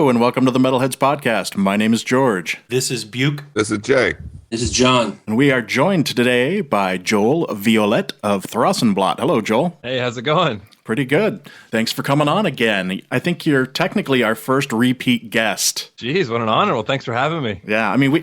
Hello and welcome to the Metalheads podcast. My name is George. This is Buke. This is Jay. This is John. And we are joined today by Joel Violette of Thrawsunblat. Hello, Joel. Hey, how's it going? Pretty good. Thanks for coming on again. I think you're technically our first repeat guest. Jeez, what an honor. Well, thanks for having me. Yeah, I mean, we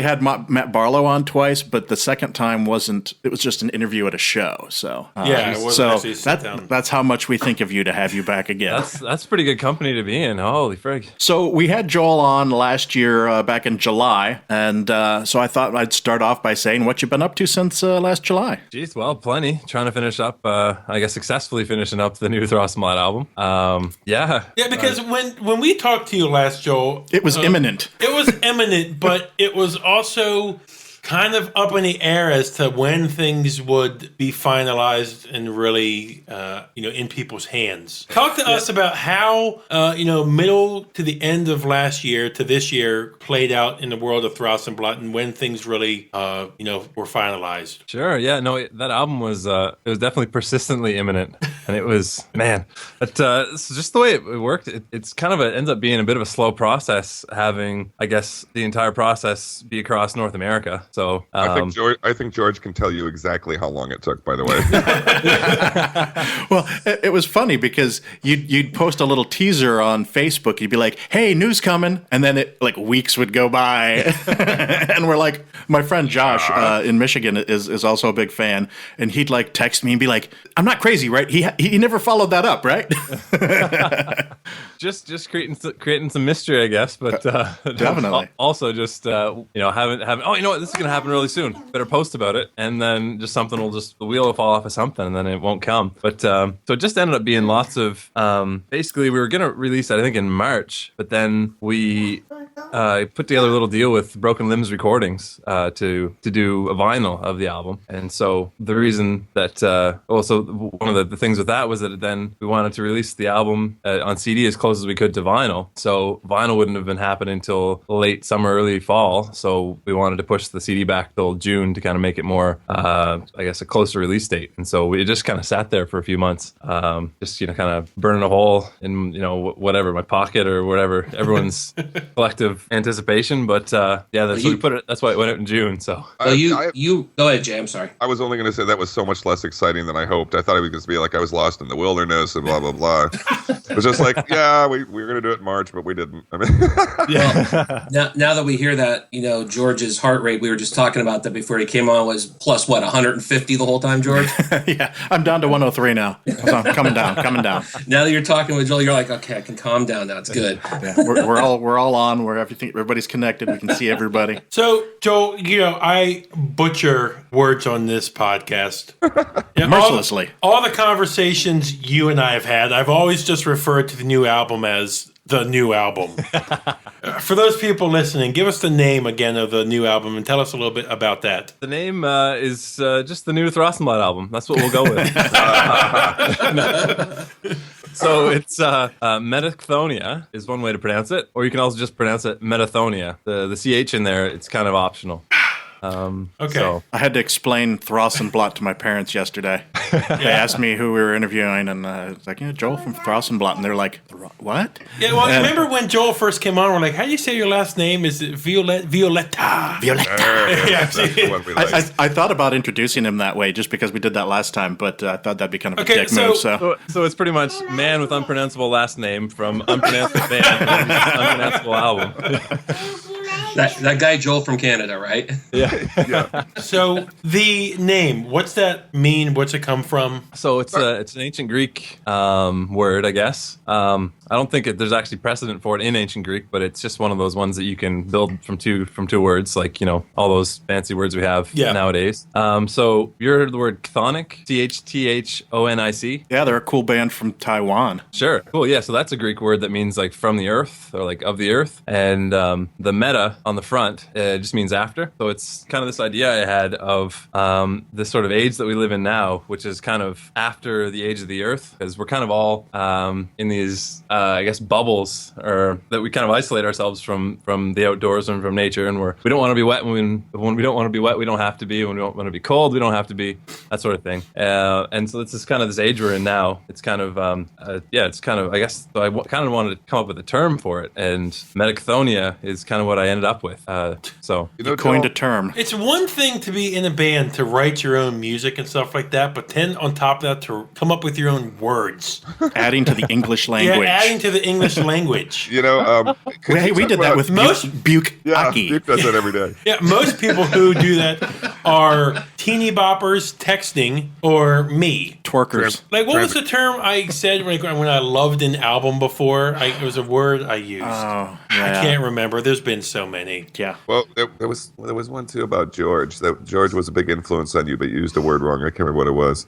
had Matt Barlow on twice, but the second time wasn't. It was just an interview at a show. So it wasn't actually a sit-down. That's how much we think of you to have you back again. That's pretty good company to be in. Holy frig. So we had Joel on last year, back in July, and so I thought I'd start off by saying what you've been up to since last July. Jeez, well, plenty. Trying to finish up, I guess successfully finishing up the new Thrawsunblat album. Yeah, because when we talked to you last, Joel, it was imminent. It was imminent, but it was also kind of up in the air as to when things would be finalized and really, in people's hands. Talk to us about how, middle to the end of last year to this year played out in the world of Thrawsunblat and when things really, were finalized. Sure. Yeah. No, that album was it was definitely persistently imminent, and it was it's just the way it worked. It's kind of ends up being a bit of a slow process, having I guess the entire process be across North America. So I think George can tell you exactly how long it took, by the way. Well, it was funny because you'd post a little teaser on Facebook. You'd be like, "Hey, news coming," and then weeks would go by, and we're like, my friend Josh in Michigan is also a big fan, and he'd text me and be like, "I'm not crazy, right? He never followed that up, right?" just creating some mystery, I guess, but definitely also just having oh, you know what, this is gonna happen really soon, better post about it, and then just something the wheel will fall off of something and then it won't come. But so it just ended up being lots of basically we were gonna release that I think in March, but then we put together a little deal with Broken Limbs Recordings to do a vinyl of the album. And so the reason that also one of the things with that was that then we wanted to release the album on CD as close as we could to vinyl. So vinyl wouldn't have been happening until late summer, early fall. So we wanted to push the CD back till June to kind of make it more, I guess, a closer release date. And so we just kind of sat there for a few months, just kind of burning a hole in whatever, my pocket or whatever, everyone's collective anticipation. But so we put it. That's why it went out in June. So you go ahead, Jay. I'm sorry. I was only going to say that was so much less exciting than I hoped. I thought it was going to be like I was lost in the wilderness and blah blah blah. It was just like, yeah, we were going to do it in March, but we didn't. I mean, yeah. Now that we hear that, George's heart rate, we were just talking about that before he came on, was plus 150 the whole time, George? Yeah, I'm down to 103 now. So I'm coming down. Now that you're talking with Joel, you're like, okay, I can calm down now. It's good. Yeah, we're all on. Everybody's connected. We can see everybody. So, Joel, I butcher words on this podcast. Mercilessly. All the conversations you and I have had, I've always just referred to the new album as the new album. For those people listening, give us the name again of the new album and tell us a little bit about that. The name is just the new Thrawsunblat album. That's what we'll go with. So it's Metachthonia is one way to pronounce it, or you can also just pronounce it Metachthonia. The CH in there, it's kind of optional. Okay. So I had to explain Thrawsunblat to my parents yesterday. They asked me who we were interviewing, and I was like, Joel from Thrawsunblat, and they're like, what? Yeah, well, remember when Joel first came on, we're like, how do you say your last name? Is it Violetta? Violetta. That's the one we like. I thought about introducing him that way just because we did that last time, but I thought that'd be kind of a dick move. So it's pretty much man with unpronounceable last name from unpronounceable band, unpronounceable album. That guy Joel from Canada, right? Yeah. So the name, what's that mean? What's it come from? So it's an ancient Greek word, I guess. I don't think there's actually precedent for it in ancient Greek, but it's just one of those ones that you can build from two words, like all those fancy words we have nowadays. So you heard the word chthonic, Chthonic? Yeah, they're a cool band from Taiwan. Sure, cool. Yeah, so that's a Greek word that means like from the earth or like of the earth, and the meta on the front just means after. So it's kind of this idea I had of this sort of age that we live in now, which is kind of after the age of the Earth, because we're kind of all in these, I guess, bubbles, or that we kind of isolate ourselves from the outdoors and from nature, and we don't want to be wet when we don't want to be wet, we don't have to be. When we don't want to be cold, we don't have to be. That sort of thing. And so it's kind of this age we're in now. It's kind of it's kind of, I guess, so I kind of wanted to come up with a term for it, and Metachthonia is kind of what I ended up with. So you coined a term. It's one thing to be in a band, to write your own music and stuff like that, but then on top of that, to come up with your own words. Adding to the English language. Yeah, adding to the English language. You know, we did that with Buke. Yeah, Buke does that every day. Yeah, most people who do that are teeny boppers texting or me. Twerkers. Like, what was the term I said when I loved an album before? It was a word I used. Oh, I yeah. can't remember. There's been so many. Yeah. Well, there was one too about George. That George was a big influence on you, but you used a word wrong. I can't remember what it was.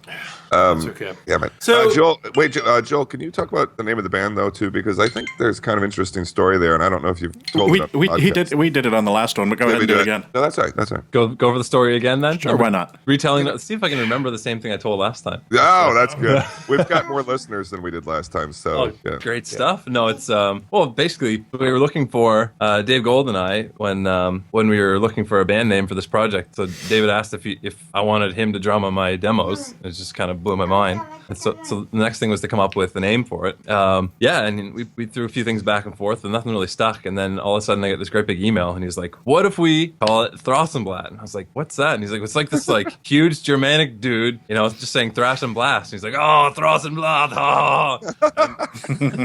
That's okay. Yeah, man. So- Joel, can you talk about the name of the band though too? Because I think there's kind of interesting story there, and I don't know if you've told it. We did it on the last one, but go ahead and do it again. No, that's right. That's right. go over the story again then. Sure, why not? Retelling. Let's see if I can remember the same thing I told last time. Oh, that's good. We've got more listeners than we did last time, so Oh, yeah. great stuff. No, it's well, basically we were looking for Dave Gold and I when we were looking for a band name for this project. So David asked if I wanted him to drum on my demos. It just kind of blew my mind. And so the next thing was to come up with a name for it. And we threw a few things back and forth, and nothing really stuck. And then all of a sudden I get this great big email, and he's like, "What if we call it Thrawsunblat?" And I was like, "What's that?" And he's like, "It's like this huge Germanic dude, just saying thrash and blast." And he's like, "Oh, Thrawsunblat, oh."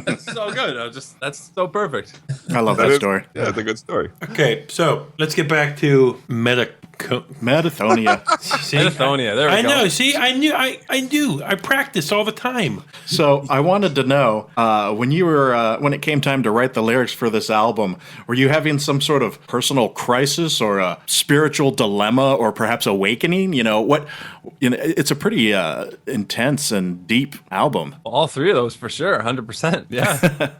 That's so good. That's so perfect. I love that story. Yeah, it's a good story. Okay, so let's get back to Metathonia. See, Metathonia. There we I go. know. See, I knew. I practice all the time. So I wanted to know when it came time to write the lyrics for this album, were you having some sort of personal crisis or a spiritual dilemma or perhaps awakening? It's a pretty intense and deep album. All three of those for sure, 100%. Yeah.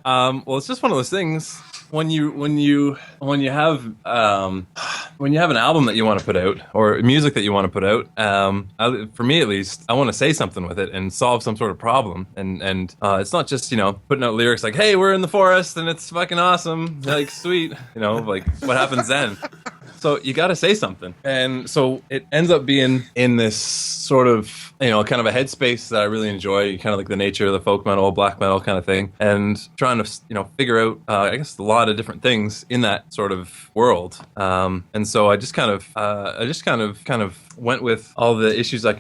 Well, it's just one of those things. When you have an album that you want to put out or music that you want to put out, for me at least, I want to say something with it and solve some sort of problem. And it's not just putting out lyrics like, "Hey, we're in the forest and it's fucking awesome," like sweet, like what happens then? So you got to say something. And so it ends up being in this sort of, kind of a headspace that I really enjoy, kind of like the nature of the folk metal, black metal kind of thing, and trying to, figure out, I guess, a lot of different things in that sort of world. And so I just kind of went with all the issues that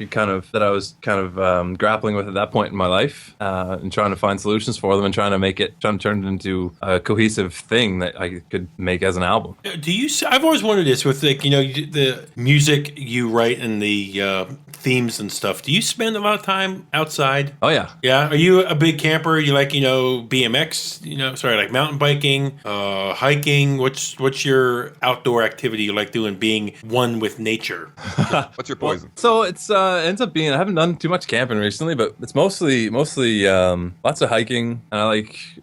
I was grappling with at that point in my life, and trying to find solutions for them and trying to turn it into a cohesive thing that I could make as an album. I've always wondered this with the music you write and the themes and stuff. Do you spend a lot of time outside? Oh yeah. Yeah. Are you a big camper? You like BMX? Like mountain biking, hiking. What's your outdoor activity you like doing? Being one with nature. What's your poison? So it's ends up being, I haven't done too much camping recently, but it's mostly lots of hiking, and I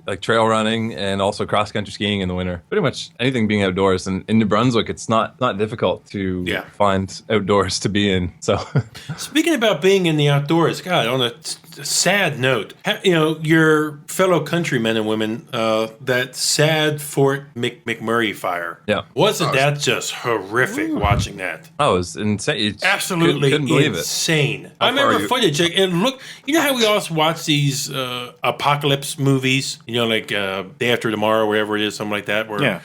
like trail running and also cross country skiing in the winter. Pretty much anything being outdoors. And in New Brunswick, it's not difficult to find outdoors to be in. So speaking about being in the outdoors, God, on a sad note, your fellow countrymen and women, that sad Fort McMurray fire. Yeah. Wasn't that just horrific watching that? Oh, it was insane. You Absolutely couldn't believe insane. I How far remember are you? footage. It looked, how we also watch these apocalypse movies, like Day After Tomorrow, wherever it is, something like that, where,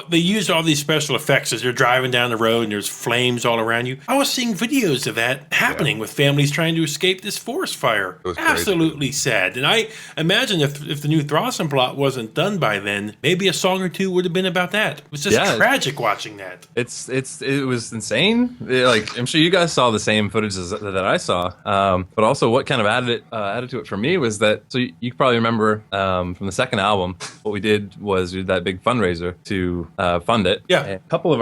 they use all these special effects as they're driving down the road and there's flames all around you. I was seeing videos of that happening with families trying to escape this forest fire. It was crazy. Absolutely sad. And I imagine if the new Thrawsunblat wasn't done by then, maybe a song or two would have been about that. It was just tragic watching that. It was insane. I'm sure you guys saw the same footage that I saw. But also what kind of added to it for me was that, so you probably remember from the second album, what we did was we did that big fundraiser to fund it. Yeah. And a couple of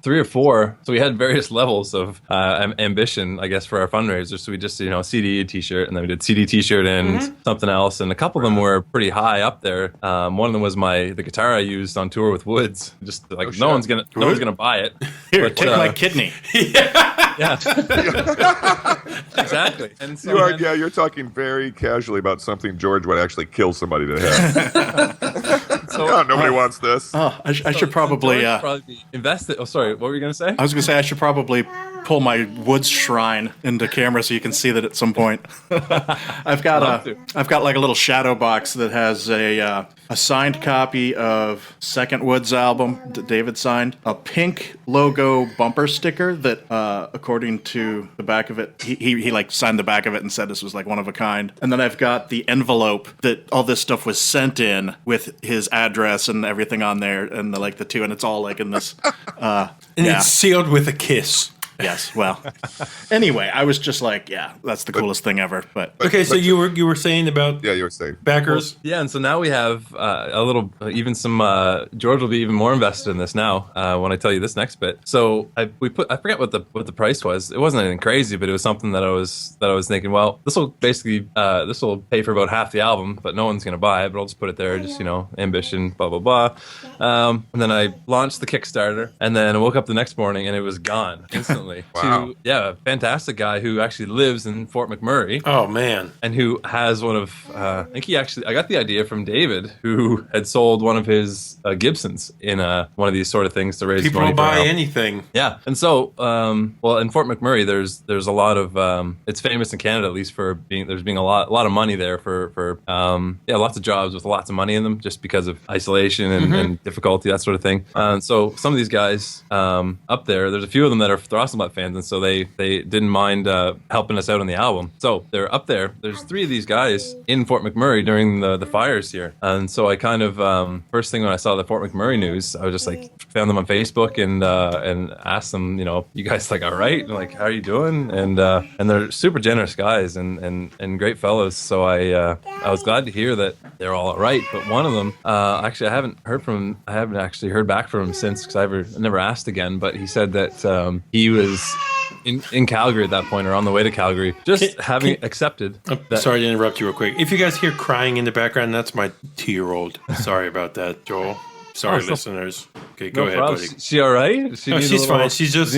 three or four, so we had various levels of ambition ambition, I guess, for our fundraiser. So we just, CD, a t-shirt, and then we did CD t-shirt and something else. And a couple of them were pretty high up there. One of them was the guitar I used on tour with Woods. Just like no one's gonna buy it. Here, But, take my kidney. yeah. Exactly. And so You're talking very casually about something George would actually kill somebody to have. So nobody wants this. Oh, I should probably. Probably invest it. Oh, sorry. What were you gonna say? I was gonna say I should probably pull my Woods shrine into camera so you can see that at some point. I've got like a little shadow box that has a signed copy of second Woods album that David signed, a pink logo bumper sticker that, according to the back of it, he like signed the back of it and said this was like one of a kind. And then I've got the envelope that all this stuff was sent in with his address and everything on there, and the two, and it's all like in this. And it's sealed with a kiss. Yes. Well, anyway, I was just like, yeah, that's the coolest thing ever. But okay, so you were saying about you were saying backers. Yeah, and so now we have a little, even some. George will be even more invested in this now when I tell you this next bit. So I forget what the price was. It wasn't anything crazy, but it was something that I was thinking. Well, this will pay for about half the album, but no one's gonna buy it. But I'll just put it there, just ambition, blah blah blah. And then I launched the Kickstarter, and then I woke up the next morning and it was gone instantly. Wow. A fantastic guy who actually lives in Fort McMurray. Oh man! And who has one of I got the idea from David, who had sold one of his Gibsons in one of these sort of things to raise people money. People will buy anything. Yeah, and so in Fort McMurray, there's a lot of it's famous in Canada at least for being a lot of money there for lots of jobs with lots of money in them just because of isolation and difficulty, that sort of thing. And so some of these guys up there's a few of them that are Thrawsunblat fans, and so they didn't mind helping us out on the album. So they're up there. There's 3 of these guys in Fort McMurray during the fires here, and so I kind of first thing when I saw the Fort McMurray news, I was just like found them on Facebook and asked them, you guys like all right? And like, how are you doing? And they're super generous guys and great fellows. So I was glad to hear that they're all right. But one of them, actually, I haven't actually heard back from him since because I never asked again. But he said that he was in Calgary at that point, or on the way to Calgary, just having accepted. Sorry to interrupt you real quick. If you guys hear crying in the background, that's my 2-year-old. Sorry about that, Joel. Sorry, listeners. Okay, go ahead, buddy. She all right? She's fine. She's just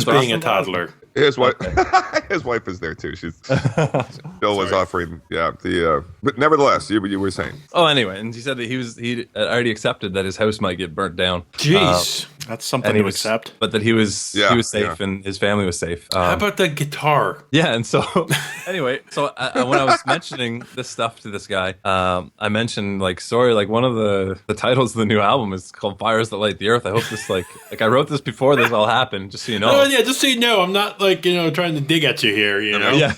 being a toddler. His wife, his wife is there too. Bill was offering, but nevertheless, you were saying. Oh, anyway, and he said that he already accepted that his house might get burnt down. Jeez, that's something to accept. But that he was safe and his family was safe. How about the guitar? Yeah, and so anyway, so when I was mentioning this stuff to this guy, I mentioned one of the titles of the new album is called "Fires That Light the Earth." I hope this like I wrote this before this all happened, just so you know. Oh yeah, just so you know, I'm not trying to dig at you here, Yeah.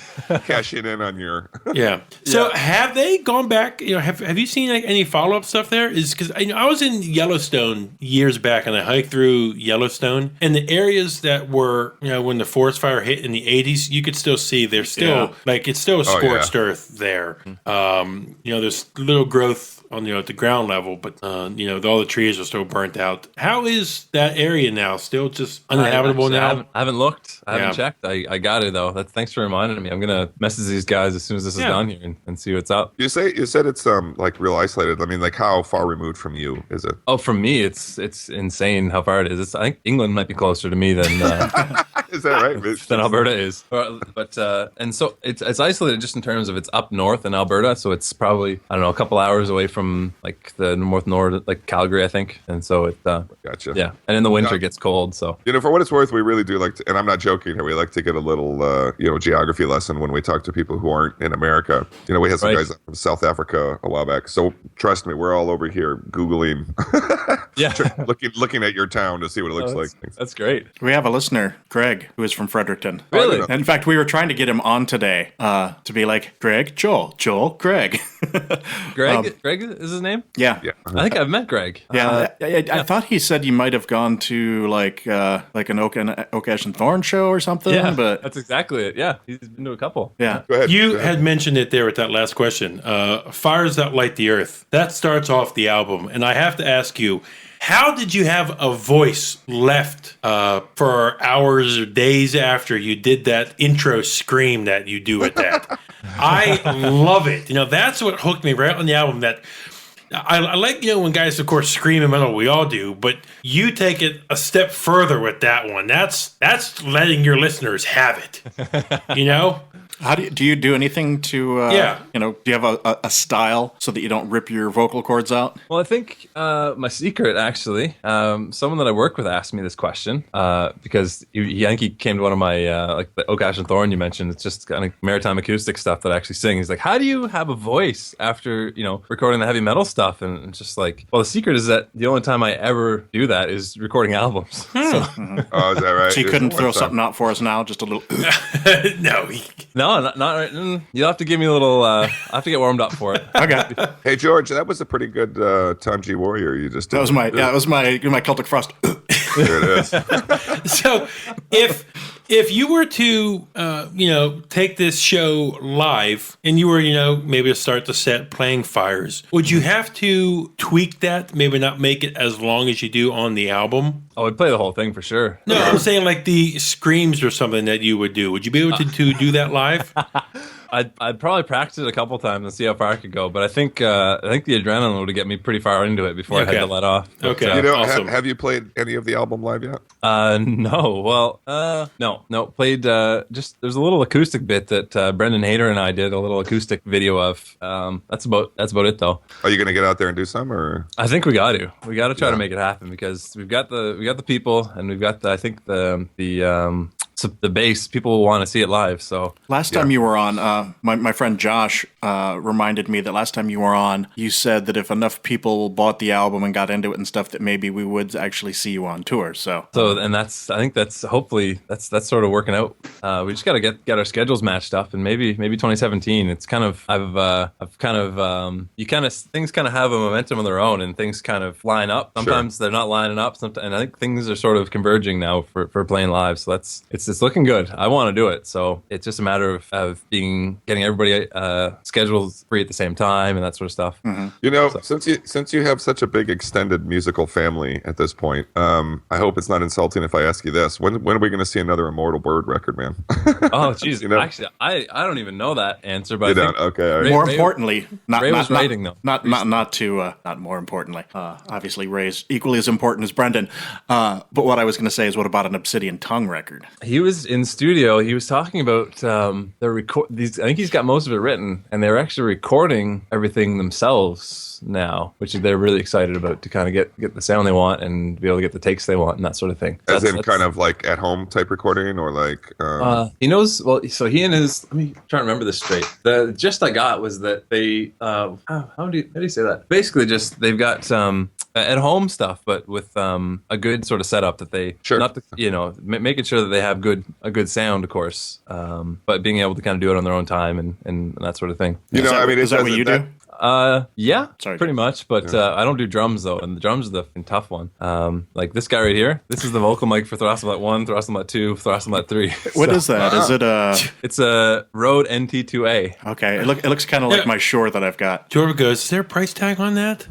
Cashing in on your. Yeah. So have they gone back? Have you seen any follow up stuff there? Is because I was in Yellowstone years back, and I hiked through Yellowstone, and the areas that were when the forest fire hit in the 80s, you could still see there's still it's still a scorched earth there. There's little growth on the ground level, but all the trees are still burnt out. How is that area now? Still just uninhabitable now? I haven't looked. I haven't checked. I got it though. Thanks for reminding me. I'm gonna message these guys as soon as this is done here and see what's up. You said it's real isolated. I mean, like how far removed from you is it? Oh, from me, it's insane how far it is. I think England might be closer to me than is that right? than Alberta is. But and so it's isolated just in terms of it's up north in Alberta, so it's probably a couple hours away from like the north like Calgary, I think. And so it gotcha. Yeah, and in the winter it gets cold. So for what it's worth, we really do like to, and I'm not joking here. We like to get a little geography lesson when we talk to people who aren't in America. We had some guys from South Africa a while back. So trust me, we're all over here Googling, looking at your town to see what it looks like. That's great. We have a listener, Greg, who is from Fredericton. Really? In fact, we were trying to get him on today to be like, Greg, Joel, Greg. Greg is his name? Yeah. I think I've met Greg. Yeah, I thought he said you might have gone to like an Oak Ash and Thorn show or something. Yeah, but that's exactly it. Yeah, he's been to a couple. Yeah. Go ahead. You had mentioned it there with that last question. Fires That Light the Earth. That starts off the album, and I have to ask you, How did you have a voice left for hours or days after you did that intro scream that you do at that? I love it. That's what hooked me right on the album. That I like, when guys, of course, scream in metal, we all do, but you take it a step further with that one. That's letting your listeners have it, How do you do anything to, do you have a style so that you don't rip your vocal cords out? Well, I think my secret, actually, someone that I work with asked me this question because I think he came to one of my, like the Oak, Ash, and Thorn you mentioned. It's just kind of maritime acoustic stuff that I actually sing. He's like, how do you have a voice after, recording the heavy metal stuff? And it's just like, well, the secret is that the only time I ever do that is recording albums. So. Oh, is that right? So you couldn't throw something out for us now? Just a little... No. No, not right. You'll have to give me a little. I have to get warmed up for it. Okay. Hey George, that was a pretty good Tanji Warrior you just did. That was my Celtic Frost. There it is. So if you were to take this show live and you were maybe to start the set playing Fires, would you have to tweak that, maybe not make it as long as you do on the album? I would play the whole thing for sure. No, I'm saying like the screams or something that you would do. Would you be able to do that live? I'd probably practice it a couple times and see how far I could go, but I think the adrenaline would get me pretty far into it before I had to let off. But, Okay. Awesome. Have you played any of the album live yet? No. Well, no. Played just there's a little acoustic bit that Brendan Hayter and I did a little acoustic video of. That's about it though. Are you going to get out there and do some, or? I think we got to try to make it happen because we've got the people and we've got the bass. People will want to see it live. So last time you were on, my friend Josh reminded me that last time you were on, you said that if enough people bought the album and got into it and stuff, that maybe we would actually see you on tour. So and I think that's hopefully that's sort of working out. We just got to get our schedules matched up, and maybe 2017. It's kind of things kind of have a momentum of their own, and things kind of line up. Sometimes they're not lining up, and I think things are sort of converging now for playing live. So it's looking good. I want to do it. So it's just a matter of getting everybody schedules free at the same time and that sort of stuff. Mm-hmm. Since you have such a big extended musical family at this point, I hope it's not insulting if I ask you this: when are we going to see another Immortal Bird record, man? Oh, jeez. Actually, I don't even know that answer, but you don't. Okay. All right. More importantly, not more importantly, obviously Ray's equally as important as Brendan. But what I was going to say is, what about an Obsidian Tongue record? He was in studio. He was talking about these. I think he's got most of it written, and they're actually recording everything themselves now, which they're really excited about to kind of get the sound they want and be able to get the takes they want and that sort of thing. As in kind of like at home type recording, or like he knows. Well, so he and his. Let me try to remember this straight. The gist I got was that they how do you say that? Basically, just they've got at home stuff, but with a good sort of setup that they making sure that they have a good sound, of course, but being able to kind of do it on their own time and that sort of thing. Is that what you do? Yeah, Sorry, pretty much, but I don't do drums though, and the drums are the tough one. Like this guy right here, this is the vocal mic for Thrawsunblat 1, Thrawsunblat 2, Thrawsunblat 3. What is that? Is it It's a Rode NT2A. Okay, it looks kind of like my Shure that I've got. Jordan goes, is there a price tag on that?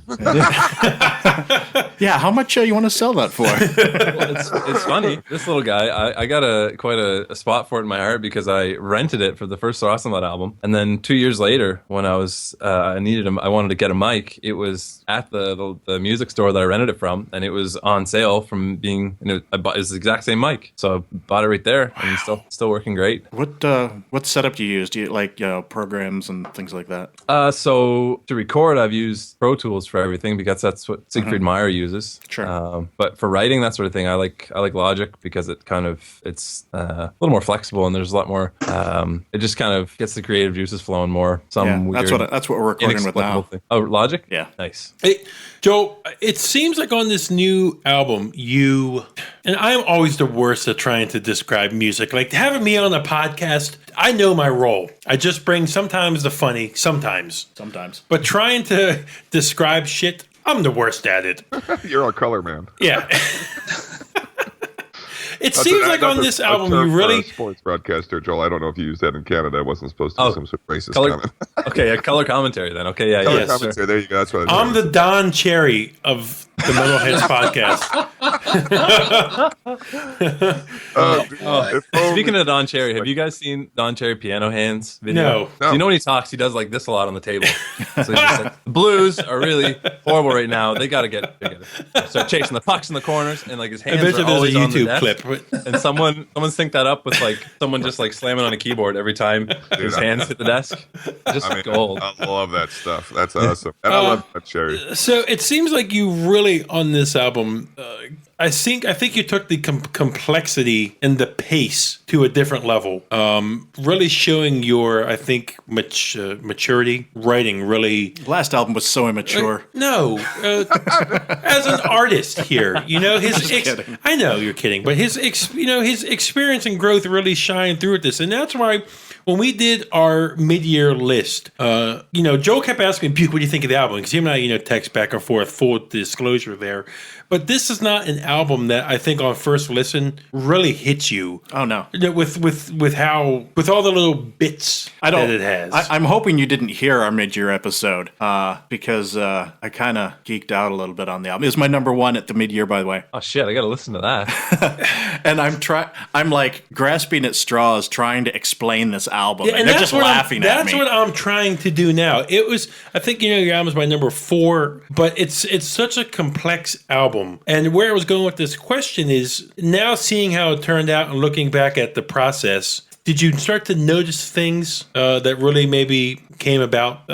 Yeah, how much you want to sell that for? Well, it's funny. This little guy, I got quite a spot for it in my heart because I rented it for the first Thrawsunblat album, and then 2 years later, when I was I wanted to get a mic. It was at the music store that I rented it from, and it was on sale from being. I bought it's the exact same mic, so I bought it right there, and it's still working great. What setup do you use? Do you like programs and things like that? So to record, I've used Pro Tools for everything because that's what Siegfried Meyer uses. Sure. But for writing that sort of thing, I like Logic because it's a little more flexible and there's a lot more. It just kind of gets the creative juices flowing more. That's what we're recording with now. Thing. Oh, Logic? Yeah. Nice. Hey, Joe, it seems like on this new album, and I'm always the worst at trying to describe music. Like having me on a podcast, I know my role. I just bring sometimes the funny, sometimes. But trying to describe shit, I'm the worst at it. You're a color man. Yeah. It seems like on this album, you really... sports broadcaster, Joel. I don't know if you used that in Canada. I wasn't supposed to be some sort of racist comment. Okay, color commentary then. Okay, yeah. Color commentary. Sure. There you go. That's what I'm the Don Cherry of the Metalheads podcast. Speaking of Don Cherry, have you guys seen Don Cherry piano hands video? No. So you know when he talks, he does like this a lot on the table. So he's just like, the Blues are really horrible right now. They got to start chasing the pucks in the corners, and like his hands are always on the desk. Clip. And someone synced that up with like someone just like slamming on a keyboard every time his hands hit the desk. Just gold. I love that stuff. That's awesome. And I love that Cherry. So it seems like you really on this album. I think you took the complexity and the pace to a different level. Really showing your, I think, maturity. Writing really. Last album was so immature. No, as an artist here, his. I know you're kidding, but his experience and growth really shine through at this, and that's why. When we did our mid-year list, Joel kept asking me, Buke, what do you think of the album? Because him and I, text back and forth, full disclosure there. But this is not an album that I think on first listen really hits you. Oh no! With all the little bits that it has. I'm hoping you didn't hear our mid-year episode because I kind of geeked out a little bit on the album. It was my number one at the mid-year, by the way. Oh shit! I got to listen to that. And I'm like grasping at straws, trying to explain this album, and they're just laughing at me. That's what I'm trying to do now. It was, I think your album is my number 4, but it's such a complex album. And where I was going with this question is now seeing how it turned out and looking back at the process, did you start to notice things that really maybe came about,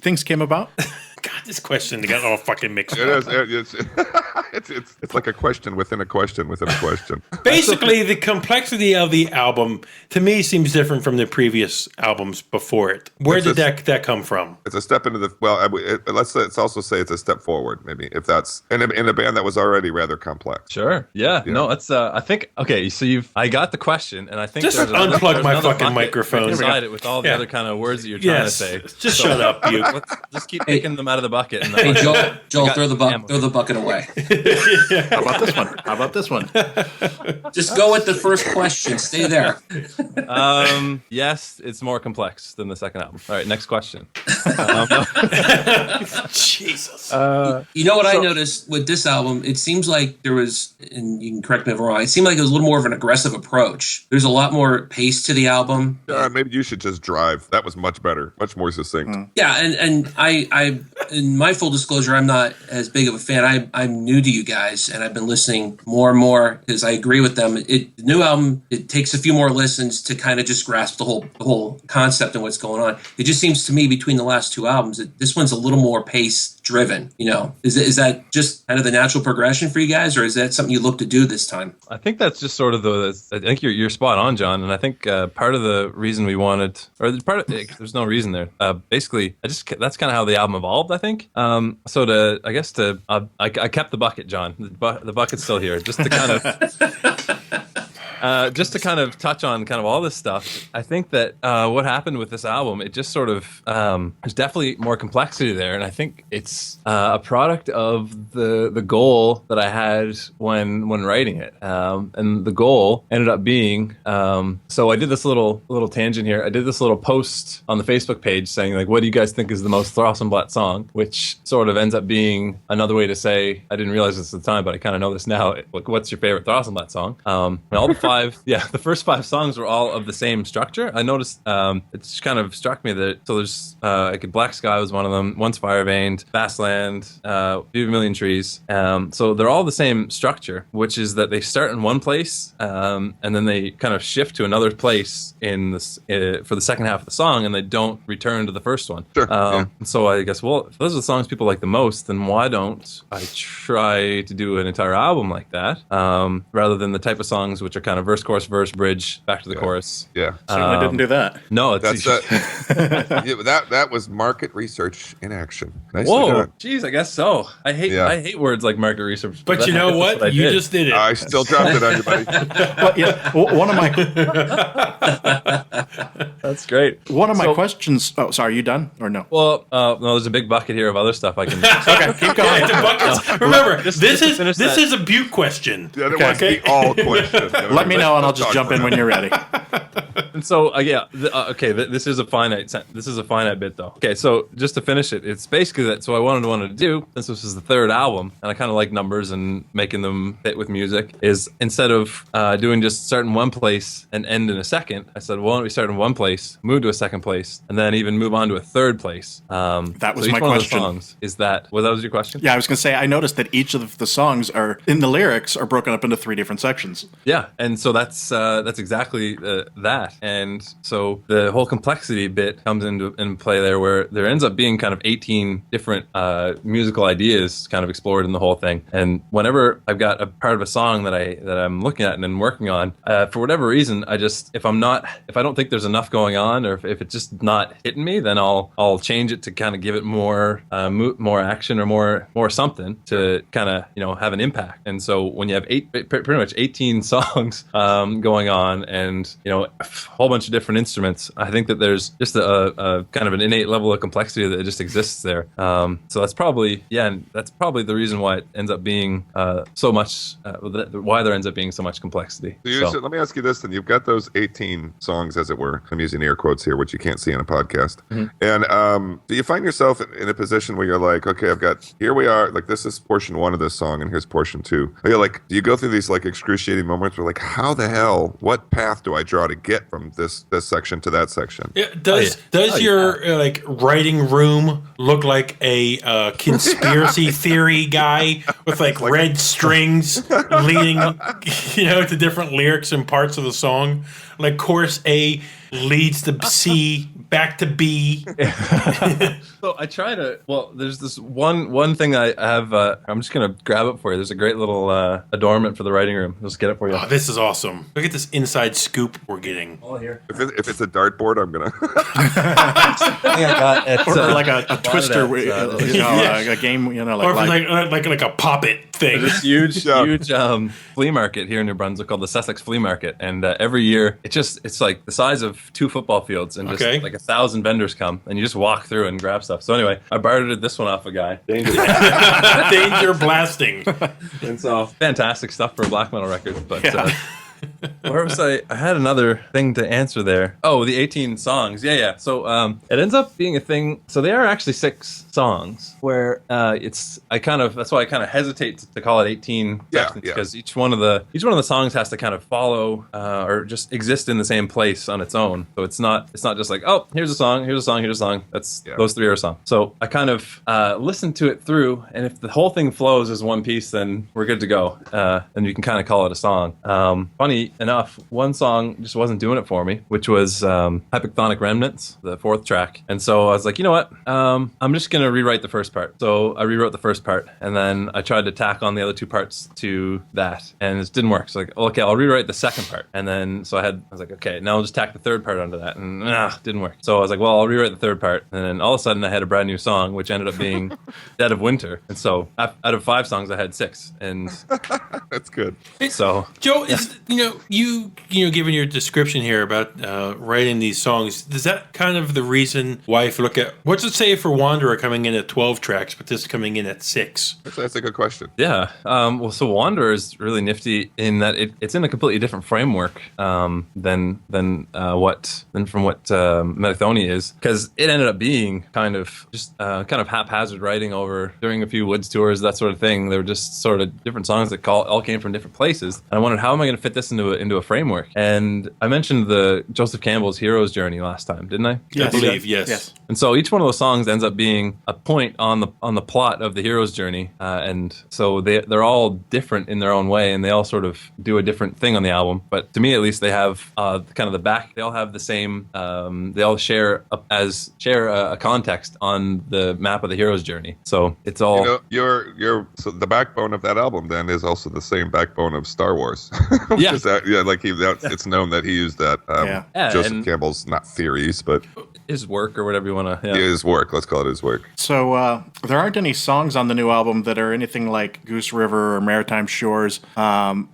Things came about? God, this question got all fucking mixed up. It is. It's like a question within a question within a question. Basically, the complexity of the album, to me, seems different from the previous albums before it. Where did that come from? It's a step into the, let's also say it's a step forward, maybe, if that's, in a band that was already rather complex. Sure. Yeah. No, it's, I think, okay, so I got the question, and I think just unplug my fucking microphone. Inside it with all the other kind of words that you're trying to say. Just shut up, Buke. Let's just keep picking them out of the bucket. And hey, Joel, throw the bucket away. How about this one? Just go with the first question. Stay there. Yes, it's more complex than the second album. All right, next question. Jesus. You know what I noticed with this album? It seems like there was, and you can correct me if I'm wrong, it seemed like it was a little more of an aggressive approach. There's a lot more pace to the album. Maybe you should just drive. That was much better, much more succinct. Yeah, and I in my full disclosure, I'm not as big of a fan. I'm new to you guys, and I've been listening more and more because I agree with them. The new album, it takes a few more listens to kind of just grasp the whole concept and what's going on. It just seems to me between the last two albums that this one's a little more pace driven. Is that just kind of the natural progression for you guys, or is that something you look to do this time? I think that's just sort of I think you're spot on, John, and I think part of the reason we wanted, or there's no reason there. Basically, that's kind of how the album evolved. I think. I kept the bucket, John. The bucket's still here, just to kind of touch on kind of all this stuff. I think that what happened with this album, it just sort of there's definitely more complexity there, and I think it's a product of the goal that I had when writing it, and the goal ended up being. So I did this little tangent here. I did this little post on the Facebook page saying like, "What do you guys think is the most Thrawsunblat song?" Which sort of ends up being another way to say I didn't realize this at the time, but I kind of know this now. Like, what's your favorite Thrawsunblat song? And all the first 5 songs were all of the same structure. I noticed it just kind of struck me that there's Black Sky was one of them, Once Fire Veined, Fastland, View of a Million Trees. So they're all the same structure, which is that they start in one place and then they kind of shift to another place in this for the second half of the song, and they don't return to the first one. Sure. So I guess, well, if those are the songs people like the most, then why don't I try to do an entire album like that, rather than the type of songs which are kind of verse, chorus, verse, bridge, back to the chorus. Yeah. Certainly didn't do that. No, that's that was market research in action. Whoa, geez, I guess so. I hate words like market research. But you know what? You just did it. I still dropped it on you, buddy. But yeah, one of my that's great. One of my questions. Oh, sorry, are you done or no? Well, no, there's a big bucket here of other stuff I can. Okay, keep going. The buckets. Remember, this is a Buke question. Yeah, that was the all question. Let me know, and I'll just jump in when you're ready. And so this is a finite bit though. Okay, so just to finish it, it's basically that. So I wanted to do, since this is the third album, and I kind of like numbers and making them fit with music, is instead of doing just start in one place and end in a second, I said, well, why don't we start in one place, move to a second place, and then even move on to a third place. That was so my each one question. Of the songs is that? Well, that was your question. Yeah, I was going to say, I noticed that each of the songs are in the lyrics are broken up into 3 different sections. Yeah, and so that's exactly that. And so the whole complexity bit comes into play there, where there ends up being kind of 18 different musical ideas kind of explored in the whole thing. And whenever I've got a part of a song that I'm looking at and then working on, for whatever reason, if I don't think there's enough going on, or if it's just not hitting me, then I'll change it to kind of give it more action or more something to kind of have an impact. And so when you have pretty much 18 songs going on, and a whole bunch of different instruments, I think that there's just a kind of an innate level of complexity that just exists there. So that's probably the reason why it ends up being so much. Why there ends up being so much complexity. So let me ask you this: then you've got those 18 songs, as it were. I'm using air quotes here, which you can't see in a podcast. Mm-hmm. And do you find yourself in a position where you're like, okay, here we are, like this is portion 1 of this song, and here's portion 2. Are you like, do you go through these like excruciating moments where like, how the hell, what path do I draw to get from this section to that section? Yeah, does your like writing room look like a conspiracy theory guy with like red strings leading, to different lyrics and parts of the song? Like chorus A leads to C, back to B. So I try to. Well, there's this one thing I have. I'm just gonna grab it for you. There's a great little adornment for the writing room. I'll just get it for you. Oh, this is awesome! Look at this inside scoop we're getting. All here. If it's a dartboard, I'm gonna. Or like a twister, a game, like a poppet thing. There's this huge flea market here in New Brunswick called the Sussex Flea Market, and every year it's like the size of 2 football fields, and just like 1,000 vendors come, and you just walk through and grab stuff. So anyway, I bartered this one off a guy. Danger blasting. And so fantastic stuff for a black metal record, but. Yeah. Where was I? I had another thing to answer there. Oh, the 18 songs. Yeah. So it ends up being a thing. So they are actually 6 songs where that's why I kind of hesitate to call it 18 sections, because each one of the songs has to kind of follow or just exist in the same place on its own. So it's not just like, oh, here's a song. That's those 3 are a song. So I kind of listen to it through, and if the whole thing flows as one piece, then we're good to go. And you can kind of call it a song. Funny enough, one song just wasn't doing it for me, which was Metachthonia Remnants, the 4th track. And so I was like, you know what? I'm just going to rewrite the first part. So I rewrote the first part, and then I tried to tack on the other 2 parts to that, and it didn't work. So like, okay, I'll rewrite the second part. And then I was like, okay, now I'll just tack the 3rd part onto that, and didn't work. So I was like, well, I'll rewrite the 3rd part. And then all of a sudden I had a brand new song, which ended up being Dead of Winter. And so out of 5 songs, I had 6. And that's good. So Joe, you given your description here about writing these songs, is that kind of the reason why, if you look at, what's it say for Wanderer coming in at 12 tracks, but this coming in at 6? That's a good question. Yeah. Well, so Wanderer is really nifty in that it's in a completely different framework than what Metachthonia is, because it ended up being kind of haphazard writing over during a few woods tours, that sort of thing. There were just sort of different songs that all came from different places, and I wondered, how am I going to fit this into a framework? And I mentioned the Joseph Campbell's Hero's Journey last time, didn't I? Yes. I believe, yes. And so each one of those songs ends up being a point on the plot of the hero's journey, and so they're all different in their own way, and they all sort of do a different thing on the album. But to me, at least, they have kind of the back. They all have the same. They all share a context on the map of the hero's journey. So it's all. So the backbone of that album then is also the same backbone of Star Wars. It's known that he used that. Joseph Campbell's, not theories, but his work, or whatever you want to. Yeah, his work. Let's call it his work. So there aren't any songs on the new album that are anything like Goose River or Maritime Shores,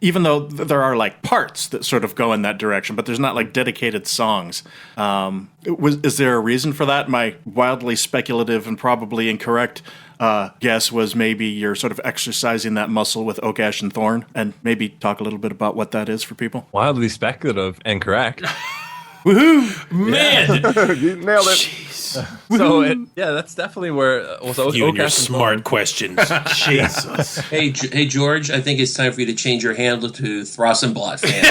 even though there are like parts that sort of go in that direction, but there's not like dedicated songs. Is there a reason for that? My wildly speculative and probably incorrect guess was maybe you're sort of exercising that muscle with Oak, Ash, and Thorn, and maybe talk a little bit about what that is for people. Wildly speculative and correct. Man, You nailed it. So that's definitely where you and your smart questions. Jesus. Hey, George, I think it's time for you to change your handle to Thrawsunblat fan.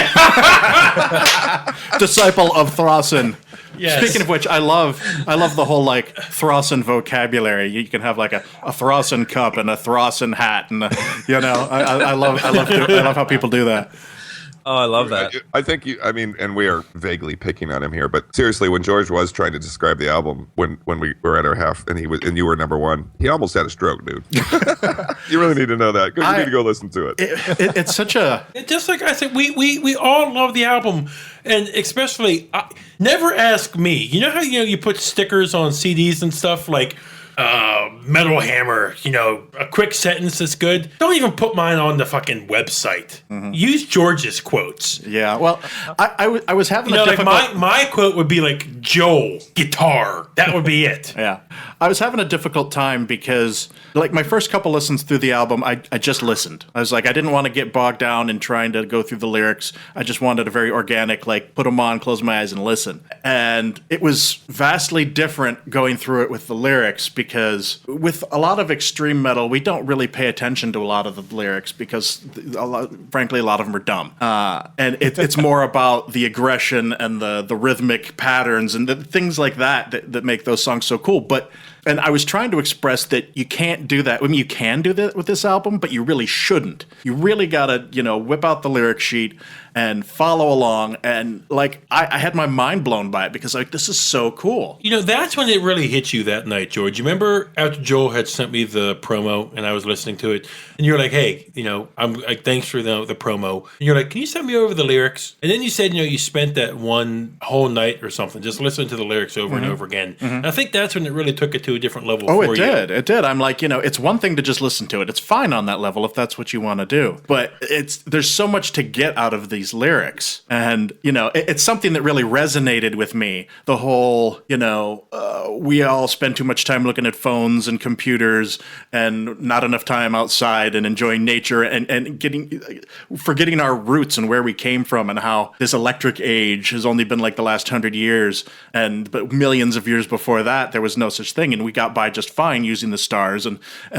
Disciple of Thrawsun. Yes. Speaking of which, I love the whole like Thrawsun vocabulary. You can have like a Thrawsun cup and a Thrawsun hat, and I love how people do that. Oh, I love that. I think and we are vaguely picking on him here, but seriously, when George was trying to describe the album when we were at our half and you were number one, he almost had a stroke, dude. You really need to know that. You need to go listen to it. It's such a Just like I said, we all love the album, and especially never ask me. You know how you put stickers on CDs and stuff like. Metal Hammer, a quick sentence that's good. Don't even put mine on the fucking website. Mm-hmm. Use George's quotes. Yeah, well, I was having a difficult... like my quote would be like Joel guitar. That would be it. Yeah, I was having a difficult time because like my first couple listens through the album, I just listened. I was like, I didn't want to get bogged down in trying to go through the lyrics. I just wanted a very organic, like put them on, close my eyes, and listen. And it was vastly different going through it with the lyrics because with a lot of extreme metal, we don't really pay attention to a lot of the lyrics because, frankly, a lot of them are dumb. And it's more about the aggression and the rhythmic patterns and the things like that make those songs so cool. And I was trying to express that you can't do that. I mean, you can do that with this album, but you really shouldn't. You really gotta, whip out the lyric sheet and follow along. And like, I had my mind blown by it because like, this is so cool. That's when it really hit you that night, George. You remember after Joel had sent me the promo and I was listening to it, and you're like, hey, I'm like, thanks for the promo. And you're like, can you send me over the lyrics? And then you said, you spent that one whole night or something just listening to the lyrics over and over again. Mm-hmm. And I think that's when it really took it to a different level. Oh, it did. It did. I'm like, it's one thing to just listen to it. It's fine on that level if that's what you want to do. But there's so much to get out of these lyrics. And, it's something that really resonated with me. The whole, we all spend too much time looking at phones and computers and not enough time outside and enjoying nature and forgetting our roots and where we came from and how this electric age has only been like the last 100 years. But millions of years before that, there was no such thing. And we got by just fine using the stars and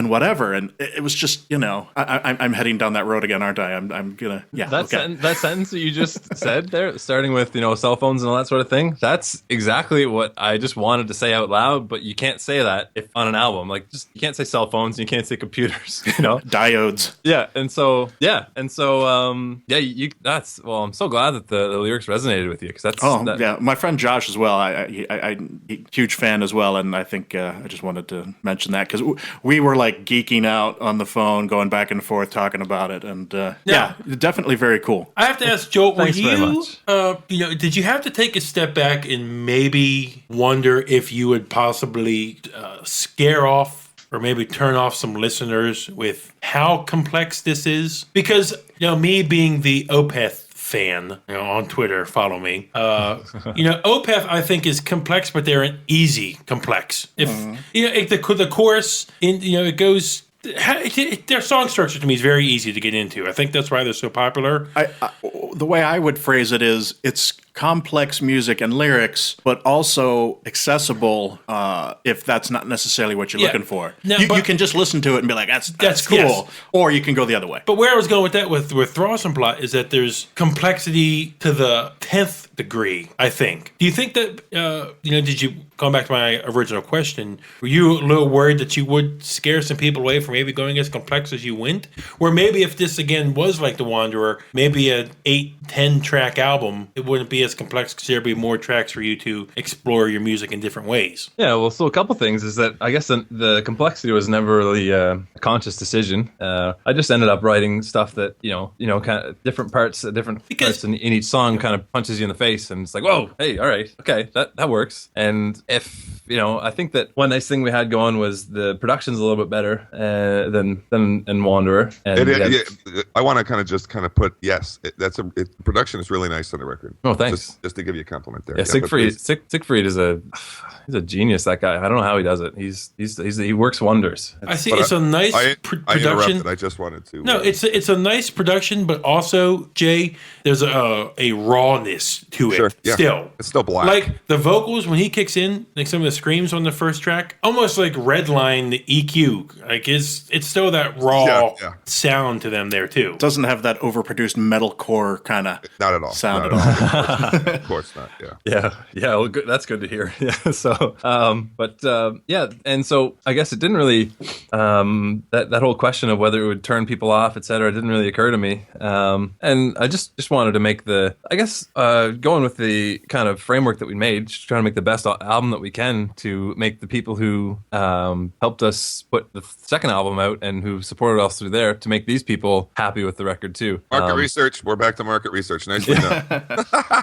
whatever. And it was just, I'm heading down that road again, aren't I? I'm gonna, yeah. That sentence that you just said there, starting with, cell phones and all that sort of thing, that's exactly what I just wanted to say out loud, but you can't say that on an album. Like, you can't say cell phones, and you can't say computers, Diodes. Yeah. I'm so glad that the lyrics resonated with you, because that's... yeah. My friend Josh as well, I huge fan as well, and I think I just wanted to mention that, because we were like geeking out on the phone, going back and forth, talking about it, and definitely very cool. I have to ask Joel, Thanks very much. Did you have to take a step back and maybe wonder if you would possibly scare off or maybe turn off some listeners with how complex this is? Because, me being the Opeth fan, on Twitter, follow me. Opeth, I think, is complex, but they're an easy complex. If the chorus, it goes. Their song structure to me is very easy to get into. I think that's why they're so popular. The way I would phrase it is, it's complex music and lyrics, but also accessible if that's not necessarily what you're looking for. Now, you can just listen to it and be like, that's cool. Yes. Or you can go the other way. But where I was going with that with Thrawsunblat is that there's complexity to the 10th degree, I think. Do you think that, did you, going back to my original question, were you a little worried that you would scare some people away from maybe going as complex as you went? Where maybe if this, again, was like The Wanderer, maybe an 8-10 track album, it wouldn't be as complex because there'd be more tracks for you to explore your music in different ways. Yeah, well, so a couple things is that I guess the complexity was never really a conscious decision. I just ended up writing stuff that, kind of different parts in each song kind of punches you in the face, and it's like, whoa, hey, all right, okay, that works. And if I think that one nice thing we had going was the production's a little bit better than in Wanderer. And I want to kind of put production is really nice on the record. Oh, thanks. Just to give you a compliment there. Yeah, Siegfried is he's a genius. That guy. I don't know how he does it. He works wonders. I see. It's a nice production. I interrupted. I just wanted to. No, it's a nice production, but also, Jay, there's a rawness to it. Sure, yeah. Still, it's still black. Like the vocals when he kicks in, like some of the screams on the first track, almost like Redline the EQ. Like it's still that raw sound to them there too. It doesn't have that overproduced metalcore kind of not at all sound at all. Of course not. Yeah. Well, good. That's good to hear. Yeah. So, and so I guess it didn't really that whole question of whether it would turn people off, etc., didn't really occur to me. And I just wanted to make going with the kind of framework that we made, just trying to make the best album that we can to make the people who helped us put the second album out and who supported us through there to make these people happy with the record too. Market research. We're back to market research. Nicely done.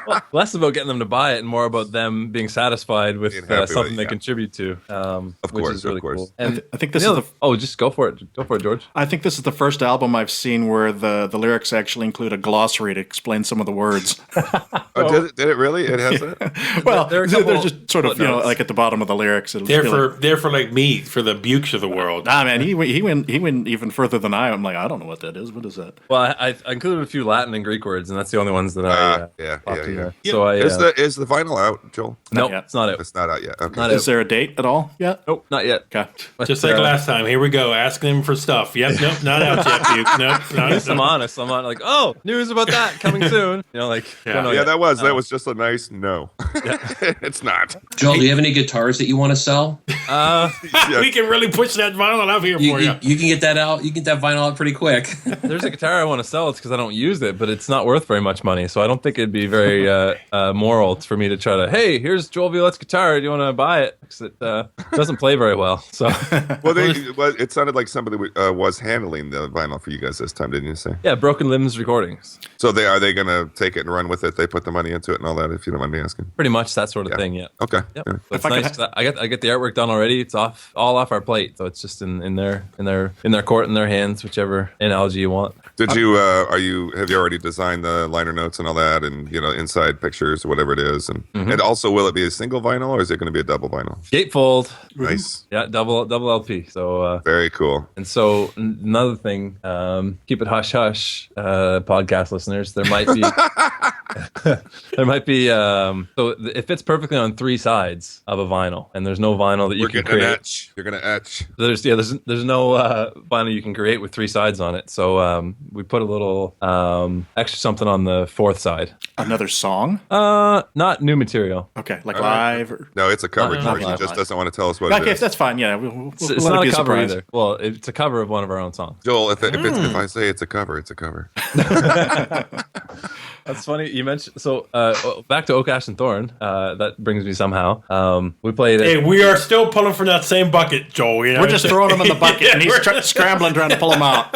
Well, less about getting them to buy it and more about them being satisfied with something they contribute to. Which is really cool. And I think this is just go for it. Go for it, George. I think this is the first album I've seen where the lyrics actually include a glossary to explain some of the words. Did it really? It has that? Well, they're just sort of like at the bottom of the lyrics. They're for like me, for the Bukes of the world. Ah, man, he went even further than I. I'm like, I don't know what that is. What is that? Well, I included a few Latin and Greek words, and that's the only ones that I popped in there. So is the vinyl out, Joel? No, it's not out. It's not out yet. Okay. Is there a date at all yet? Nope, not yet. Okay. Just like last time. Here we go, asking him for stuff. Yep, nope, not out yet, Buke. Nope, At least I'm honest. I'm not like, news about that coming soon. That was just a nice no. It's not. Joel, do you have any guitars that you want to sell? We can really push that vinyl out here for you. You can get that out. You can get that vinyl out pretty quick. There's a guitar I want to sell. It's because I don't use it, but it's not worth very much money. So I don't think it'd be very moral for me to try to, hey, here's Joel Violette's guitar. Do you want to buy it? Because it doesn't play very well. So it sounded like somebody was handling the vinyl for you guys this time, didn't you say? Yeah, Broken Limbs Recordings. So are they going to take it and run with it? They put the money into it and all that, if you don't mind me asking. Pretty much that sort of thing. Yeah. Okay. Yep. So it's nice. I get the artwork done already. It's all off our plate. So it's just in their court, in their hands, whichever analogy you want. Did you have you already designed the liner notes and all that, and inside pictures or whatever it is, and also will it be a single vinyl or is it going to be a double vinyl? Gatefold. Nice. Yeah, double LP. So very cool. And so another thing, keep it hush hush, podcast listeners. There might be so it fits perfectly on 3 sides of a vinyl, and there's no vinyl that you can create. You're gonna etch. There's no vinyl you can create with 3 sides on it. So we put a little extra something on the 4th side. Another song? Not new material. Okay, like live? Or... No, it's a cover. George. He just doesn't want to tell us what it is. Okay, that's fine. Yeah, it's not a cover either. Well, it's a cover of one of our own songs. Joel, if I say it's a cover, it's a cover. That's funny you mentioned. So back to Oak, Ash, and Thorn. That brings me somehow. We played. Hey, we are still pulling from that same bucket, Joel. We're just throwing him in the bucket, and he's scrambling trying to pull him out.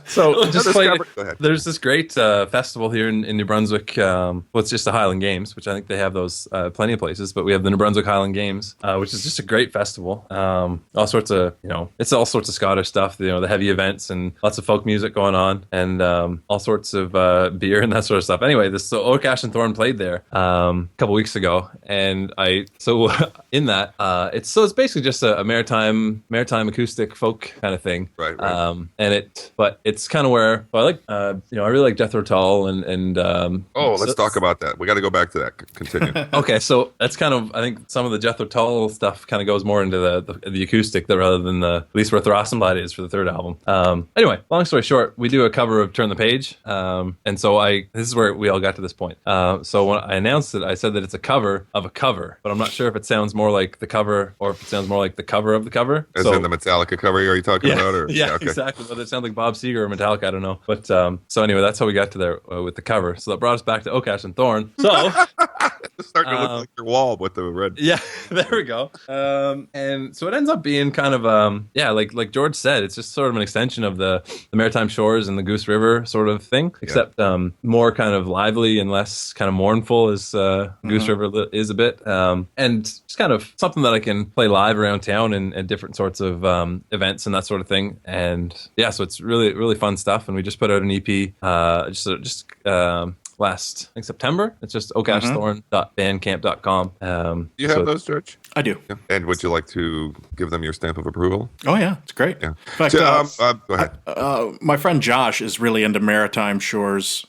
So just played. There's this great festival here in New Brunswick. It's just the Highland Games, which I think they have those plenty of places, but we have the New Brunswick Highland Games, which is just a great festival. All sorts of it's all sorts of Scottish stuff. The heavy events and lots of folk music going on, and all sorts of beer and that sort of stuff. Anyway, Oak, Ash, and Thorn played there a couple weeks ago, and in that it's basically just a maritime acoustic folk kind of thing. Right. But it's kind of where I like I really like Jethro Tull and let's talk about that. We got to go back to that. Continue. Okay, so that's kind of, I think some of the Jethro Tull stuff kind of goes more into the acoustic rather than at least where Thrawsunblat is for the 3rd album. Anyway, long story short, we do a cover of Turn the Page, and so this is where we all got to this point. So when I announced it, I said that it's a cover of a cover, but I'm not sure if it sounds more like the cover or if it sounds more like the cover of the cover. As in the Metallica cover are you talking about? Or? Yeah, okay. Exactly. Whether it sounds like Bob Seger or Metallica, I don't know. But so anyway, that's how we got to there with the cover. So that brought us back to Oak, Ash, and Thorn. So It's starting to look like your wall with the red. Yeah, there we go. And so it ends up being kind of like George said, it's just sort of an extension of the Maritime Shores and the Goose River sort of thing, except more kind of lively and less kind of mournful as Goose River is a bit, and just kind of something that I can play live around town and different sorts of events and that sort of thing. And yeah, so it's really, really fun stuff. And we just put out an EP last, I think, September. It's just oakashthorn.bandcamp.com. Do you have those, George? I do. Yeah. And would you like to give them your stamp of approval? Oh, yeah. It's great. Yeah. In fact, Go ahead. my friend Josh is really into Maritime songs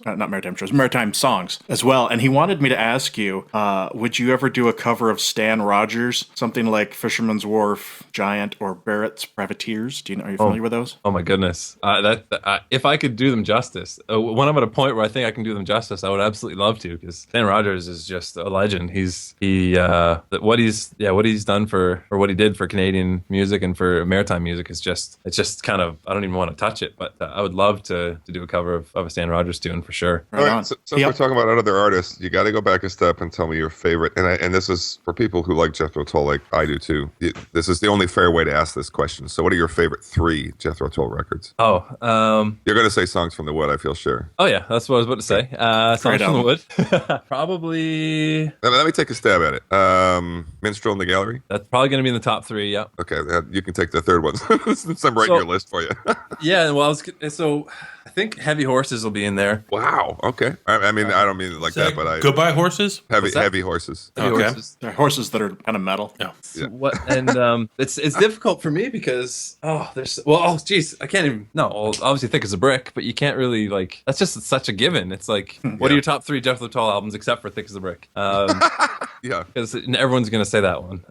as well. And he wanted me to ask you, would you ever do a cover of Stan Rogers? Something like Fisherman's Wharf, Giant, or Barrett's Privateers? Are you familiar with those? Oh my goodness! If I could do them justice, when I'm at a point where I think I can do them justice, I would absolutely love to, because Stan Rogers is just a legend. What he's done for, or what he did for Canadian music and for maritime music it's just kind of, I don't even want to touch it, but I would love to do a cover of a Stan Rogers tune for sure. All right, so if we're talking about other artists, you got to go back a step and tell me your favorite. And this is for people who like Jethro Tull, like I do too. This is the only fair way to ask this question. So, what are your favorite 3 Jethro Tull records? Oh, you're going to say Songs from the Wood, I feel sure. Oh yeah, that's what I was about to say. Songs from the Wood, probably. Let me take a stab at it. Minstrel in the Gallery. That's probably going to be in the top 3. Yeah. Okay, you can take the third one since I'm writing your list for you. Yeah, well, I think Heavy Horses will be in there. Wow. Okay. I mean, I don't mean it like that, but Goodbye Horses. Heavy Horses. Heavy Horses. They're horses that are kind of metal. Yeah. It's difficult for me because I can't even. No, well, obviously Thick as a Brick, but you can't really that's just such a given. It's like, what are your top 3 Jethro Tull albums except for Thick as a Brick? Yeah, because everyone's gonna say that one.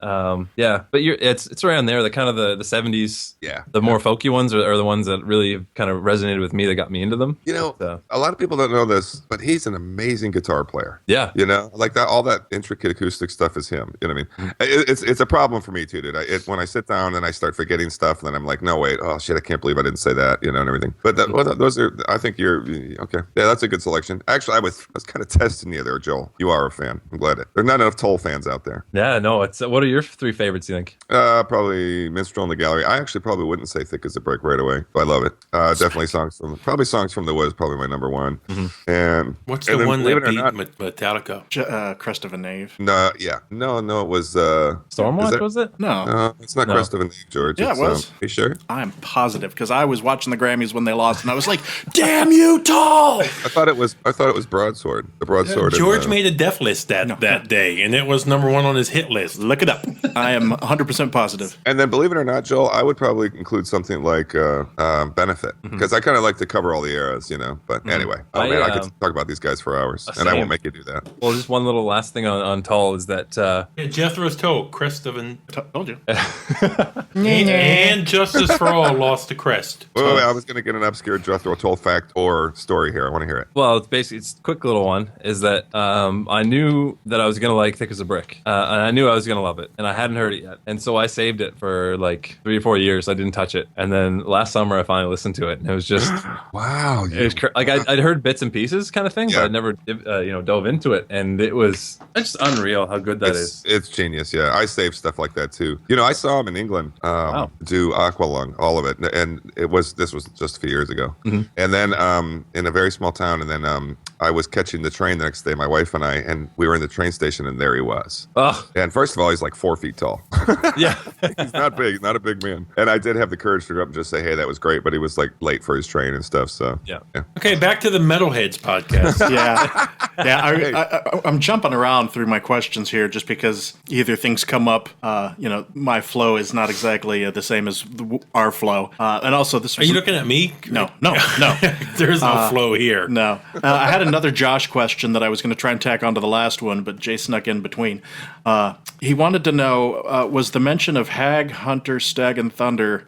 Yeah, but it's around there. The kind of the 70s. Yeah, the more folky ones are the ones that really kind of resonated with me. That got me into them. A lot of people don't know this, but he's an amazing guitar player. Yeah, like that. All that intricate acoustic stuff is him. You know what I mean? It's a problem for me too, dude. When I sit down and I start forgetting stuff, and then I'm like, no wait, oh shit, I can't believe I didn't say that. And everything. But those are. I think you're okay. Yeah, that's a good selection. Actually, I was kind of testing you there, Joel. You are a fan. I'm glad there's not enough Tull fans out there. Yeah, no. It's what are your 3 favorites? You think? Probably Minstrel in the Gallery. I actually probably wouldn't say Thick as a Brick right away, but I love it. Definitely Songs from the Wood is probably my number 1. Mm-hmm. And what's the one that beat Metallica? Crest of a Knave. No, yeah, no, it was Stormwatch. Was it? No, it's not Crest of a Knave, George. Yeah, it was. Are you sure? I'm positive because I was watching the Grammys when they lost, and I was like, "Damn you, Tull!" I thought it was Broadsword. The Broadsword. George made a death list that day, and it was number 1 on his hit list. Look it up. I am 100% positive. And then, believe it or not, Joel, I would probably include something like Benefit, because I kind of like to cover all the eras, But anyway, I could talk about these guys for hours, and I won't make you do that. Well, just one little last thing on Tull is that Jethro's Tull, Crest of an. Told you. and Justice for All lost to Crest. Wait, I was going to get an obscure Jethro Tull fact or story here. I want to hear it. Well, it's a quick little one. Is that I knew that I was going to like Thick as a Brick, and I knew I was going to love it, and I hadn't heard it yet, and so I saved it for like 3 or 4 years. I didn't touch it, and then last summer I finally listened to it, and it was just wow. It was I'd heard bits and pieces kind of thing, but I'd never dove into it, and it's just unreal how good that is. It's genius. Yeah, I saved stuff like that too. I saw him in England do Aqualung, all of it, and this was just a few years ago, and then in a very small town, and then I was catching the train the next day, my wife and I, and we were in the train station, and there he was. Oh. And first of all, he's like 4 feet tall. Yeah. He's not big. He's not a big man. And I did have the courage to go up and just say, hey, that was great, but he was like late for his train and stuff. So yeah. Okay, back to the Metalheads podcast. Yeah. I'm jumping around through my questions here just because either things come up, my flow is not exactly the same as our flow. And also this. Are you looking at me? No. There's no flow here. No. I had another Josh question that I was going to try and tack onto the last one, but Jay snuck in between. He wanted to know, was the mention of Hag, Hunter, Stag, and Thunder,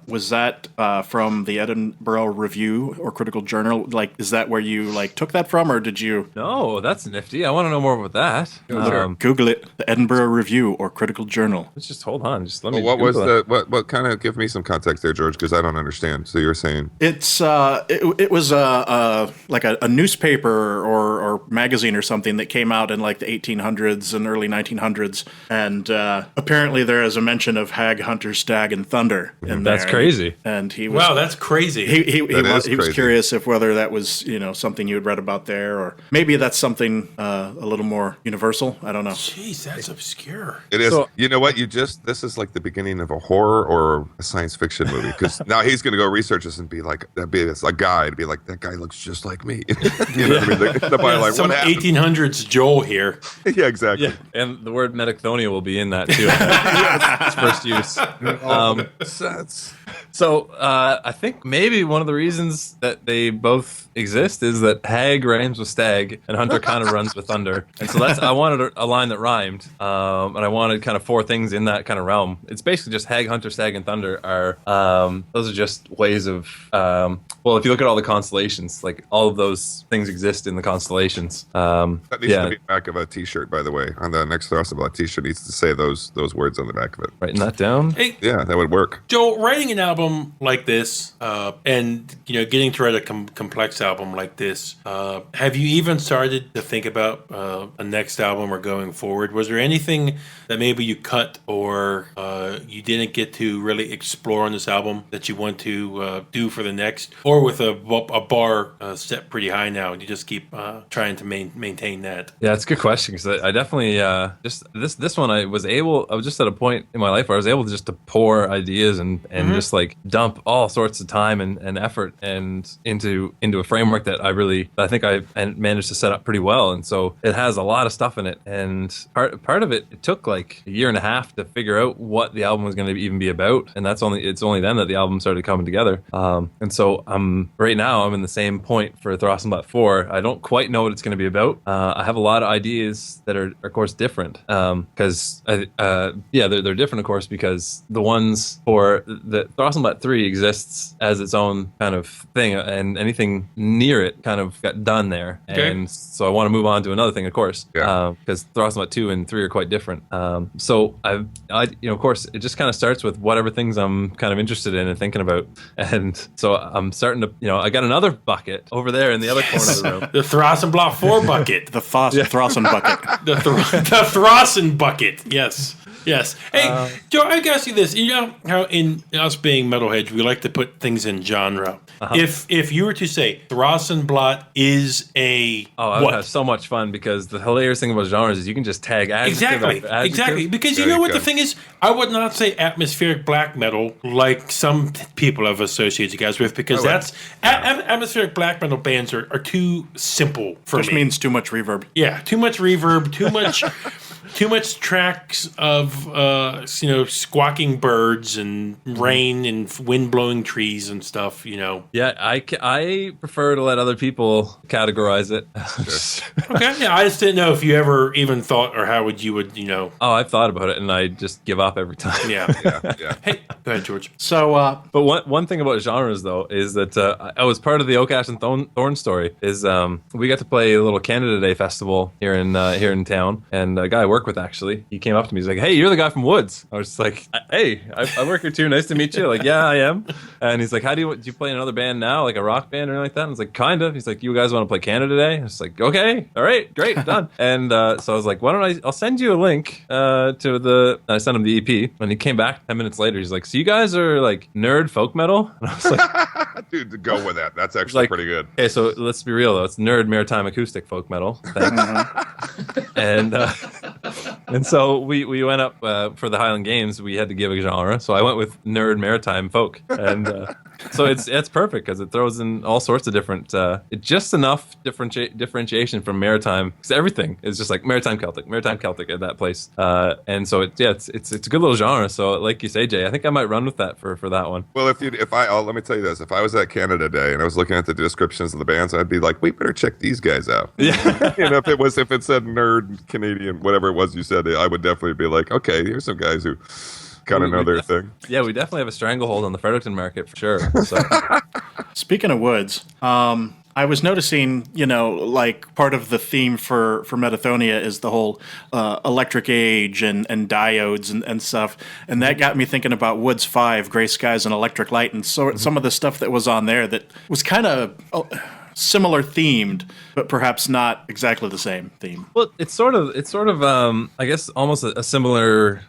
was that from the Edinburgh Review or Critical Journal? Like, is that where you, like, took that from, or did you... No, that's nifty. I want to know more about that. Google it, the Edinburgh Review or Critical Journal. Let's just hold on. Just let me. What was Google it. what kind of give me some context there, George? Because I don't understand. So you're saying It's it was like a newspaper or magazine or something that came out in like the 1800s and early 1900s, and apparently there is a mention of Hag, Hunter, Stag, and Thunder in there. That's crazy. And he was Wow, that's crazy. he was crazy. curious if whether that was something you had read about there, or maybe that's something a little more universal. I don't know. Jeez, that's obscure. it is. So- You know what? This is like the beginning of a horror or a science fiction movie. Because now he's going to go research this and be like, a guy to be like, that guy looks just like me. You know what I mean? The byline. Some What happened? 1800s Joel here. Yeah, exactly. Yeah, and the word Metachthonia will be in that too. Its first use. So I think maybe one of the reasons that they both exist is that Hag rhymes with Stag and Hunter kind of runs with Thunder, and so I wanted a line that rhymed, and I wanted kind of 4 things in that kind of realm. It's basically just Hag, Hunter, Stag, and Thunder are those are just ways of well, if you look at all the constellations, like all of those things exist in the constellations. That needs yeah, to be back of a T-shirt, by the way. On the next Thrawsunblat T-shirt needs to say those words on the back of it. writing that down. Hey, Yeah, that would work. Joel, writing an album like this, and getting to write a complex album like this, have you even started to think about a next album or going forward? Was there anything that maybe you cut or you didn't get to really explore on this album that you want to do for the next, or with a bar set pretty high now, and you just keep trying to maintain that? Yeah, it's a good question because I definitely just this one I was just at a point in my life where I was able to just to pour ideas and just like dump all sorts of time and effort and into a framework that I think I managed to set up pretty well, and so it has a lot of stuff in it, and part of it took like a year and a half to figure out what the album was going to even be about, and it's only then that the album started coming together, and so right now I'm in the same point for Thrawsunblat IV. I don't quite know what it's going to be about. I have a lot of ideas that are of course different because they're different of course because the ones for the Thrawsunblat III exists as its own kind of thing, and anything near it kind of got done there. Okay. And so I want to move on to another thing, of course, because Thrawsunblat II and III are quite different. So I of course, it just kind of starts with whatever things I'm kind of interested in and thinking about, and so I'm starting to, I got another bucket over there in the other corner of the room. The Thrawsunblat 4 bucket. The Thrawsun bucket. The Thrawsun bucket. Yes. Yes. Hey, Joe, I gotta see this. You know how in us being metalheads, we like to put things in genre. If you were to say Thrawsunblat is a I would have so much fun because the hilarious thing about genres is you can just tag adjective after adjective. Exactly. Because you There know you what go. the thing is? I would not say atmospheric black metal like some people have associated you guys with, because that's atmospheric black metal bands are too simple for Which me. means too much reverb. Yeah, too much reverb, too much tracks of squawking birds and rain and wind blowing trees and stuff. Yeah, I prefer to let other people categorize it. Okay, yeah, I just didn't know if you ever even thought, or how you would. Oh, I've thought about it and I just give up every time. Yeah. Yeah. Hey, go ahead, George. So, But one thing about genres though is that I was part of the Oak Ash and Thorn story. Is we got to play a little Canada Day festival here in town, and a guy I work with actually, he came up to me. He's like, "Hey, you're the guy from Woods." I was just like, "Hey, I work here too. Nice to meet you." Like, "Yeah, I am." And he's like, "Do you play in another band now, like a rock band or anything like that?" And I was like, "Kind of." He's like, "You guys want to play Canada Day?" I was like, "Okay, all right, great, done." And so I was like, "Why don't I'll send you a link to the." I sent him the EP, and he came back 10 minutes later. He's like, "So you guys are like nerd folk metal?" And I was like, Dude, go with that. That's actually pretty good. "Okay, so let's be real though. It's nerd maritime acoustic folk metal." Thanks. And so we went up for the Highland Games. We had to give a genre, so I went with nerd maritime folk, and So it's perfect because it throws in all sorts of different, just enough differentiation from maritime, because everything is just like maritime Celtic at that place. And so it's a good little genre. So like you say, Jay, I think I might run with that for that one. Well, let me tell you this: if I was at Canada Day and I was looking at the descriptions of the bands, I'd be like, we better check these guys out. Yeah. If it said nerd Canadian, whatever it was you said, I would definitely be like, okay, here's some guys who kind of know their thing. Yeah, we definitely have a stranglehold on the Fredericton market for sure. So. Speaking of woods, I was noticing, like part of the theme for Metachthonia is the whole electric age and diodes and stuff. And that got me thinking about Woods 5, Gray Skies and Electric Light, and so some of the stuff that was on there that was kind of similar themed, but perhaps not exactly the same theme. Well, it's sort of I guess almost a similar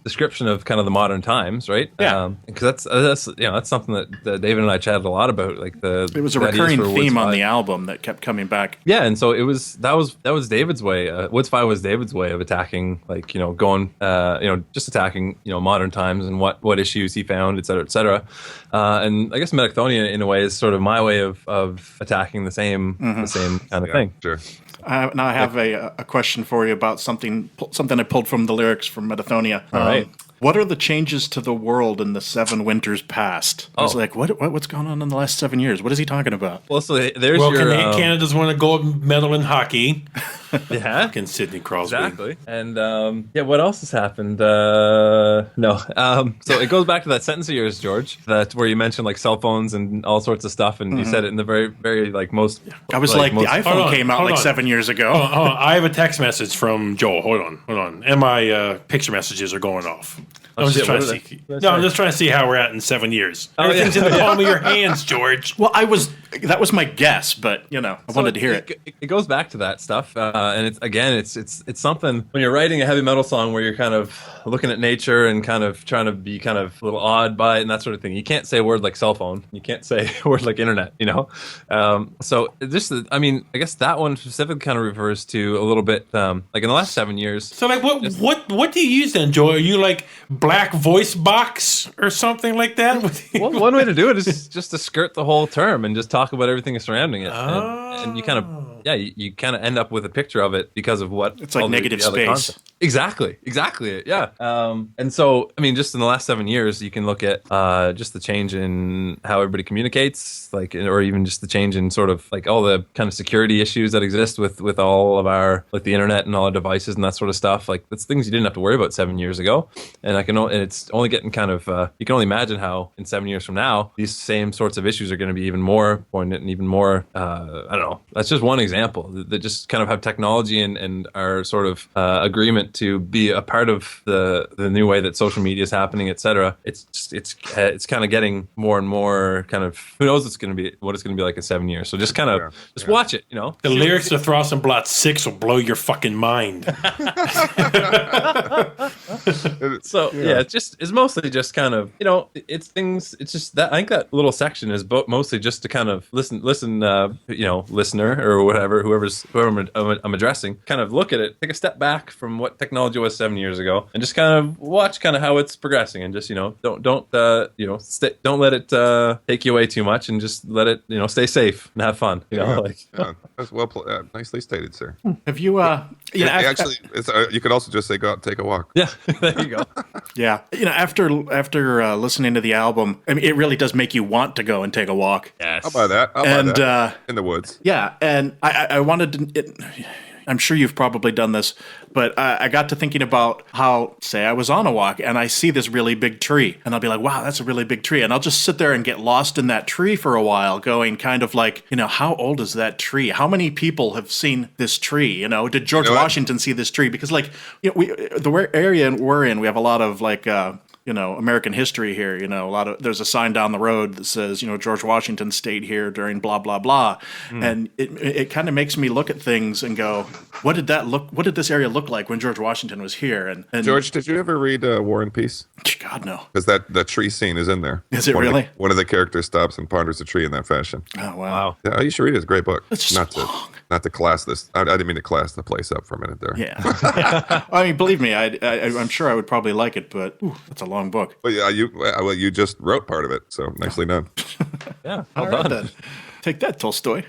description of kind of the modern times, right? Yeah. Because that's something that David and I chatted a lot about. Like it was a recurring theme on the album that kept coming back. Yeah, and so that was David's way. Woods 5 was David's way of attacking, like going just attacking modern times and what issues he found, et cetera. And I guess Metachthonia in a way is sort of my way of attacking the same kind of thing. Sure. Now I have a question for you about something I pulled from the lyrics from Metachthonia. All right. What are the changes to the world in the 7 winters past? I was like, what's going on in the last 7 years? What is he talking about? Well, so there's your... Canada's won a gold medal in hockey. Yeah. Fucking Sidney Crosby. Exactly. And what else has happened? No. So it goes back to that sentence of yours, George, where you mentioned like cell phones and all sorts of stuff, and you said it in the very, very most... I was like the iPhone came out like 7 years ago. Hold on. I have a text message from Joel. Hold on. And my picture messages are going off. I'm just trying to see how we're at in 7 years. Everything's in the palm of your hands, George. Well, that was my guess, but I wanted to hear it. It goes back to that stuff, and it's something when you're writing a heavy metal song where you're kind of looking at nature and kind of trying to be kind of a little awed by it and that sort of thing. You can't say a word like cell phone. You can't say a word like internet. So I guess that one specifically kind of refers to a little bit like in the last 7 years. So like what do you use then, Joel? Are you like black voice box or something like that? Well, one way to do it is just to skirt the whole term and just talk about everything surrounding it, and you kind of you kind of end up with a picture of it because of what it's like negative space. Concept. Exactly. Yeah. And so just in the last 7 years, you can look at just the change in how everybody communicates, like, or even just the change in sort of like all the kind of security issues that exist with all of our like the internet and all our devices and that sort of stuff. Like that's things you didn't have to worry about 7 years ago, and it's only getting kind of you can only imagine how in 7 years from now these same sorts of issues are going to be even more poignant and even more I don't know. That's just one example that just kind of have technology and our sort of agreement to be a part of the new way that social media is happening, etc. It's kind of getting more and more kind of who knows what it's going to be like in 7 years. So just kind of watch it, The lyrics to Thrawsunblat 6 will blow your fucking mind. So it's mostly just kind of it's things. It's just that I think that little section is mostly just to kind of listen, listener or whoever I'm addressing, kind of look at it, take a step back from what technology was 7 years ago, and just kind of watch kind of how it's progressing, and just don't let it take you away too much, and just let it stay safe and have fun. That's nicely stated, sir. Have you actually you could also just say go out and take a walk. Yeah, there you go. Yeah, after listening to the album, it really does make you want to go and take a walk. Yes, I'll buy that. In the woods. Yeah, and I wanted to. I'm sure you've probably done this, but I got to thinking about how, say I was on a walk and I see this really big tree, and I'll be like, wow, that's a really big tree. And I'll just sit there and get lost in that tree for a while, going kind of like, how old is that tree? How many people have seen this tree? Did George Washington see this tree? Because the area we're in, we have a lot of like, American history here. There's a sign down the road that says, George Washington stayed here during blah, blah, blah. And it kind of makes me look at things and go, what did this area look like when George Washington was here? And George, did you ever read War and Peace? God, no. Because that tree scene is in there. Is it really? One of the characters stops and ponders a tree in that fashion. Oh, wow. Yeah, you should read it. It's a great book. It's just long. Not to class this. I didn't mean to class the place up for a minute there. Yeah. I mean, believe me, I'm sure I would probably like it, but that's a long book. But yeah, you just wrote part of it, so nicely done. Yeah, All well right, done. then. Take that, Tolstoy.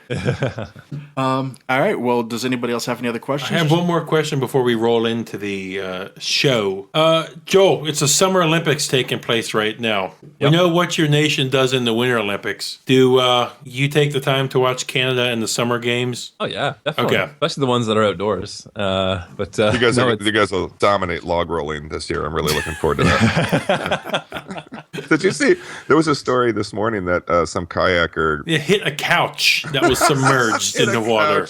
All right. Well, does anybody else have any other questions? I have one more question before we roll into the show. Joel, it's the Summer Olympics taking place right now. We know what your nation does in the Winter Olympics. Do you take the time to watch Canada in the Summer Games? Oh yeah, definitely. Okay. Especially the ones that are outdoors. But You guys, no, you guys will dominate log rolling this year. I'm really looking forward to that. Did you see? There was a story this morning that some kayaker. It hit a couch that was submerged in the water.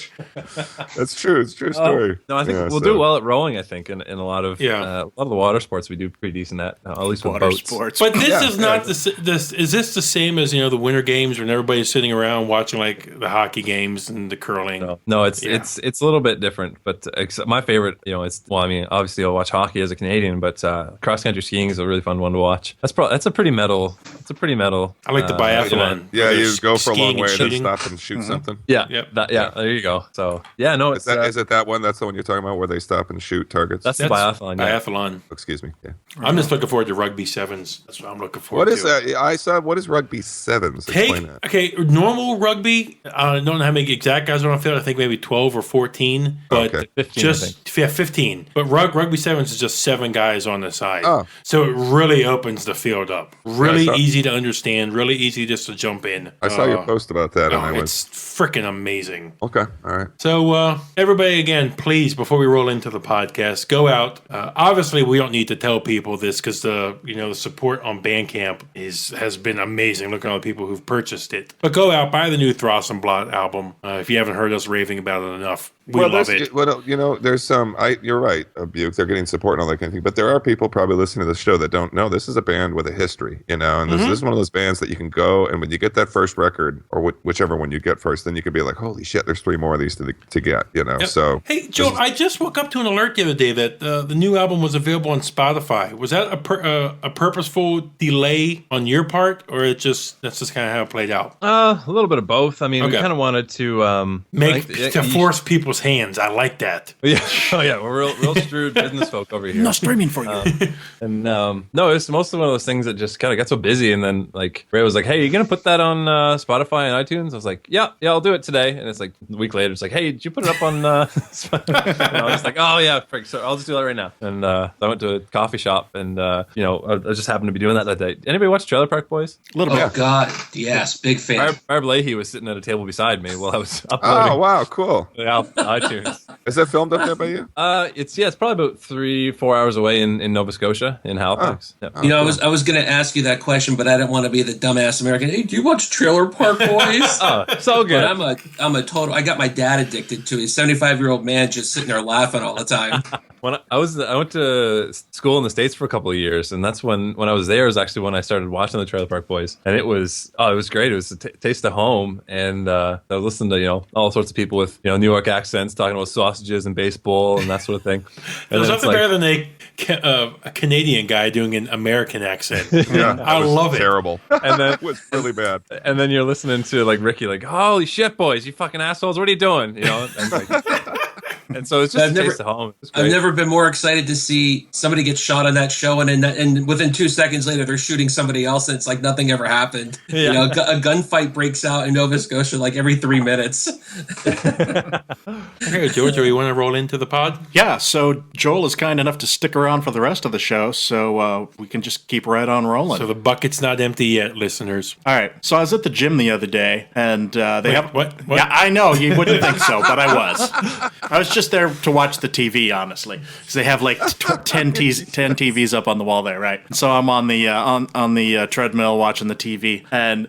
That's true. It's a true story. No, I think we'll do well at rowing. I think in a lot of a lot of the water sports we do pretty decent at least with Water boats. sports. But this is not this. Is this the same as the Winter Games when everybody's sitting around watching like the hockey games and the curling? No, it's a little bit different. But my favorite, I mean, obviously I'll watch hockey as a Canadian, but cross country skiing is a really fun one to watch. That's a pretty medal. It's a pretty medal. I like the biathlon. Yeah, you go for a long skiing and way and then shooting. stop and shoot something. Yeah, Yep. There you go. So it's Is it that one? That's the one you're talking about where they stop and shoot targets? that's the biathlon. Yeah. Biathlon. Excuse me. Yeah. I'm just looking forward to rugby sevens. That's what I'm looking forward What to. is that? I saw. What is rugby sevens? Explain that. Okay, normal rugby. I don't know how many exact guys are on the field. I think maybe 12 or 14, but Okay. 15, I just 15. But rugby sevens is just 7 guys on the side. Oh. So it really opens the field up. Really Yeah, I saw- easy to understand. Really easy just to jump in. I saw your post about that, and I was It's freaking amazing. okay. All right. So, everybody, again, please, before we roll into the podcast, go out. Obviously, we don't need to tell people this because the support on Bandcamp has been amazing. Look at all the people who've purchased it. But go out, buy the new Thrawsunblat album if you haven't heard us raving about it enough. We love it. Well, there's some. You're right, Buke. They're getting support and all that kind of thing. But there are people probably listening to the show that don't know this is a band with a history, and this is one of those bands that you can go and when you get that first record or whichever one you get first, then you could be like, holy shit, there's 3 more of these to get. Yep. So hey, Joel, I just woke up to an alert the other day that the new album was available on Spotify. Was that a purposeful delay on your part, or that's just kind of how it played out? A little bit of both. I mean, we Okay. kind of wanted to Force people's hands. I like that. Yeah, we're real shrewd business folk over here. No streaming for you. And no, it's mostly one of those things that just kind of got so busy, and then like Ray was like, "Hey, you gonna put that on Spotify and iTunes?" I was like, "Yeah, I'll do it today." And it's like a week later, it's like, "Hey, did you put it up on?" Spotify? And I was just like, "Oh yeah, frick, so I'll just do that right now." And I went to a coffee shop, and I just happened to be doing that day. Anybody watch Trailer Park Boys? A little Oh bit. God, yes, big fan. Barb Leahy was sitting at a table beside me while I was uploading. oh wow, cool. iTunes. Is that filmed up there by you? It's probably about 3-4 hours away in Nova Scotia in Halifax. Yeah. I was going to ask you that question, but I didn't want to be the dumbass American. Hey, do you watch Trailer Park Boys? So good. But I'm a total. I got my dad addicted to it. 75-year-old man just sitting there laughing all the time. When I went to school in the States for a couple of years, and that's when I was there is actually when I started watching the Trailer Park Boys, and it was great. It was a taste of home, and I was listening to all sorts of people with New York accents talking about sausages and baseball and that sort of thing. And There's then it's nothing better than a Canadian guy doing an American accent. Yeah, I love it. Terrible. and then It was really bad. and then you're listening to like Ricky, like, "Holy shit, boys, you fucking assholes! What are you doing?" And, like, and so it's just a taste of home. It's great. I've never been more excited to see somebody get shot on that show, and within 2 seconds later, they're shooting somebody else, and it's like nothing ever happened. Yeah. A gunfight breaks out in Nova Scotia like every 3 minutes. Okay, George, do we want to roll into the pod? Yeah, so Joel is kind enough to stick around for the rest of the show, so we can just keep right on rolling. So the bucket's not empty yet, listeners. All right, so I was at the gym the other day, and they have what? Yeah, I know you wouldn't think so, but I was. I was just there to watch the TV, honestly, because they have like 10 TVs up on the wall there, right? So I'm on the on the treadmill watching the TV, and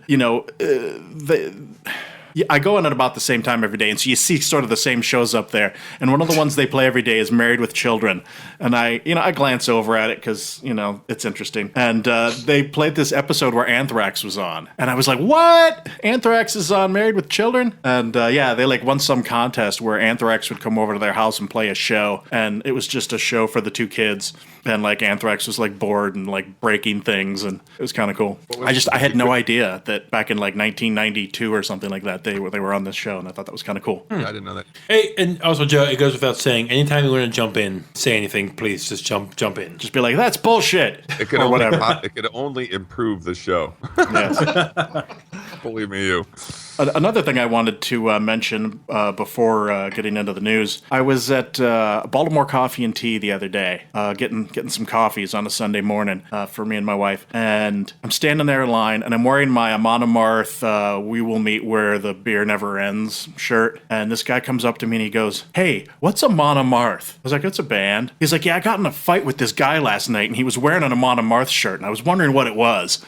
I go in at about the same time every day, and so you see sort of the same shows up there. And one of the ones they play every day is Married with Children, and I glance over at it because it's interesting. And they played this episode where Anthrax was on, and I was like, "What? Anthrax is on Married with Children?" And they like won some contest where Anthrax would come over to their house and play a show, and it was just a show for the 2 kids. And like Anthrax was like bored and like breaking things, and it was kind of cool. I had no idea that back in like 1992 or something like that they were on this show, and I thought that was kind of cool. I didn't know that. Hey, and also, Joe, it goes without saying, anytime you want to jump in, say anything, please just jump in. Just be like, that's bullshit, It could or only whatever. it could only improve the show. Yes. Believe me, you. Another thing I wanted to mention before getting into the news, I was at Baltimore Coffee and Tea the other day, getting some coffees on a Sunday morning for me and my wife, and I'm standing there in line, and I'm wearing my Amon Amarth "We Will Meet Where the Beer Never Ends" shirt, and this guy comes up to me and he goes, "Hey, what's Amon Amarth?" I was like, "It's a band." He's like, "Yeah, I got in a fight with this guy last night, and he was wearing an Amon Amarth shirt, and I was wondering what it was."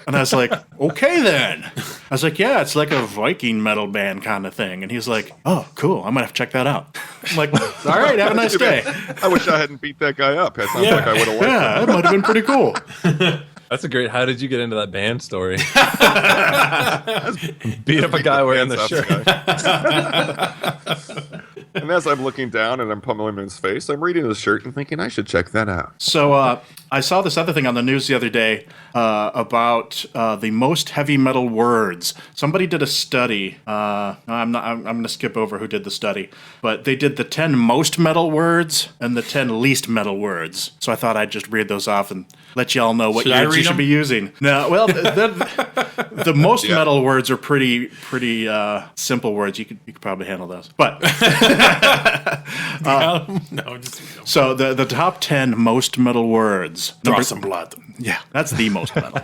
And I was like, "Okay then." I was like, "Yeah, it's like a Viking metal band kind of thing." And he's like, "Oh, cool. I might have to check that out." I'm like, "All right, have a nice day." I wish I hadn't beat that guy up. That sounds like I would have liked Yeah, that might have been pretty cool. That's a great. How did you get into that band story? Beat up a guy wearing the shirt. And as I'm looking down and I'm pummeling him in his face, I'm reading his shirt and thinking I should check that out. So I saw this other thing on the news the other day about the most heavy metal words. Somebody did a study. I'm going to skip over who did the study, but they did the 10 most metal words and the 10 least metal words. So I thought I'd just read those off and let y'all know what words you should be using. No, well, the most metal words are pretty simple words. You could probably handle those, but. No, So the top 10 most metal words. Thrawsunblat. Yeah, that's the most metal.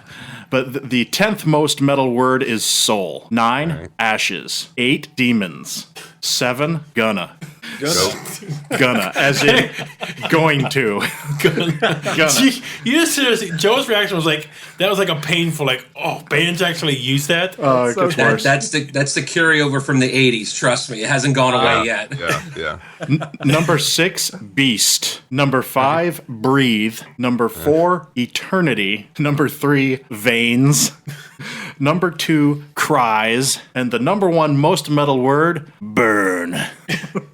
But the 10th most metal word is soul. 9, ashes. 8, demons. 7, gonna. Gonna, as in going to. Gonna. You just seriously, Joe's reaction was like, that was like a painful, like, oh, bands actually use that? Oh, it gets worse. That's the carryover from the 80s. Trust me, it hasn't gone away yet. Yeah. Number 6, beast. Number 5, breathe. Number 4, eternity. Number 3, veins. Number 2, cries. And the number 1 most metal word, burn.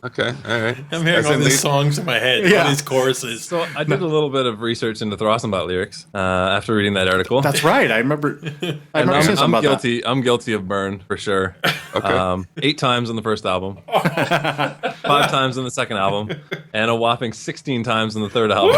Okay, all right. I'm hearing all these songs in my head, all these choruses. So I did a little bit of research into Thrawsunblat lyrics after reading that article. That's right. I remember saying something I'm about guilty. I'm guilty of burn for sure. Okay. 8 times on the first album, 5 times on the second album, and a whopping 16 times on the third album.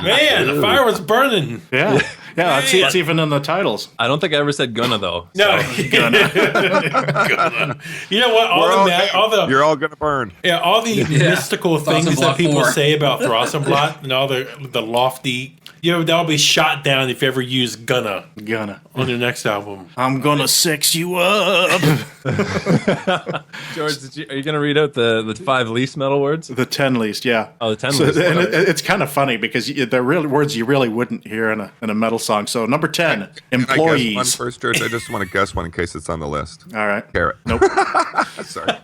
Man, the fire was burning. that. Yeah, it's even in the titles. I don't think I ever said gonna though. No. Gonna. You know what? You're all gonna burn. All the mystical things that Thrawsunblat people 4. say about Thrawsunblat and all the lofty, that'll be shot down if you ever use gonna on your next album. I'm gonna sex you up. George, are you gonna read out the 5 least metal words? The 10 least, yeah. Oh, the 10 least. And it's kind of funny because they're really words you really wouldn't hear in a metal song. So number 10, Can I guess employees. one first, George? I just want to guess one in case it's on the list. All right. Carrot. Nope. Sorry.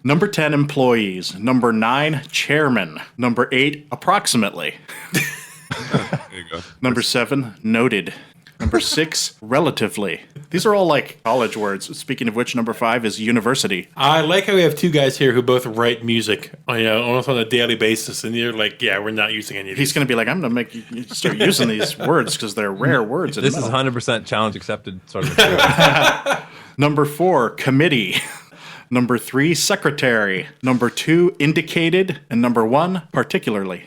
Number 10, employees. Number 9, chairman. Number 8, approximately. There you go. Number 7, noted. Number 6, relatively. These are all like college words. Speaking of which, number 5 is university. I like how we have two guys here who both write music, almost on a daily basis, and you're like, yeah, we're not using any of these. He's going to be like, I'm going to make you start using these words because they're rare words. In This is metal. 100% challenge accepted sort of material. Number 4, committee. Number 3, secretary. Number 2, indicated. And number 1, particularly.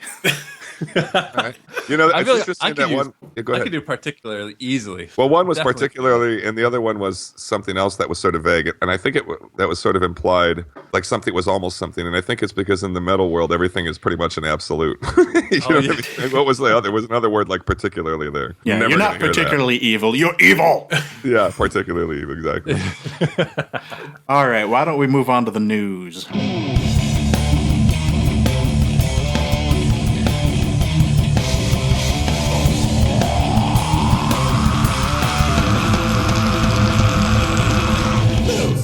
All right. You know, I it's feel like interesting I that could, one. Yeah, go I ahead. could do particularly easily. Well, one was Definitely. particularly, and the other one was something else that was sort of vague, and I think that was sort of implied, like something was almost something, and I think it's because in the metal world everything is pretty much an absolute. You know what I mean? What was the other? There was another word like particularly there. Yeah, never you're not gonna hear that. particularly evil. You're evil. Yeah, particularly exactly. All right, why don't we move on to the news?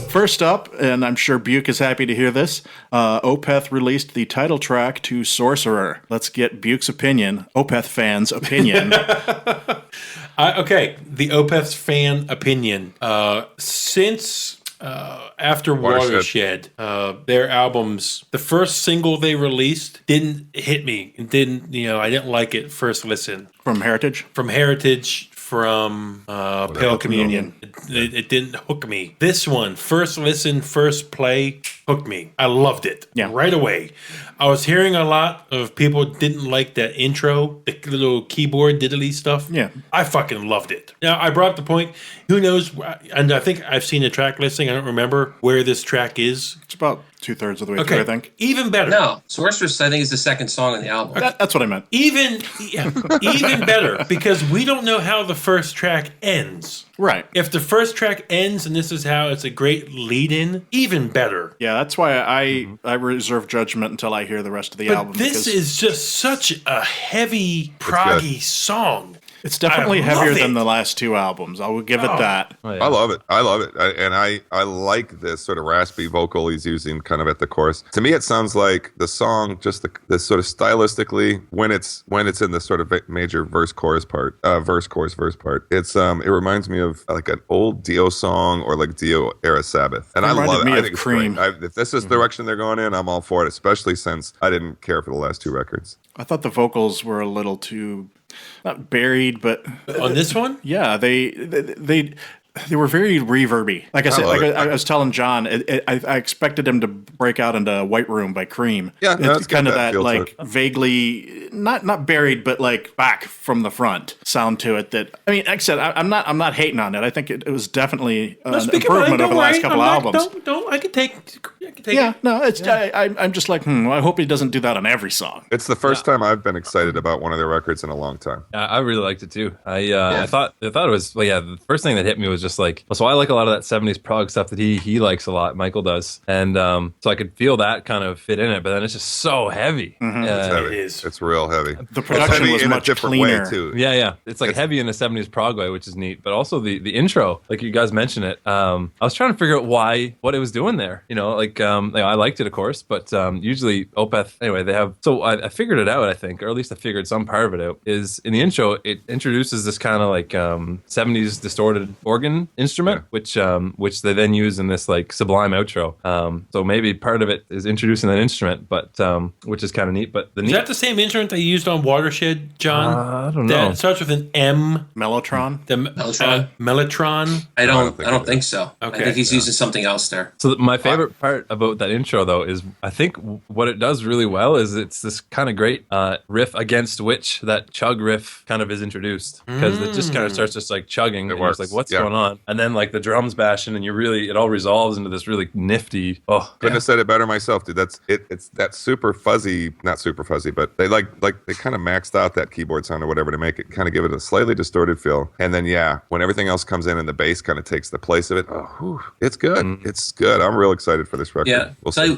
First up, and I'm sure Buke is happy to hear this, Opeth released the title track to Sorcerer. Let's get Buke's opinion, Opeth fans' opinion. Okay, the Opeth's fan opinion. Since after Watershed, their albums, the first single they released didn't hit me. It didn't, I didn't like it first listen. From Heritage? From Heritage, from Pale Communion. It didn't hook me. This one, first listen, first play, hooked me. I loved it right away. I was hearing a lot of people didn't like that intro, the little keyboard diddly stuff. Yeah. I fucking loved it. Now, I brought up the point, who knows, and I think I've seen the track listing. I don't remember where this track is. It's about 2/3 of the way through, I think. Even better. No, Sorceress, I think, is the second song on the album. That's what I meant. Even better, because we don't know how the first track ends. Right. If the first track ends and this is how it's a great lead-in, even better. Yeah, that's why I reserve judgment until I hear the rest of the album. But this is just such a heavy, proggy song. It's definitely heavier than the last two albums. I will give it that. Oh, yeah. I love it. I like this sort of raspy vocal he's using kind of at the chorus. To me, it sounds like the song, just the sort of stylistically, when it's in the sort of major verse chorus part. It's it reminds me of like an old Dio song or like Dio era Sabbath, and I love it. I think it's great. If this is the direction they're going in, I'm all for it. Especially since I didn't care for the last two records. I thought the vocals were a little too, not buried, but on this one, yeah, they were very reverby. Like I said, I was telling John, I expected him to break out into White Room by Cream. Yeah, it's kind of that like vaguely not buried, but like back from the front sound to it. That I mean, like I said, I'm not hating on it. I think it was definitely an improvement over the last couple albums. I can take. Yeah, no, it's I'm just like, I hope he doesn't do that on every song. It's the first time I've been excited about one of their records in a long time. I really liked it too. I thought it was the first thing that hit me was just like, so I like a lot of that 70s prog stuff that he likes a lot, Michael does, and so I could feel that kind of fit in it, but then it's just so heavy. It's heavy. It is. It's real heavy. The production was in much a different cleaner. way too. Yeah, it's like heavy in a 70s prog way, which is neat, but also the intro, like you guys mentioned it. I was trying to figure out what it was doing there. I liked it, of course, but usually Opeth, anyway, they have. So I figured it out, I think, or at least I figured some part of it out. Is in the intro, it introduces this kind of like 70s distorted organ instrument, which they then use in this like sublime outro. So maybe part of it is introducing that instrument, but which is kind of neat. But is that the same instrument they used on Watershed, John? I don't know. That starts with an M. Mellotron. The Mellotron. I don't think so. Okay. I think he's using something else there. So my favorite part about that intro, though, is I think what it does really well is it's this kind of great riff against which that chug riff kind of is introduced, because it just kind of starts just like chugging. And you're just like, what's going on? And then like the drums bashing, and it all resolves into this really nifty. Couldn't have said it better myself, dude. It's that super fuzzy, not super fuzzy, but they they kind of maxed out that keyboard sound or whatever to make it kind of give it a slightly distorted feel. And then when everything else comes in and the bass kind of takes the place of it, it's good. It's good. I'm real excited for this record. Yeah.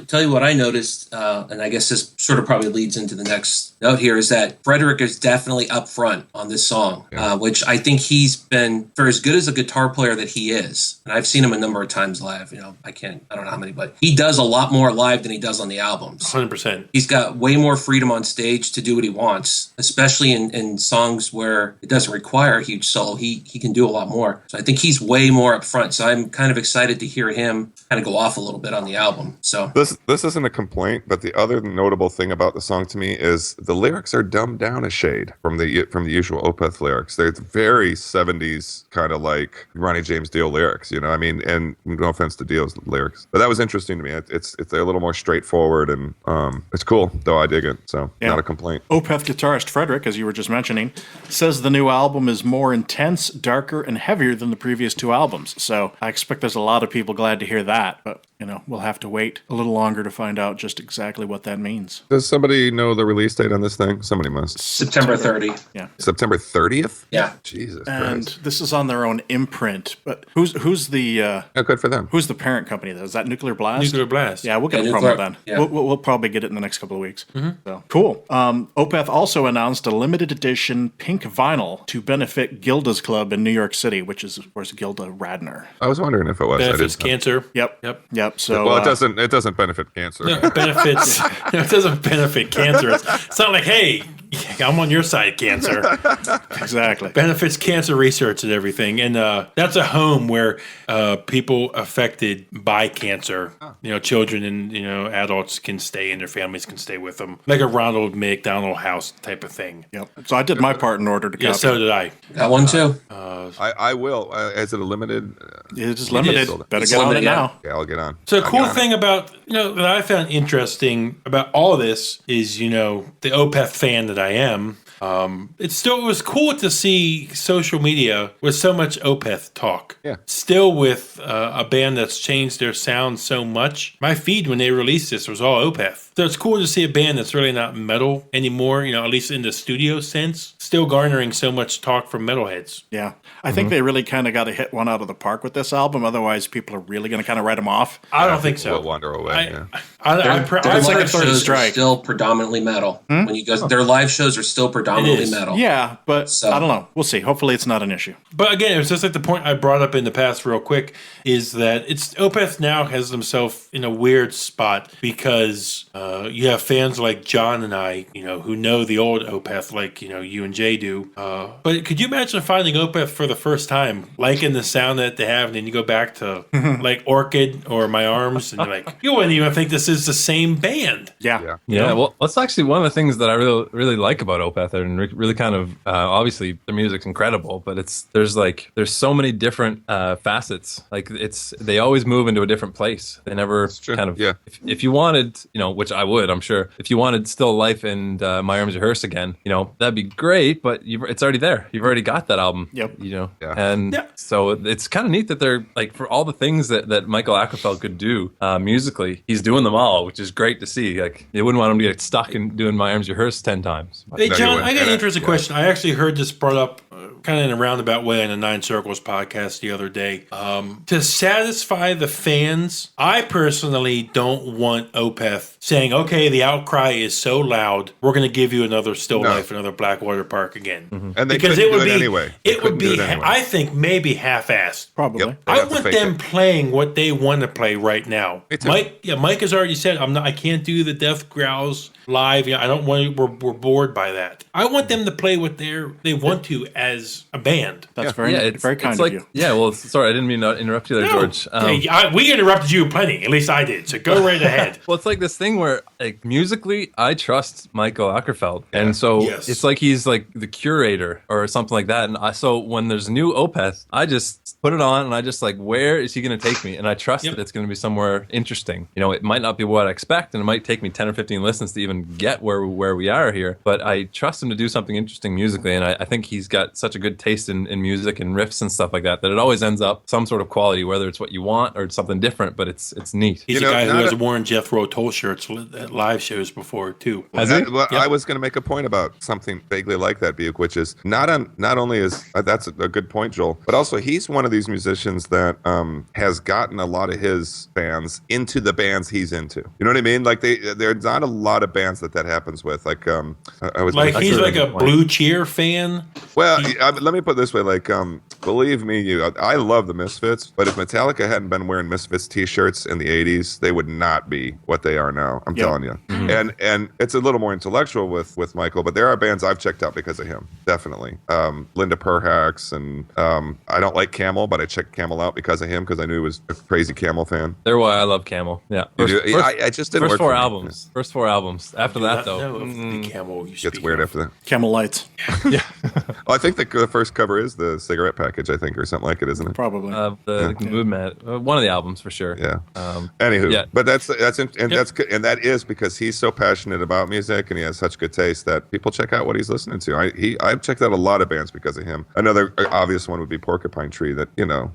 Tell you what I noticed, and I guess this sort of probably leads into the next note here, is that Frederick is definitely up front on this song, which I think he's been, for as good as a guitar player that he is, and I've seen him a number of times live, I don't know how many, but he does a lot more live than he does on the albums. 100%. He's got way more freedom on stage to do what he wants, especially in songs where it doesn't require a huge solo. He can do a lot more. So I think he's way more up front. So I'm kind of excited to hear him kind of go off a little bit on the album. So this isn't a complaint, but the other notable thing about the song to me is the lyrics are dumbed down a shade from the usual Opeth lyrics. They're very 70s kind of like Ronnie James Dio lyrics, I mean, and no offense to Dio's lyrics, but that was interesting to me. It's a little more straightforward, and it's cool, though. I dig it, so not a complaint. Opeth guitarist Frederick, as you were just mentioning, says the new album is more intense, darker, and heavier than the previous two albums. So I expect there's a lot of people glad to hear that, but we'll have to wait a little longer to find out just exactly what that means. Does somebody know the release date on this thing? Somebody must. September 30th. Yeah. September 30th? Yeah. Jesus and Christ. This is on their own imprint, but who's the good for them. Who's the parent company? Is that Nuclear Blast? Nuclear Blast. Yeah, we'll get a promo then. Yeah. We'll probably get it in the next couple of weeks. So cool. Opeth also announced a limited edition pink vinyl to benefit Gilda's Club in New York City, which is of course Gilda Radner. I was wondering if it was. Benefits cancer. Yep. So well, it doesn't benefit cancer. No, it doesn't benefit cancer. It's not like, hey, Yeah, I'm on your side, cancer. Exactly. Benefits cancer research and everything. And that's a home where people affected by cancer, children and, adults can stay and their families can stay with them. Like a Ronald McDonald House type of thing. Yep. So I did my part in order to copy. Yeah, so did I. Got one too. I will. Is it a limited? It's limited. Better It's get on limited, it now. Yeah, I'll get on. So a I'll cool get on thing it. about, that I found interesting about all of this is, the Opeth fan that I am, it was cool to see social media with so much Opeth talk. Yeah. Still with a band that's changed their sound so much. My feed when they released this was all Opeth. So it's cool to see a band that's really not metal anymore, at least in the studio sense, still garnering so much talk from metalheads. Yeah. I think they really kind of got to hit one out of the park with this album. Otherwise, people are really going to kind of write them off. I don't think so. We'll wander away. Yeah. Their It's like a live third shows are strike. still predominantly metal. When you go, their live shows are still predominantly It is. metal. Yeah, but So- I don't know. We'll see. Hopefully, it's not an issue. But again, it was just like the point I brought up in the past real quick is that Opeth now has themselves in a weird spot because you have fans like John and I, who know the old Opeth like, you and Jay do. But could you imagine finding Opeth for the first time, liking the sound that they have, and then you go back to like Orchid or My Arms, and you're like, you wouldn't even think this is the same band. Yeah. Yeah, well, that's actually one of the things that I really like about Opeth, and really kind of obviously their music's incredible, but there's so many different facets. Like they always move into a different place. They never true. kind of Yeah. If you wanted, which I would, I'm sure, if you wanted Still Life and My Arms Are Hearse again, that'd be great, but it's already there. You've already got that album. Yep. Yeah. And so it's kind of neat that they're like, for all the things that Michael Ackerfeld could do musically, he's doing them all, which is great to see. Like, you wouldn't want him to get stuck in doing My Arms Are Hearse 10 times. Hey, No, you John, wouldn't. I got an Yeah. interesting question. I actually heard this brought up kind of in a roundabout way on the Nine Circles podcast the other day. To satisfy the fans, I personally don't want Opeth saying, okay, the outcry is so loud, we're going to give you another Still No. Life, another Blackwater Park again. And they Because couldn't it would do it be, anyway. They it would couldn't do be, it anyway. I think, maybe half-assed. Probably. Yep. They'd I have to want fake them it. playing what they want to play right now. Me too. Mike has already said I can't do the death growls live. I don't want. We're bored by that. I want them to play what they want to as a band. That's very kind like, of you. Yeah, well, sorry, I didn't mean to interrupt you there, George. We interrupted you plenty. At least I did. So go right ahead. Well, it's like this thing where, like, musically, I trust Michael Ackerfeld, and so Yes. it's like he's like the curator or something like that. And so when there's new Opeth, I just put it on and I just like, where is he going to take me? And I trust that it's going to be somewhere interesting. It might not be what I expect, and it might take me 10 or 15 listens to even get where we are here. But I trust him to do something interesting musically, and I think he's got such a good taste in music and riffs and stuff like that it always ends up some sort of quality, whether it's what you want or it's something different. But it's neat. He's You a know, guy who not has a- worn Jethro Tull shirts at live shows before too. I was going to make a point about something vaguely like that, Buke, which is not only is that's a good point, Joel, but also he's one of these musicians that has gotten a lot of his fans into the bands he's into. You know what I mean? Like there's not a lot of bands that happens with. Like I was Like he's like a point. Blue Cheer fan. Well, let me put it this way. Like, believe me, I love the Misfits, but if Metallica hadn't been wearing Misfits T-shirts in the '80s, they would not be what they are now. I'm telling you. And it's a little more intellectual with Michael, but there are bands I've checked out because of him. Definitely, Linda Perhacs, and I don't like Camel, but I checked Camel out because of him because I knew he was a crazy Camel fan. They're why I love Camel. Yeah, I just didn't first work four for me. albums. First four albums. After that, though, No, the Camel you Gets speak weird of. after that. Camel Lights. yeah, Well, I think the first cover is the cigarette package, I think, or something like it, isn't it? Probably. the movement, one of the albums for sure. Yeah. Um, Anywho, yeah. but that's that is because he's so passionate about music and he has such good taste that people check out what he's listening to. I've checked out a lot of bands because of him. Another obvious one would be Porcupine Tree. That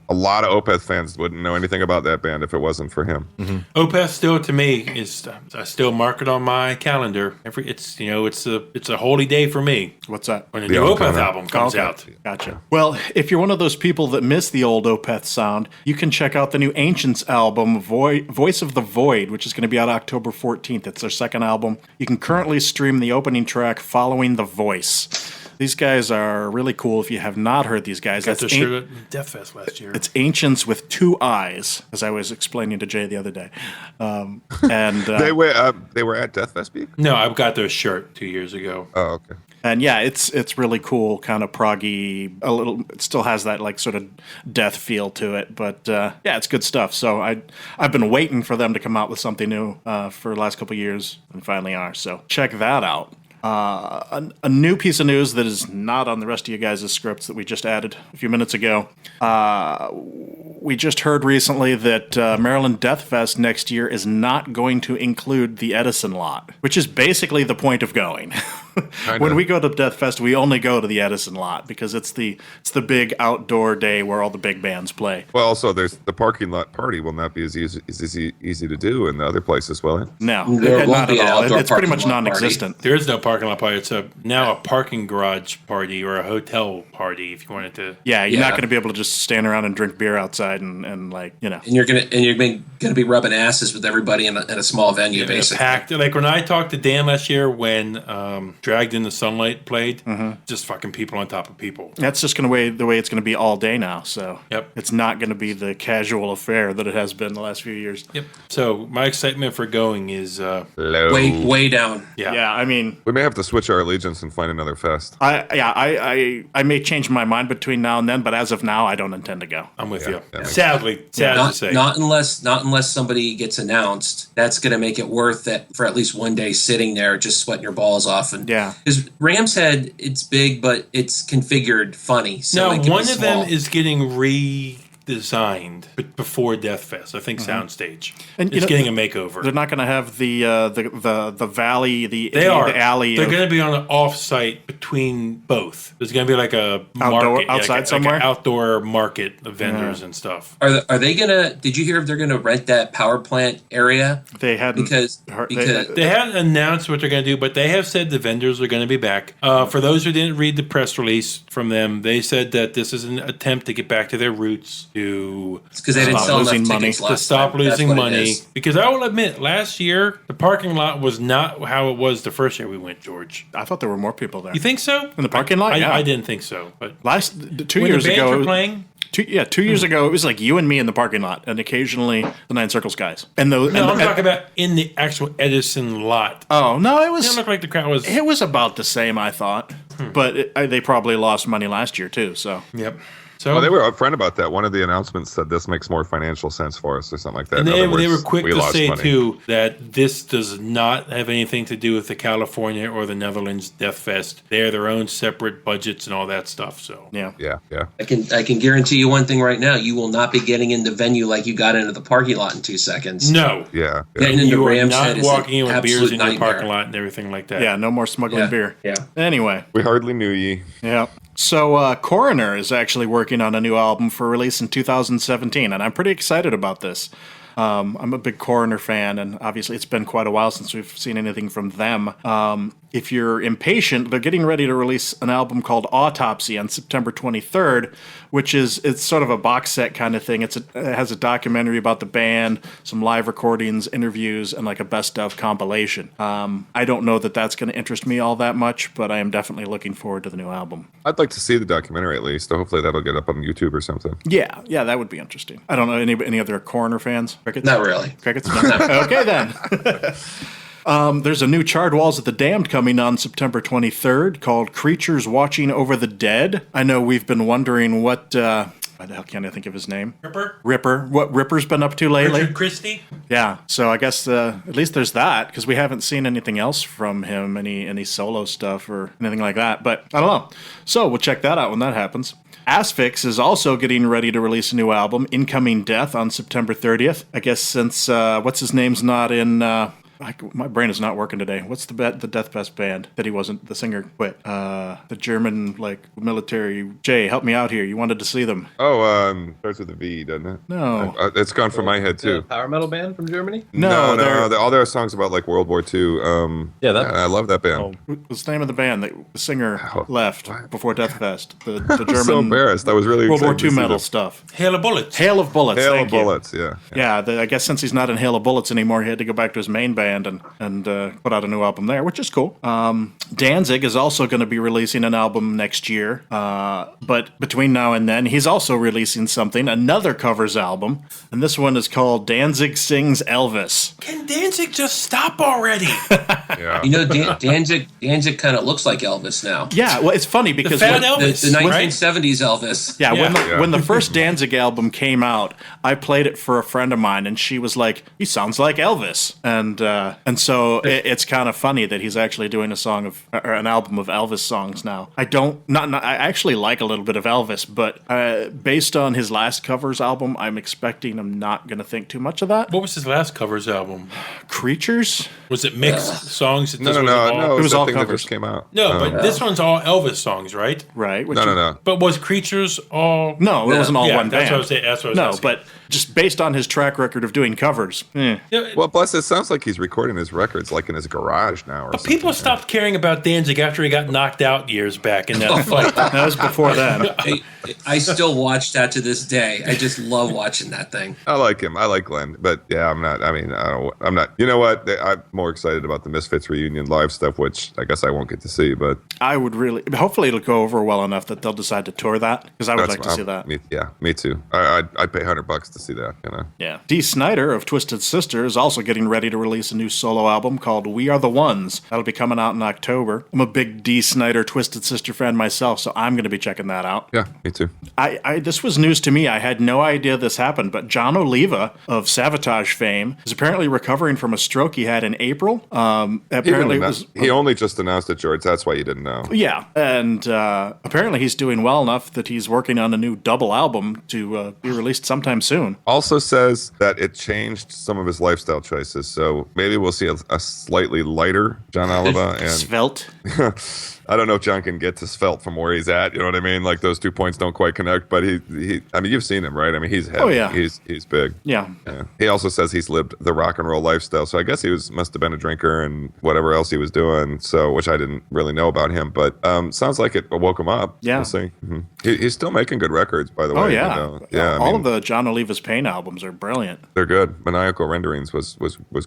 a lot of Opeth fans wouldn't know anything about that band if it wasn't for him. Opeth still to me is I still mark it on my calendar. It's a holy day for me What's that? when a The new album Opeth comes out. album comes Okay. out. Gotcha. Well, if you're one of those people that miss the old Opeth sound, you can check out the new Ancients album, Voice of the Void, which is going to be out October 14th. It's their second album. You can currently stream the opening track, Following the Voice. These guys are really cool. If you have not heard these guys, Got their shirt at Death Fest last year. it's Ancients with two eyes, as I was explaining to Jay the other day. They were at Death Fest, Buke? No, I got their shirt 2 years ago. Oh, okay. And yeah, it's really cool, kind of proggy, a little. It still has that like sort of death feel to it, but yeah, it's good stuff. So I've been waiting for them to come out with something new for the last couple of years, and finally are. So check that out. A new piece of news that is not on the rest of you guys' scripts that we just added a few minutes ago. We just heard recently that Maryland Death Fest next year is not going to include the Edison lot, which is basically the point of going. When we go to Death Fest, we only go to the Edison lot because it's the big outdoor day where all the big bands play. Well, also there's the parking lot party will not be as easy to do in the other places, will it? No, There won't not be at an all. outdoor It's pretty parking much lot party. non-existent. There is no parking lot party. It's now a parking garage party or a hotel party if you wanted to. Yeah, you're Yeah. not going to be able to just stand around and drink beer outside and like, you know. And you're gonna be rubbing asses with everybody in a small venue, basically. Packed. Like when I talked to Dan last year when Dragged in the Sunlight played, just fucking people on top of people. That's just going to the way it's going to be all day now. So Yep. it's not going to be the casual affair that it has been the last few years. Yep. So my excitement for going is Low. Way down. Yeah, I mean, We may have to switch our allegiance and find another fest. I may change my mind between now and then, but as of now, I don't intend to go. I'm with Yeah, you. that makes Sad to Not, say. not unless somebody gets announced. That's going to make it worth it for at least one day sitting there just sweating your balls off. And Yeah. because Ram's Head, it's big, but it's configured funny. So Now, it can one be of them small. is getting redesigned before Death Fest. I think Soundstage. And, you it's know, getting a makeover. They're not going to have the valley, the alley. They're of- going to be on an off-site between both. There's going to be like a market, outside somewhere? like an outdoor market of vendors and stuff. Are they gonna? Did you hear if they're gonna rent that power plant area? They hadn't Because They haven't announced what they're going to do, but they have said the vendors are going to be back. For those who didn't read the press release from them, they said that this is an attempt to get back to their roots, to it's because they didn't Stop sell enough losing money. tickets To last stop time. That's losing what it money. is. Because I will admit, last year the parking lot was not how it was the first year we went, George. I thought there were more people there. You think so? In the parking lot? Yeah. I didn't think so. But Last 2 when years the bands ago, were playing, 2 years ago, it was like you and me in the parking lot, and occasionally the Nine Circles guys. And the no, I'm talking about in the actual Edison lot. Oh no, it It was didn't look like the crowd was. it was about the same, I thought. But they probably lost money last year too. So Yep. So Well, they were upfront about that. One of the announcements said this makes more financial sense for us or something like that. And In they other were words, quick we to lost say, money. too, that this does not have anything to do with the California or the Netherlands Death Fest. They are their own separate budgets and all that stuff. So yeah. Yeah, yeah. I can guarantee you one thing right now: you will not be getting into venue like you got into the parking lot in 2 seconds. no. Yeah. Getting into You are Ram's not Head is walking in an with beers absolute in your nightmare. parking lot and everything like that. Yeah, no more smuggling Yeah, beer. yeah. Anyway, We hardly knew ye. yeah. So Coroner is actually working on a new album for release in 2017, and I'm pretty excited about this. I'm a big Coroner fan, and obviously it's been quite a while since we've seen anything from them. If you're impatient, they're getting ready to release an album called Autopsy on September 23rd, which it's sort of a box set kind of thing. It has a documentary about the band, some live recordings, interviews, and like a best of compilation. I don't know that that's going to interest me all that much, but I am definitely looking forward to the new album. I'd like to see the documentary at least. So hopefully that'll get up on YouTube or something. Yeah, that would be interesting. I don't know any other Coroner fans. Crickets? Not really. Crickets? No. Okay then. There's a new Charred Walls of the Damned coming on September 23rd called Creatures Watching Over the Dead. I know we've been wondering what the hell can't I think of his name? Ripper. What Ripper's been up to lately? Richard Christie? Yeah, so I guess at least there's that, because we haven't seen anything else from him, any solo stuff or anything like that. But I don't know. So we'll check that out when that happens. Asphyx is also getting ready to release a new album, Incoming Death, on September 30th. I guess since what's his name's not in. My brain is not working today. What's the Death Fest band that he wasn't? The singer quit. The German military. Jay, help me out here. You wanted to see them? Oh, starts with a V, doesn't it? No. It's gone from my head too. Power metal band from Germany? No, All their songs about like World War II. Yeah, that- I love that band. What's the name of the band that the singer left before Death Fest? The I'm German so embarrassed. I was really World War excited to II see metal them. stuff. Hail of Bullets. Hail of Bullets. Hail thank of you. Bullets, yeah. Yeah, I guess since he's not in Hail of Bullets anymore, he had to go back to his main band. band and put out a new album there, which is cool. Danzig is also going to be releasing an album next year, but between now and then, he's also releasing another covers album, and this one is called Danzig Sings Elvis. Can Danzig just stop already? Yeah. You know, Danzig kind of looks like Elvis now. Yeah, well, it's funny because fat The Elvis, 1970s Elvis. yeah, Yeah. when the first Danzig album came out, I played it for a friend of mine, and she was like, "He sounds like Elvis," and so it's kind of funny that he's actually doing or an album of Elvis songs now. I actually like a little bit of Elvis, but based on his last covers album, I'm expecting I'm not going to think too much of that. What was his last covers album? Creatures? Was it mixed songs? That No. It was that all thing covers. that just came out. No, but this one's all Elvis songs, right? Right? No. But was Creatures all? No, it wasn't all one that's band. what I was saying. That's what I was No, asking. but just based on his track record of doing covers. Yeah, Well, plus it sounds like he's recording his records like in his garage now. Or but something. people stopped caring about Danzig after he got knocked out years back in that fight. That was before then. I still watch that to this day. I just love watching that thing. I like him. I like Glenn, but yeah, I'm not. I mean, I'm not. You know what? I'm more excited about the Misfits reunion live stuff, which I guess I won't get to see. But I would really, hopefully it'll go over well enough that they'll decide to tour that, because I would like to see that. Me too. I'd pay $100 to see that. You know. Yeah. Dee Snider of Twisted Sister is also getting ready to release a new solo album called We Are the Ones. That'll be coming out in October. I'm a big Dee Snider Twisted Sister fan myself, so I'm going to be checking that out. Yeah, me too. This was news to me. I had no idea this happened, but John Oliva of Savatage fame is apparently recovering from a stroke he had in April. Apparently, He only just announced it, George. That's why you didn't know. Yeah, and apparently he's doing well enough that he's working on a new double album to be released sometime soon. Also says that it changed some of his lifestyle choices, so maybe we'll see a slightly lighter John Oliva. And Svelte. I don't know if John can get to svelte from where he's at. You know what I mean? Like those 2 points don't quite connect. But he I mean, you've seen him, right? I mean, he's heavy. Oh, yeah. He's big. Yeah. Yeah. He also says he's lived the rock and roll lifestyle. So I guess he must have been a drinker and whatever else he was doing. So which I didn't really know about him. But sounds like it woke him up. Yeah. We'll see. Mm-hmm. He's still making good records, by the way. Oh yeah. You know? Yeah. I All mean, of the John Oliva's Pain albums are brilliant. they're good. Maniacal Renderings was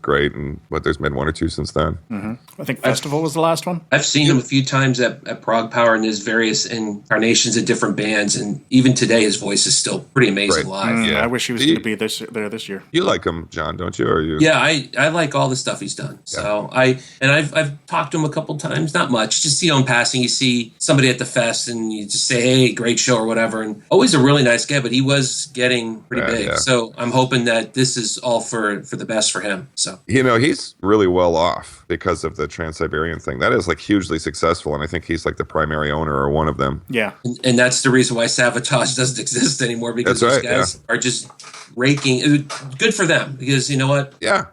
great, and there's been one or two since then. I think Festival was the last one. I've seen him a few times at Prague Power in his various incarnations of different bands, and even today his voice is still pretty amazing Great. live. Yeah. I wish he was going to be there this year. You like him, John, don't you? Or you? Yeah, I like all the stuff he's done. So I've talked to him a couple times, not much, just in passing. You see somebody at the fest and you just say, "Hey, great show" or whatever, and always a really nice guy. But he was getting pretty big, yeah. so I'm hoping that this is all for the best for him. So You know, he's really well off because of the Trans-Siberian thing. That is like hugely successful, and I think he's like the primary owner or one of them. Yeah. and that's the reason why Savatage doesn't exist anymore, because That's those right, guys are just raking. Good for them, because you know what, Yeah.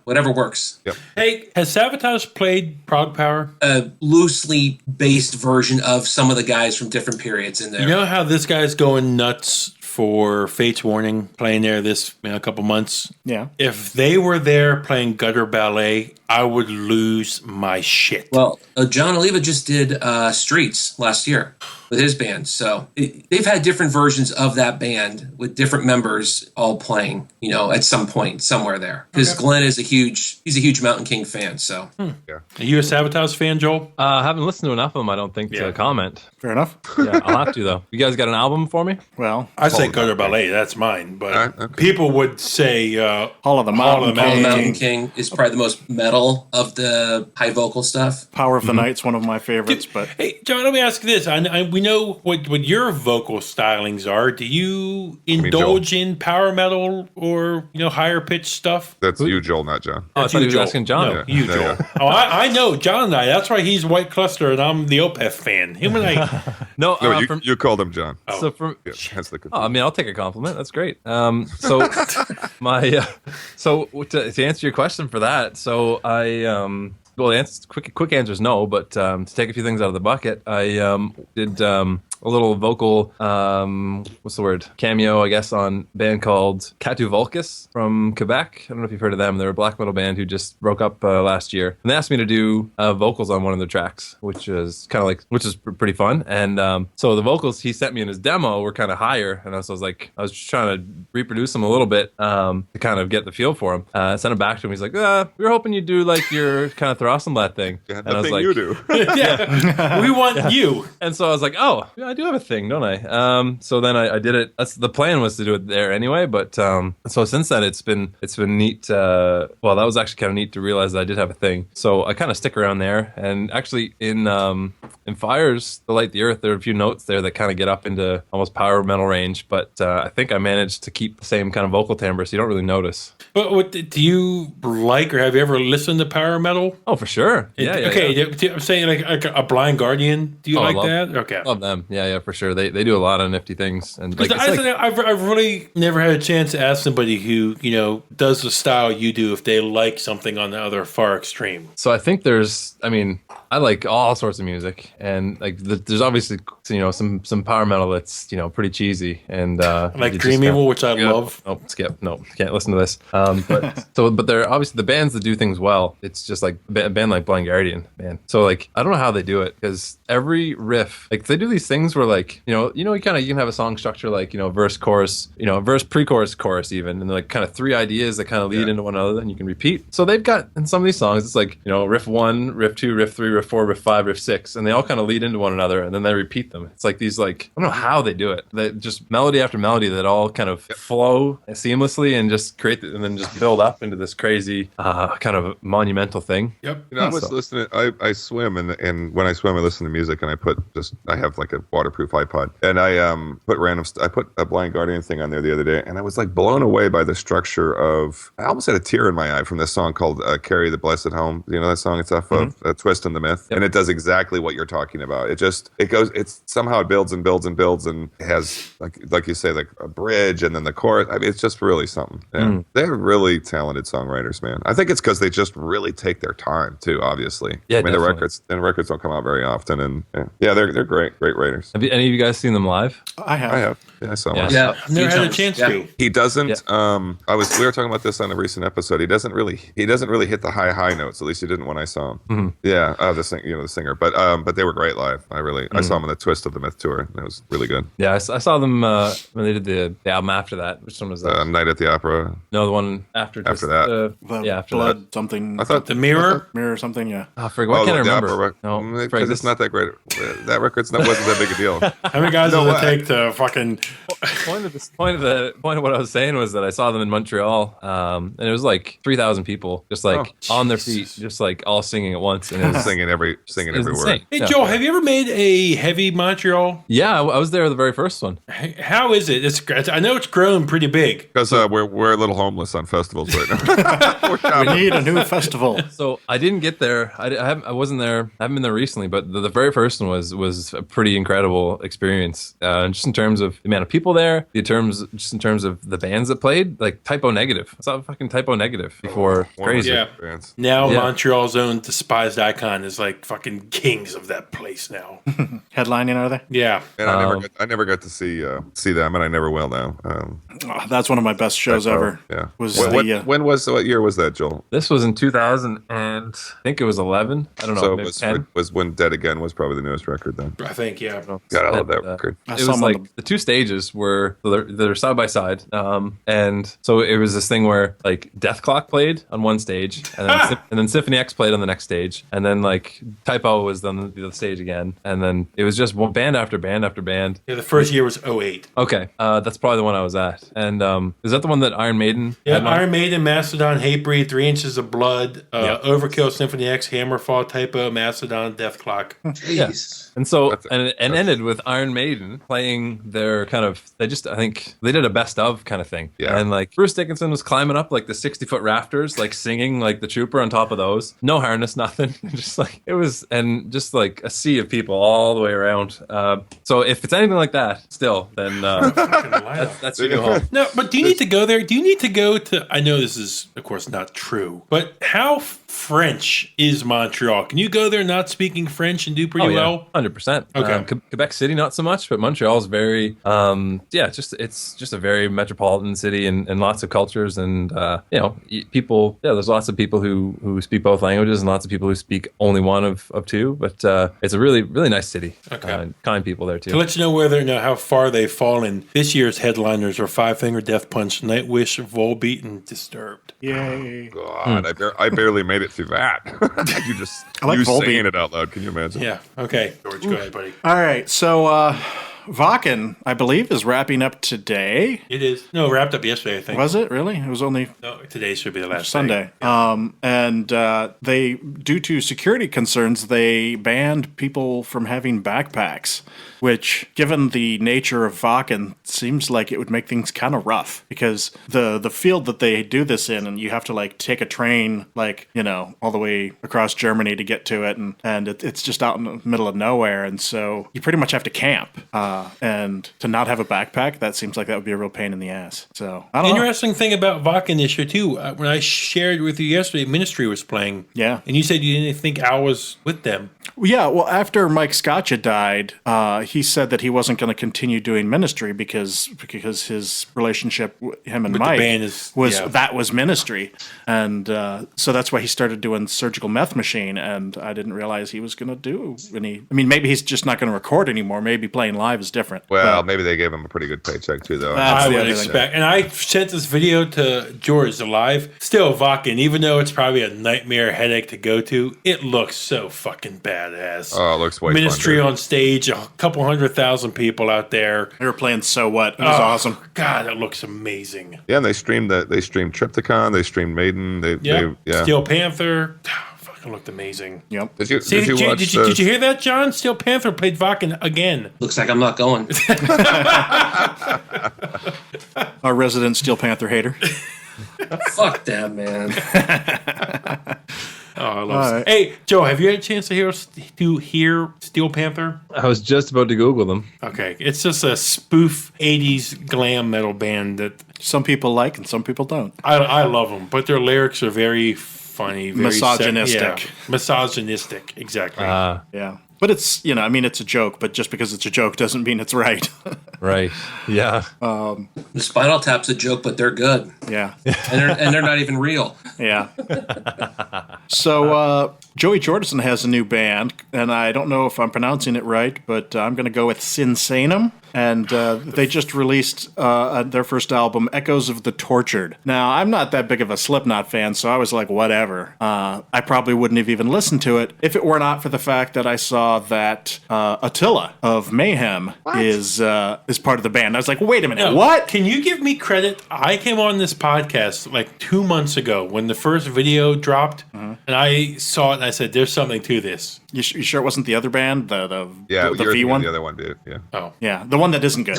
whatever works. Yep. Hey, has Savatage played Prague Power? A loosely based version of some of the guys from different periods in there. You know how this guy's going nuts for Fate's Warning, playing there this a couple months? Yeah. If they were there playing gutter ballet, I would lose my shit. Well, John Oliva just did Streets last year with his band. So they've had different versions of that band with different members all playing, at some point somewhere there. Because Glenn is he's a huge Mountain King fan. So Are you a Savatage fan, Joel? I haven't listened to enough of them, I don't think, to comment. Fair enough. Yeah, I'll have to, though. You guys got an album for me? Well, I say gutter ballet, that's mine. But Okay. people would say Hall of the Mountain, Mountain King is probably the most metal of the high vocal stuff. Power of the Night's one of my favorites, but Hey, John, let me ask you this. We know what your vocal stylings are. Do you indulge in power metal or, higher pitched stuff? That's you, Joel, not John. Oh, I That's thought you, he was Joel. asking John. No, you, Yeah, Joel. yeah. Oh, I know John and I. That's why he's White Cluster and I'm the Opeth fan. Him and I. No, No, from, you called him John. so from, Yeah, that's the Oh, I mean, I'll take a compliment. That's great. So to answer your question for that, so well, the answer, quick answer is no. But to take a few things out of the bucket, I did a little vocal, what's the word? Cameo, I guess, on a band called Catu Vulcus from Quebec. I don't know if you've heard of them. They're a black metal band who just broke up last year. And they asked me to do vocals on one of their tracks, which is pretty fun. And so the vocals he sent me in his demo were kind of higher. And I was like, I was just trying to reproduce them a little bit to kind of get the feel for him. I sent him back to him. He's like, we were hoping you'd do like your kind of Thrawsunblat thing. Yeah, and the I was thing like, you do. Yeah, we want you. And so I was like, oh, yeah, I do have a thing, don't I? So then I did it. The plan was to do it there anyway. But so since then, it's been neat. Well, that was actually kind of neat to realize that I did have a thing. So I kind of stick around there. And actually, in Fires to Light the Earth, there are a few notes there that kind of get up into almost power metal range. But I think I managed to keep the same kind of vocal timbre, so you don't really notice. But what do you like, or have you ever listened to power metal? Oh, for sure. Yeah. Okay, Yeah. I'm saying like a Blind Guardian. Do you like I love, that? Okay, love them. Yeah, for sure. They do a lot of nifty things. And like, I've really never had a chance to ask somebody who does the style you do if they like something on the other far extreme. So I think I like all sorts of music, and like there's obviously some power metal that's pretty cheesy and like Dream Evil, which I love. Oh, skip. No, can't listen to this. But they're obviously the bands that do things well. It's just like a band like Blind Guardian, man. So like I don't know how they do it, because every riff, like they do these things where like you can have a song structure like verse, chorus, verse, pre-chorus, chorus even, and like kind of three ideas that kind of lead into one another, and you can repeat. So they've got in some of these songs, it's like riff 1, riff 2, riff 3, riff 4, riff 5, riff 6, and they all kind of lead into one another, and then they repeat them. It's like these like I don't know how they do it. They just melody after melody that all kind of flow seamlessly and just create and then just build up into this crazy kind of monumental thing. Yep. I was listening. I swim, and when I swim, I listen to music, and I have like a waterproof iPod, and I put a Blind Guardian thing on there the other day, and I was like blown away by the structure of. I almost had a tear in my eye from this song called "Carry the Blessed Home." You know that song? It's off of Twist and the Myth, and it does exactly what you're talking about. Somehow it builds and builds and builds, and it has like you say, like a bridge, and then the chorus. I mean, it's just really something. Yeah. They're really talented songwriters, man. I think it's because they just really take their time too. Obviously, yeah. I mean, Definitely. the records don't come out very often, and they're great writers. Have any of you guys seen them live? I have. I have. Yeah, I saw one. Yeah, I've never had a chance to. He doesn't. We were talking about this on a recent episode. He doesn't really hit the high notes. At least he didn't when I saw him. Mm-hmm. Yeah, the singer. But they were great live. I saw him on the Twist of the Myth tour. And it was really good. Yeah, I saw them when they did the album after that. Which one was that? Night at the Opera. No, the one after. After that. After Blood that. something. I thought The Mirror. Mirror something. Yeah. Oh, frig, why can't I remember? No, because it's not that great. That record's wasn't that big a deal. How many guys does it take to fucking? Point of what I was saying was that I saw them in Montreal, and it was like 3,000 people, just like on their feet, just like all singing at once, and it was singing every word. insane. Hey Joel, have you ever made a heavy Montreal? Yeah, I was there the very first one. How is it? I know it's grown pretty big. Because we're a little homeless on festivals right now. We need a new festival. So I didn't get there. I wasn't there. I haven't been there recently, but the very first one was a pretty incredible experience. Just in terms of the amount of people there, in terms of the bands that played, like Typo Negative. I saw fucking Typo Negative before. Crazy. Yeah. Bands. Now Yeah. Montreal's own despised icon is like fucking kings of that place now. Headlining, are they? Yeah. And I never got to see them, and I never will now. Oh, that's one of my best shows ever. Yeah. What year was that, Joel? This was in 2000, and I think it was 11. I don't know. So maybe it 10. was when Dead Again was probably the newest record then. I think, yeah. God, I love that record. I It saw was them on like the two stages were they're side by side, and so it was this thing where like Death Clock played on one stage, and then Symphony X played on the next stage, and then like Typo was on the other stage again, and then it was just one band after band after band. Yeah, the first year was 08. Okay, that's probably the one I was at, and is that the one that Iron Maiden? Yeah, had on? Iron Maiden, Mastodon, Hatebreed, 3 Inches of Blood, Overkill, Symphony X, Hammerfall, Typo, Mastodon, Death Clock. Jeez. And so, and it ended with Iron Maiden playing their kind of, I think they did a best of kind of thing. Yeah. And like Bruce Dickinson was climbing up like the 60-foot rafters, like singing like the Trooper on top of those. No harness, nothing. Just like, it was, and just like a sea of people all the way around. So if it's anything like that still, then that's your new home. No, but do you need to go there? Do you need to go to, I know this is, of course, not true, but how French is Montreal. Can you go there not speaking French and do pretty well? 100%. Okay. Quebec City, not so much, but Montreal is very, it's just a very metropolitan city and lots of cultures and people. Yeah, there's lots of people who speak both languages and lots of people who speak only one of two. But it's a really really nice city. Okay. Kind people there too. To let you know how far they've fallen, this year's headliners are Five Finger Death Punch, Nightwish, Volbeat, and Disturbed. Yay. God, I barely made it through that. I like you Volbeat. saying it out loud. Can you imagine? Yeah. Okay. George, go ahead, buddy. All right, so Wacken, I believe, is wrapping up today. It is. No, wrapped up yesterday, I think. Was it really? It was only No, today should be the last Sunday. day. And they, due to security concerns, they banned people from having backpacks, which, given the nature of Wacken, seems like it would make things kind of rough because the field that they do this in, and you have to like take a train, all the way across Germany to get to it, and it's just out in the middle of nowhere, and so you pretty much have to camp. And to not have a backpack, that seems like that would be a real pain in the ass. So I don't know. Interesting thing about Wacken this year too. When I shared with you yesterday, Ministry was playing. Yeah. And you said you didn't think Al was with them. Yeah, well, after Mike Scotcha died, he said that he wasn't going to continue doing Ministry because his relationship, him and With the Mike, band is- that was Ministry, and so that's why he started doing Surgical Meth Machine. And I didn't realize he was going to do any. I mean, maybe he's just not going to record anymore. Maybe playing live is different. Well, But maybe they gave him a pretty good paycheck too, though. That's I the would other thing. expect. And I sent this video to George live. Still Wacken, even though it's probably a nightmare headache to go to, it looks so fucking badass. Oh, it looks way Ministry fun, dude. on stage, a couple 100,000 people out there. they were playing So What. It was awesome. God, it looks amazing. Yeah, and they streamed Triptychon, they streamed Maiden. Yeah. Yeah. Steel Panther. Fucking looked amazing. Yep. Did you See, watch? did you hear that, John? Steel Panther played Wacken again. Looks like I'm not going. Our resident Steel Panther hater. Fuck that, man. Oh, I love it. Hey, Joe, have you had a chance to hear Steel Panther? I was just about to Google them. Okay, it's just a spoof 80s glam metal band that Some people like and some people don't. I love them, but their lyrics are very funny, very Misogynistic. misogynistic, exactly. Yeah. But it's, it's a joke, but just because it's a joke doesn't mean it's right. Right. Yeah. The Spinal Tap's a joke, but they're good. Yeah. And they're not even real. Yeah. So Joey Jordison has a new band, and I don't know if I'm pronouncing it right, but I'm going to go with Sinsanum. And they just released their first album, Echoes of the Tortured. Now, I'm not that big of a Slipknot fan, so I was like, whatever. I probably wouldn't have even listened to it if it were not for the fact that I saw that Attila of Mayhem is part of the band. I was like, wait a minute, Now, what? Can you give me credit? I came on this podcast like 2 months ago when the first video dropped, and I saw it and I said, there's something to this. You sure it wasn't the other band, the Yeah, the you're V one? The other one did. Yeah. Oh. Yeah, the one that isn't good.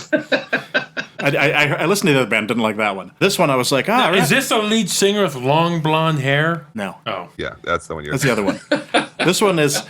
I listened to the other band, didn't like that one. This one, I was like, Is this the lead singer with long blonde hair? No, Oh. Yeah, that's the one you're. that's the other one. This one is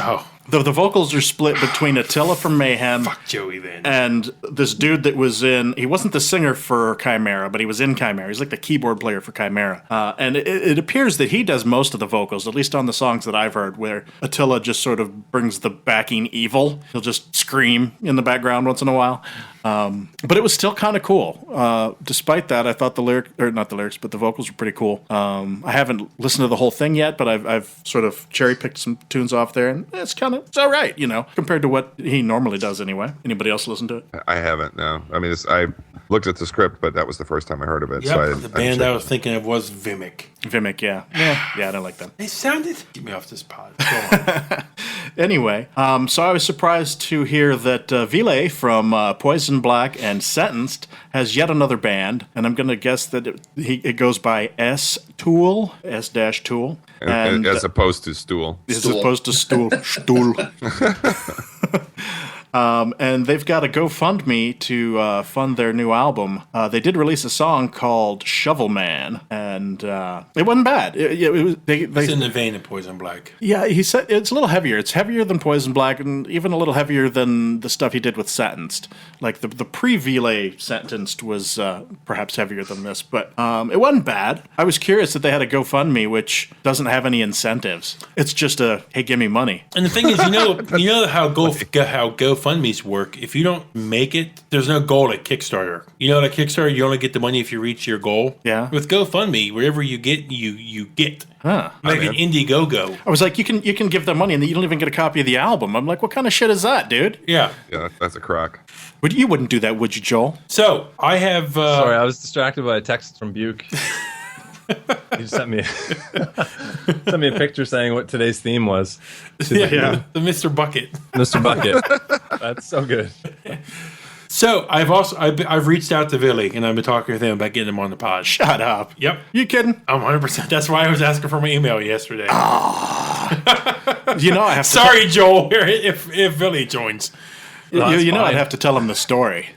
Oh. the vocals are split between Attila from Mayhem Fuck Joey then. and this dude that was he wasn't the singer for Chimera, but he was in Chimera. He's like the keyboard player for Chimera. And it appears that he does most of the vocals, at least on the songs that I've heard, where Attila just sort of brings the backing evil. He'll just scream in the background once in a while. But it was still kind of cool. Despite that, I thought not the lyrics, but the vocals were pretty cool. I haven't listened to the whole thing yet, but I've sort of cherry-picked some tunes off there, and it's all right, compared to what he normally does anyway. Anybody else listen to it? I haven't. No, I mean, I looked at the script, but that was the first time I heard of it. Yep, So the band I was thinking of was Vimic. Vimic, yeah. Yeah, I don't like them. They sounded... Get me off this pod. Go on. Anyway, so I was surprised to hear that Ville from Poison Black and Sentenced has yet another band, and I'm going to guess that it goes by S-Tool, S-Tool. And as opposed to Stool. As opposed to Stool. And they've got a GoFundMe to fund their new album. They did release a song called Shovel Man, and and it wasn't bad. It was, It's in the vein of Poison Black. yeah, he said it's a little heavier. It's heavier than Poison Black, and even a little heavier than the stuff he did with Sentenced. Like the pre-Vile Sentenced was perhaps heavier than this, but it wasn't bad. I was curious that they had a GoFundMe, which doesn't have any incentives. It's just a hey, give me money. And the thing is, you know how GoFundMe's work. If you don't make it, there's no goal at Kickstarter. You know, at Kickstarter, you only get the money if you reach your goal. Yeah. With GoFundMe, wherever you get, you get. Huh. Like an Indiegogo. I was like, you can give them money, and you don't even get a copy of the album. I'm like, what kind of shit is that, dude? Yeah. Yeah, that's a crock. You wouldn't do that, would you, Joel? So I have. Sorry, I was distracted by a text from Buke. He sent me a picture saying what today's theme was. The Mr. Bucket. Mr. Bucket. That's so good. So I've reached out to Billy and I've been talking with him about getting him on the pod. Shut up. Yep. You kidding? I'm 100%. That's why I was asking for my email yesterday. You know I have to. Sorry, Joel. If Billy joins. You know fine. I'd have to tell him the story.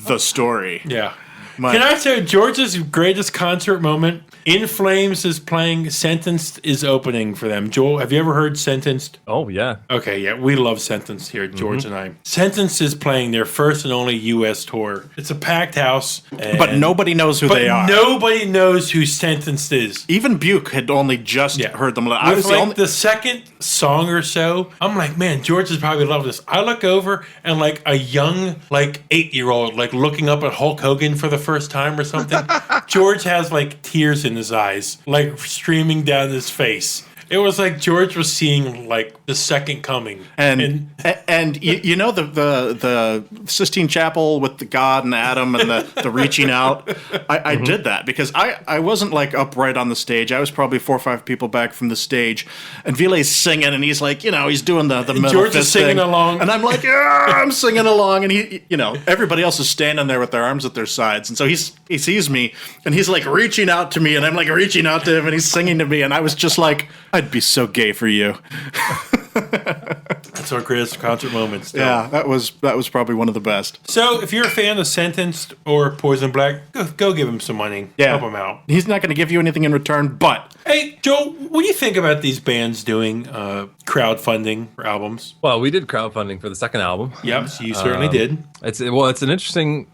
The story. Yeah. My- Can I tell you, George's greatest concert moment? In Flames is playing. Sentenced is opening for them. Joel, have you ever heard Sentenced? Oh yeah. Okay, yeah, we love Sentenced here, George and I. Sentenced is playing their first and only U.S. tour. It's a packed house. But nobody knows who they are. Nobody knows who Sentenced is. Even Buke had only just heard them. I was With the second song or so, I'm like, man, George is probably loving this. I look over and like a young, 8-year-old, looking up at Hulk Hogan for the first time or something. George has tears in his eyes, streaming down his face. It was like George was seeing the second coming. And you know the Sistine Chapel with the God and Adam and the reaching out. I did that because I wasn't upright on the stage. I was probably 4 or 5 people back from the stage, and Vile's singing, and he's he's doing the middle George fist is singing thing. along, and I'm like, I'm singing along, and he, everybody else is standing there with their arms at their sides, and so he sees me, and he's reaching out to me, and I'm reaching out to him, and he's singing to me, and I was just like, I'd be so gay for you. That's our greatest concert moments. Still. Yeah, that was probably one of the best. So, if you're a fan of Sentenced or Poison Black, go give him some money. Yeah. Help him out. He's not going to give you anything in return, but Hey, Joel, what do you think about these bands doing crowdfunding for albums? Well, we did crowdfunding for the second album. Yep, so you certainly did. It's an interesting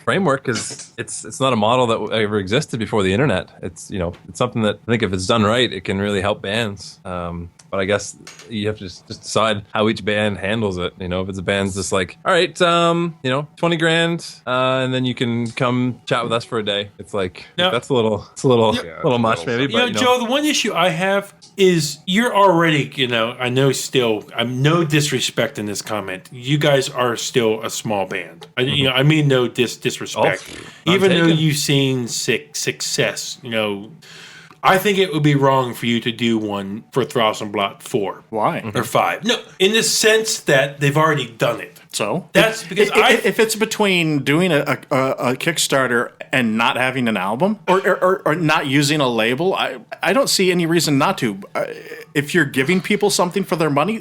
framework because it's not a model that ever existed before the internet. It's it's something that I think if it's done right, it can really help bands. But I guess you have to just decide how each band handles it. If it's a band's just all right, 20 grand, and then you can come chat with us for a day. It's that's a little much maybe. But Joe, the one issue I have is you're already, I know still, I'm no disrespect in this comment. You guys are still a small band. I mean no disrespect. Even though you've seen success, I think it would be wrong for you to do one for Thrawsunblat 4. why? Or 5. No, in the sense that they've already done it. So That's because if it's between doing a Kickstarter and not having an album or not using a label, I don't see any reason not to. If you're giving people something for their money,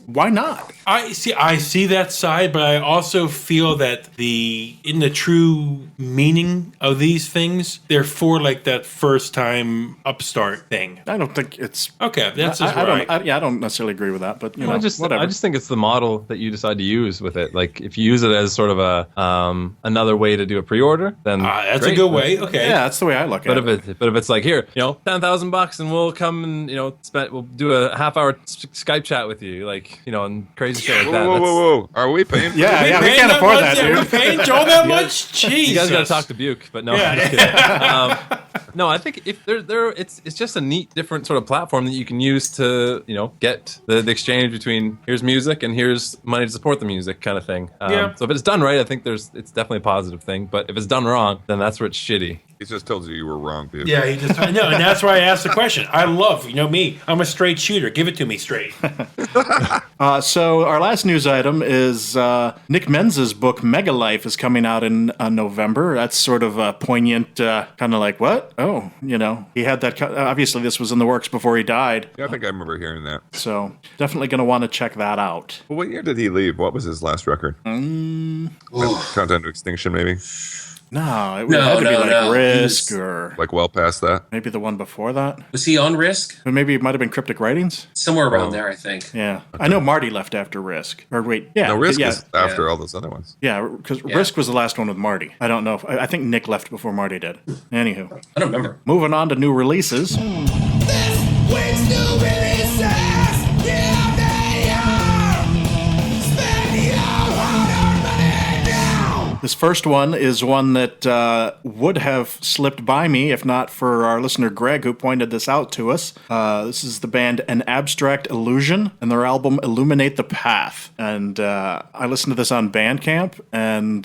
why not? I see that side, but I also feel that in the true meaning of these things, they're for that first time upstart thing. I don't think it's Okay, that's just I right. I don't necessarily agree with that, but I just whatever. think it's the model that you decide to use with it. If you use it as sort of a another way to do a pre-order, then That's great. a good way. Okay. Yeah, that's the way I look at it. But if it's here, $10,000 and we'll come and we'll do a half-hour Skype chat with you, and crazy shit like that. Whoa! Are we paying? For Yeah, this? yeah, we can't afford that, dude. We're paying Joel that much? Jesus. You guys got to talk to Buke, but no. I'm just kidding. No, I think if it's just a neat, different sort of platform that you can use to get the exchange between here's music and here's money to support the music kind of thing. So if it's done right, I think it's definitely a positive thing. But if it's done wrong, then that's where it's shitty. He just told you were wrong, dude. Yeah, he just and that's why I asked the question. I love me. I'm a straight shooter. Give it to me straight. So our last news item is Nick Menz's book Mega Life is coming out in November. That's sort of a poignant, kind of what? Oh, he had that. Obviously, this was in the works before he died. Yeah, I think I remember hearing that. So definitely going to want to check that out. Well, what year did he leave? What was his last record? Countdown to Extinction, maybe. No, it No, had to be no, like no. He Risk was- or Like well past that. maybe the one before that. Was he on Risk? Or maybe it might have been Cryptic Writings. Somewhere around there, I think. Yeah, I know Marty left after Risk. Or wait, yeah, No, Risk yeah, is after all those other ones. yeah, because Risk was the last one with Marty. I don't know. I think Nick left before Marty did. Anywho, I don't remember. moving on to new releases. Which new releases? Yeah, they are. Spend your hard-earned money now. This first one is one that would have slipped by me if not for our listener Greg, who pointed this out to us. This is the band An Abstract Illusion and their album Illuminate the Path. And I listened to this on Bandcamp, and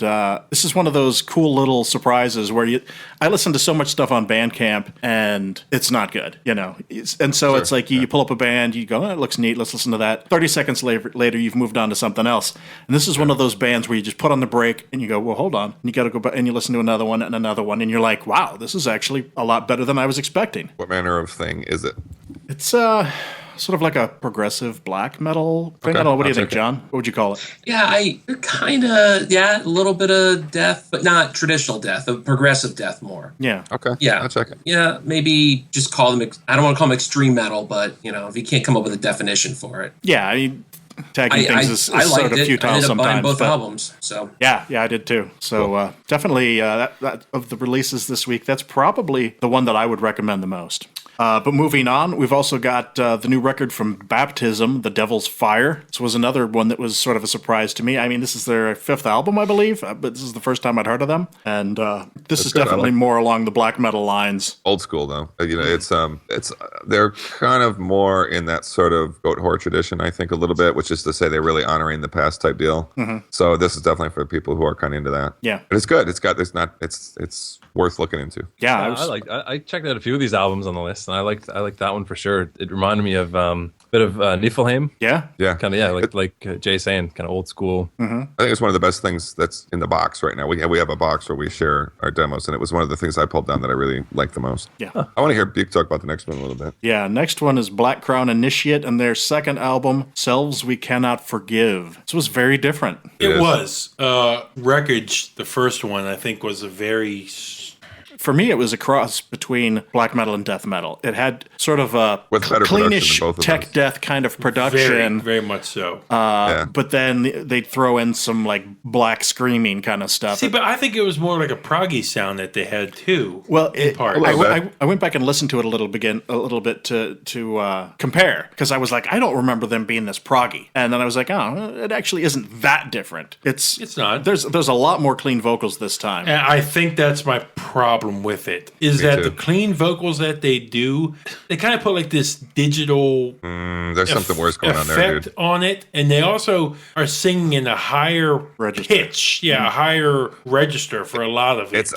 this is one of those cool little surprises where I listen to so much stuff on Bandcamp, and it's not good, you know. And so it's like you pull up a band, you go, oh, it looks neat, let's listen to that. 30 seconds later, you've moved on to something else. And this is one of those bands where you just put on the brake and you go, well, hold on. And you got to go back and you listen to another one, and you're like, wow, this is actually a lot better than I was expecting. What manner of thing is it? It's sort of like a progressive black metal thing. I don't know. What do you think, John? What would you call it? Yeah, they're kind of, a little bit of death, but not traditional death, a progressive death more. Yeah. Okay. Yeah. I'll check it. Yeah, maybe just call them, I don't want to call them extreme metal, but, if you can't come up with a definition for it. Yeah, I mean, tagging things is I sort liked of it. futile I ended up sometimes. buying both but- albums, so. Yeah, I did too. So definitely, that of the releases this week, that's probably the one that I would recommend the most. But moving on, we've also got the new record from Baptism, The Devil's Fire. This was another one that was sort of a surprise to me. I mean, this is their 5th album, I believe, but this is the first time I'd heard of them. And this is good. I definitely like- more along the black metal lines. Old school though. It's they're kind of more in that sort of goat whore tradition, I think, a little bit, which is to say they're really honoring the past type deal. So this is definitely for people who are kind of into that. Yeah. But it's good. It's worth looking into. Yeah, I checked out a few of these albums on the list, and I liked that one for sure. It reminded me of a bit of Niflheim. Yeah. Yeah. Kind of, like Jay saying, kind of old school. I think it's one of the best things that's in the box right now. We have a box where we share our demos, and it was one of the things I pulled down that I really liked the most. Yeah. I want to hear Buke talk about the next one a little bit. Yeah, next one is Black Crown Initiate and their second album, Selves We Cannot Forgive. This was very different. It was. Wreckage, the first one, I think, was a very... For me, it was a cross between black metal and death metal. It had sort of a With better cleanish production than both of tech those. death kind of Very, production. very much so. Yeah. But then they'd throw in some like black screaming kind of stuff. See, but I think it was more like a proggy sound that they had too. Well, part. I went back and listened to it a little bit to compare, because I was like, I don't remember them being this proggy, and then I was like, oh, it actually isn't that different. It's not. There's a lot more clean vocals this time. And I think that's my problem with it, is Me that too. the clean vocals that they do, they kind of put like this digital There's something worse going on there, effect dude. on it, and they also are singing in a higher Register. pitch, a higher register for a lot of it.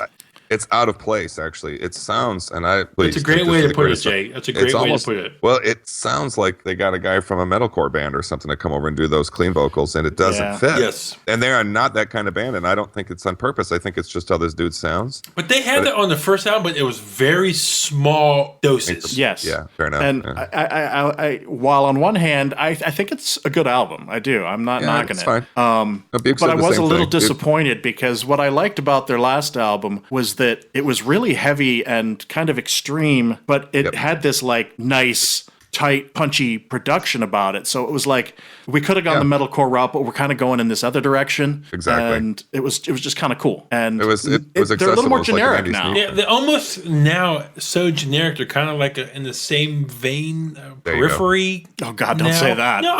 It's out of place, actually. It sounds, and It's a great way to put it, Jay. That's a great way to put it. Well, it sounds like they got a guy from a metalcore band or something to come over and do those clean vocals, and it doesn't Yeah. fit. Yes. And they are not that kind of band, and I don't think it's on purpose. I think it's just how this dude sounds. But they had that on the first album, but it was very small doses. Yes. Yeah, fair enough. And yeah. I while on one hand, I think it's a good album. I do. I'm not knocking it's it. fine. No, Buke But said I the was a same little thing. disappointed because what I liked about their last album was that it was really heavy and kind of extreme, but it had this like nice, tight, punchy production about it. So it was like we could have gone the metalcore route, but we're kind of going in this other direction. Exactly. And it was just kind of cool. And It was they're a little accessible. more It's like a generic 90s now. new- Yeah, they're almost now so generic. They're kind of like in the same vein, There you go. periphery. Oh God, don't say that. No,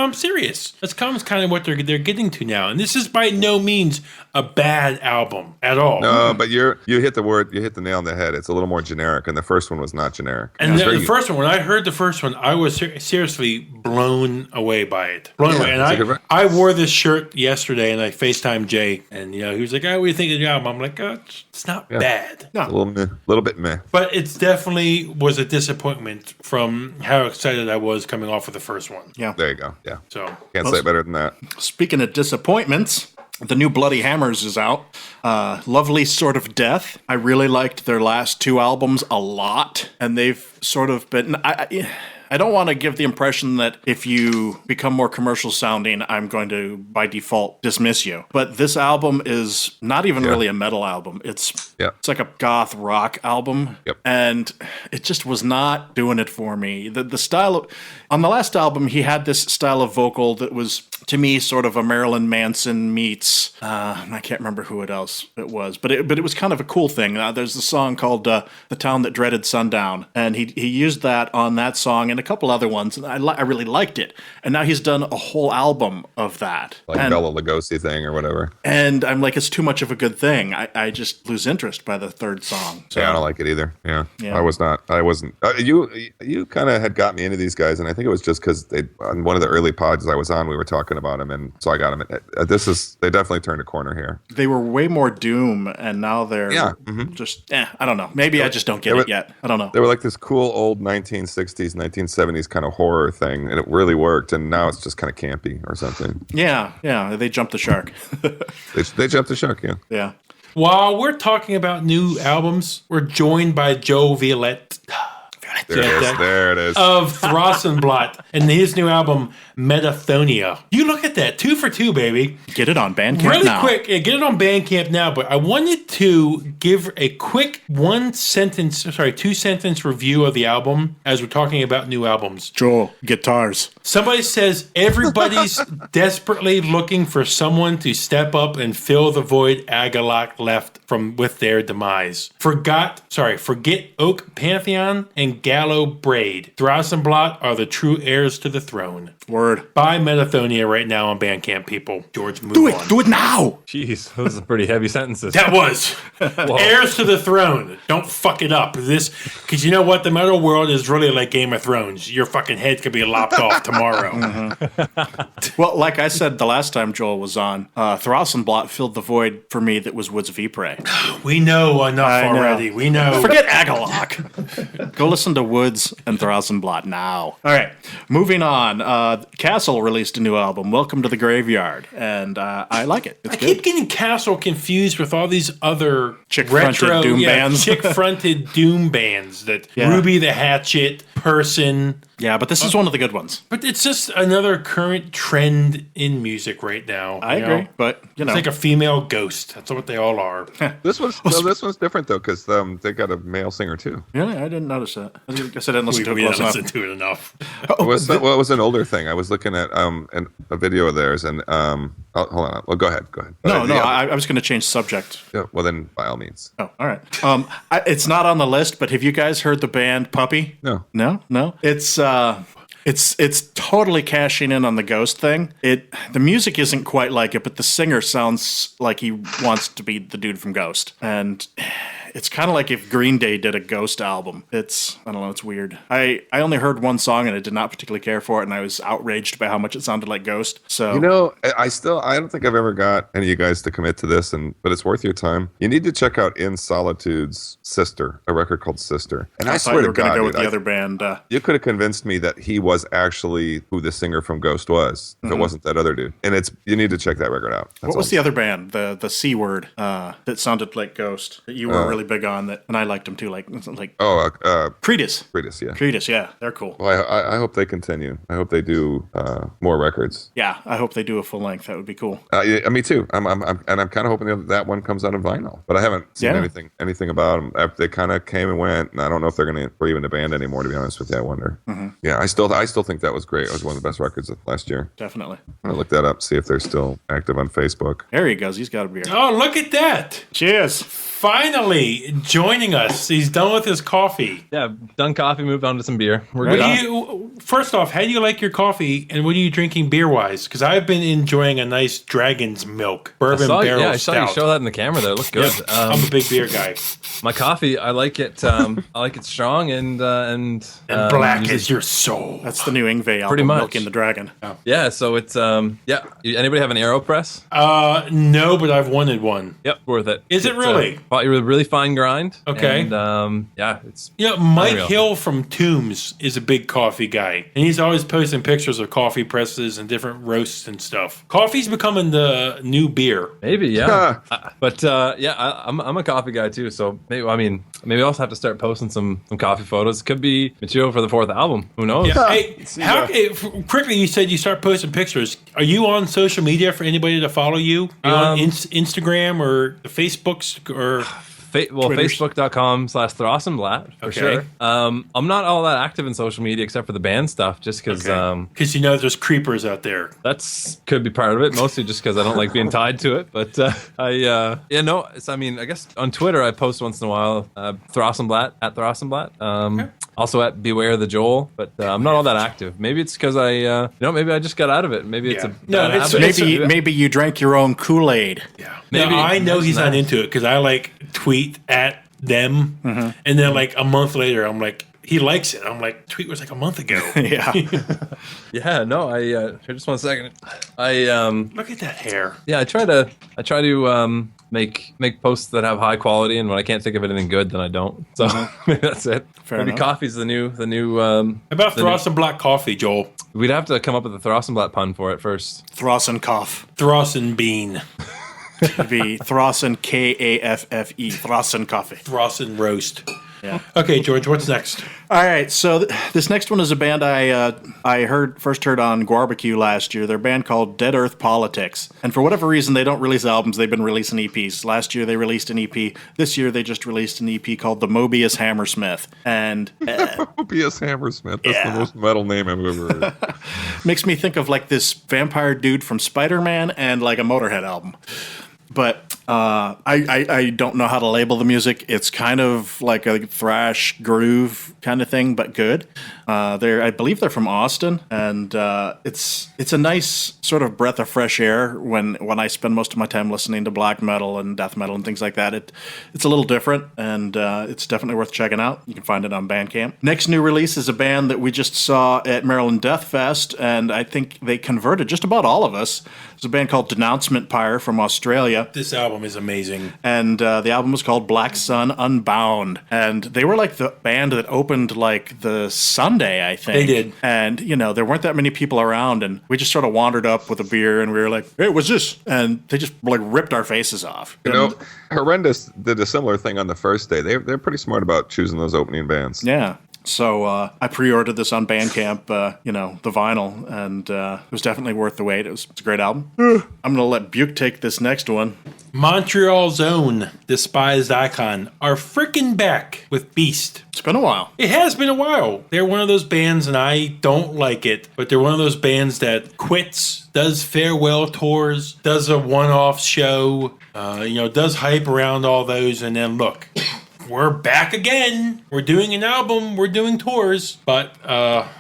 I'm serious. That's kind of what they're getting to now, and this is by no means a bad album at all. No, but you hit the nail on the head. It's a little more generic, and the first one was not generic. And It's the very- first one, when I heard the first one, I was seriously blown away by it. Blown away. it's a good And record. I wore this shirt yesterday, and I FaceTimed Jay, and he was like, "Oh, what do you think of the album?" I'm like, "It's not bad." a little bit meh. But it's definitely was a disappointment from how excited I was coming off of the first one. Yeah. There you go. Yeah, So can't say it better than that. Speaking of disappointments, the new Bloody Hammers is out. Lovely Sort of Death. I really liked their last two albums a lot, and they've sort of been. I don't want to give the impression that if you become more commercial sounding, I'm going to, by default, dismiss you. But this album is not even really a metal album. It's like a goth rock album. Yep. And it just was not doing it for me. The style of, on the last album, he had this style of vocal that was, to me, sort of a Marilyn Manson meets, I can't remember who else it was, but it was kind of a cool thing. There's a song called The Town That Dreaded Sundown, and he used that on that song and a couple other ones, and I really liked it. And now he's done a whole album of that. Like Bela Lugosi thing or whatever. And I'm like, it's too much of a good thing. I just lose interest by the third song. So. Yeah, I don't like it either. Yeah. I wasn't. You kind of had got me into these guys, and I think it was just because on one of the early pods I was on, we were talking about them, and so I got them. They definitely turned a corner here. They were way more doom, and now they're just, I don't know. Maybe I just don't get it yet. I don't know. They were like this cool old 1960s, 1970s kind of horror thing, and it really worked, and now it's just kind of campy or something. Yeah, they jumped the shark. they jumped the shark, yeah. Yeah. While we're talking about new albums, we're joined by Joel Violette. There it is. Of Thrawsunblat and his new album, Metachthonia. You look at that. 2 for 2, baby. Get it on Bandcamp really now. Quick, get it on Bandcamp now, but I wanted to give a quick 2-sentence review of the album as we're talking about new albums. Joel, guitars. Somebody says everybody's desperately looking for someone to step up and fill the void Agalok left with their demise. Forget Oak Pantheon and Gallow Braid. Thrawsunblat are the true heirs to the throne. Word. Buy Metachthonia right now on Bandcamp, people. George, move on. Do it now. Jeez, those are pretty heavy sentences. That was heirs to the throne. Don't fuck it up. Because you know what? The metal world is really like Game of Thrones. Your fucking head could be lopped off tomorrow. Well, like I said the last time Joel was on, Thrawsunblat filled the void for me that was Woods of Ypres. We know enough already. We know. Forget Agalok. Go listen to Woods and Thrawsunblat now. All right, moving on. Castle released a new album, Welcome to the Graveyard, and I like it. It's I keep getting Castle confused with all these other chick-fronted doom bands. Chick-fronted doom bands that Ruby the Hatchet, Person. Yeah, but this is one of the good ones. But it's just another current trend in music right now. I agree, but it's like a female ghost. That's what they all are. This one's different though because they got a male singer too. Really, I didn't notice that. I guess I didn't listen to it We close didn't enough. listen to it enough. It was an older thing. I was looking at a video of theirs, and hold on. Well, go ahead. No, I was going to change subject. Yeah, well, then by all means. Oh, all right. It's not on the list, but have you guys heard the band Puppy? No. It's totally cashing in on the ghost thing. The music isn't quite like it, but the singer sounds like he wants to be the dude from Ghost, and it's kind of like if Green Day did a Ghost album. I don't know, it's weird. I only heard one song and I did not particularly care for it, and I was outraged by how much it sounded like Ghost. So I don't think I've ever got any of you guys to commit to this, but it's worth your time. You need to check out In Solitude's Sister, a record called Sister. And I swear to God, go with the other band. You could have convinced me that he was actually who the singer from Ghost was, if it wasn't that other dude. And you need to check that record out. What was the other band? The C word that sounded like Ghost that you were really big on, that, and I liked them too. Cretus. Cretus, yeah, they're cool. Well, I hope they continue. I hope they do more records. Yeah, I hope they do a full length. That would be cool. Yeah, me too. I'm kind of hoping that one comes out of vinyl, but I haven't seen anything about them. They kind of came and went, and I don't know if they're going to even a band anymore. To be honest with you, I wonder. Yeah, I still think that was great. It was one of the best records of last year. Definitely. I'm gonna look that up, see if they're still active on Facebook. There he goes. He's got a beer. Oh, look at that! Cheers. Finally joining us. He's done with his coffee. Yeah, done coffee, moved on to some beer. We're good. First off, how do you like your coffee, and what are you drinking beer-wise? Because I've been enjoying a nice Dragon's Milk Bourbon Barrel I saw you Stout. show that in the camera there. It looked good. Yeah, I'm a big beer guy. My coffee, I like it. I like it strong and black as your soul. That's the new Yngwie album, Pretty much. Milking the Dragon. Yeah, so it's Anybody have an AeroPress? No, but I've wanted one. Yep, worth it. Is it really? really fine grind. Okay. And yeah, it's Mike unreal. Hill from Tombs is a big coffee guy, and he's always posting pictures of coffee presses and different roasts and stuff. Coffee's becoming the new beer. Maybe, yeah. But I'm a coffee guy too, so maybe I also have to start posting some coffee photos. Could be material for the 4th album. Who knows? Yeah. Hey, quickly, you said you start posting pictures. Are you on social media for anybody to follow you? Are you on Instagram or the Facebooks or? Facebook.com/Thrawsunblat for sure. I'm not all that active in social media except for the band stuff, just because there's creepers out there. That's could be part of it, mostly just because I don't like being tied to it. But I guess on Twitter I post once in a while. Thrawsunblat at Thrawsunblat. Also at Beware the Joel, but I'm not all that active. Maybe it's because maybe I just got out of it. Maybe it's a bad habit. Maybe you drank your own Kool-Aid. Yeah. Maybe I know he's not into it because I tweet at them, and then like a month later, I'm like, he likes it. I'm like, tweet was like a month ago. Yeah. Yeah. No. Here, just 1 second. Look at that hair. Yeah. I try to make posts that have high quality, and when I can't think of anything good, then I don't. So maybe that's it. Maybe enough. coffee's the new. How about Thrawsunblat coffee, Joel? We'd have to come up with a Thrawsunblat pun for it first. Thrawsun cough. Thrawsun bean. It'd be Thrawsun Kaffe. Thrawsun coffee. Thrawsun roast. Yeah. Okay, George, what's next? All right, so this next one is a band I first heard on Guarbecue last year. They're a band called Dead Earth Politics, and for whatever reason they don't release albums. They've been releasing EPs. Last year they released an EP. This year they just released an EP called The Mobius Hammersmith, and Mobius Hammersmith. That's the most metal name I've ever heard. makes me think of like this vampire dude from Spider-Man and like a Motorhead album. But I don't know how to label the music. It's kind of like a thrash groove kind of thing, but good. I believe they're from Austin, and it's a nice sort of breath of fresh air when I spend most of my time listening to black metal and death metal and things like that. It's a little different, and it's definitely worth checking out. You can find it on Bandcamp. Next new release is a band that we just saw at Maryland Death Fest, and I think they converted just about all of us. It's a band called Denouncement Pyre from Australia. This album is amazing. And the album was called Black Sun Unbound. And they were like the band that opened like the Sunday, I think. They did. And, there weren't that many people around. And we just sort of wandered up with a beer and we were like, hey, what's this? And they just like ripped our faces off. Horrendous did a similar thing on the first day. They're pretty smart about choosing those opening bands. Yeah. So I pre-ordered this on Bandcamp, the vinyl, and it was definitely worth the wait. It's a great album. I'm going to let Buke take this next one. Montreal's own Despised Icon are freaking back with Beast. It's been a while. It has been a while. They're one of those bands, and I don't like it, but they're one of those bands that quits, does farewell tours, does a one-off show, does hype around all those, and then look. We're back again. We're doing an album. We're doing tours. But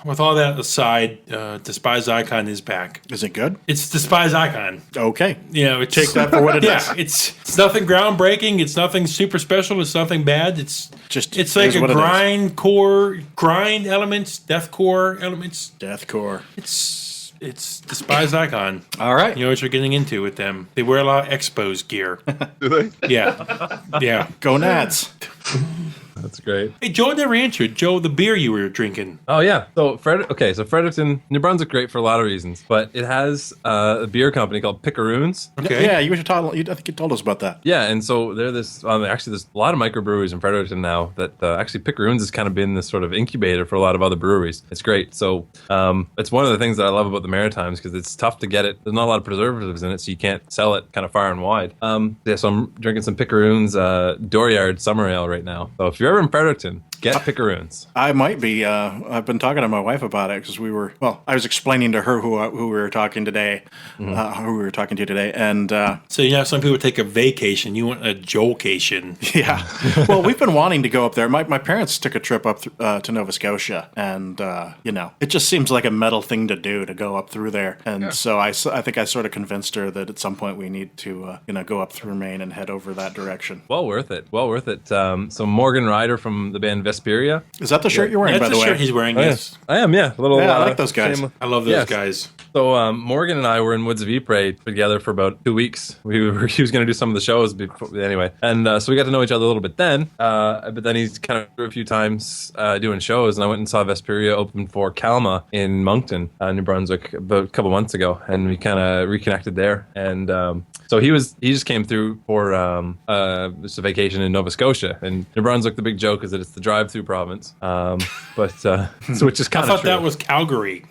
with all that aside, Despised Icon is back. Is it good? It's Despised Icon. Okay. It's, take that for what it is. It's nothing groundbreaking. It's nothing super special. It's nothing bad. It's like a grind elements, deathcore elements. Deathcore. It's Despised Icon. All right. You know what you're getting into with them. They wear a lot of Expos gear. Do they? Yeah. Yeah. Go Nats. That's great. Hey, Joe never answered. Joe, the beer you were drinking. Oh, yeah. So Fredericton, New Brunswick, great for a lot of reasons, but it has a beer company called Picaroons. Okay. Yeah, I think you told us about that. Yeah, and so they're this. Actually, there's a lot of microbreweries in Fredericton now that actually Picaroons has kind of been this sort of incubator for a lot of other breweries. It's great. So it's one of the things that I love about the Maritimes because it's tough to get it. There's not a lot of preservatives in it, so you can't sell it kind of far and wide. So I'm drinking some Picaroons Dooryard Summer Ale right now. So if you're ever in Fredericton, get Picaroons. I might be. I've been talking to my wife about it because I was explaining to her who we were talking today, who we were talking to today, and so some people take a vacation. You want a Joelcation. Yeah. Well, we've been wanting to go up there. My parents took a trip up to Nova Scotia, and it just seems like a metal thing to do to go up through there. And so I think I sort of convinced her that at some point we need to go up through Maine and head over that direction. Well worth it. So Morgan Ryder from the band Vesperia. Is that the shirt you're wearing, That's by the the way? shirt he's wearing. Oh, Yes, I am, yeah. Yeah, I like those guys. I love those Yes. guys. So Morgan and I were in Woods of Ypres together for about 2 weeks. He was going to do some of the shows before, anyway, and so we got to know each other a little bit then. But then he's kind of through a few times doing shows, and I went and saw Vesperia open for Kalma in Moncton, New Brunswick, about a couple months ago, and we kind of reconnected there. And so he just came through for just a vacation in Nova Scotia, and New Brunswick. The big joke is that it's the drive-through province, but so which is I kind of thought that was Calgary.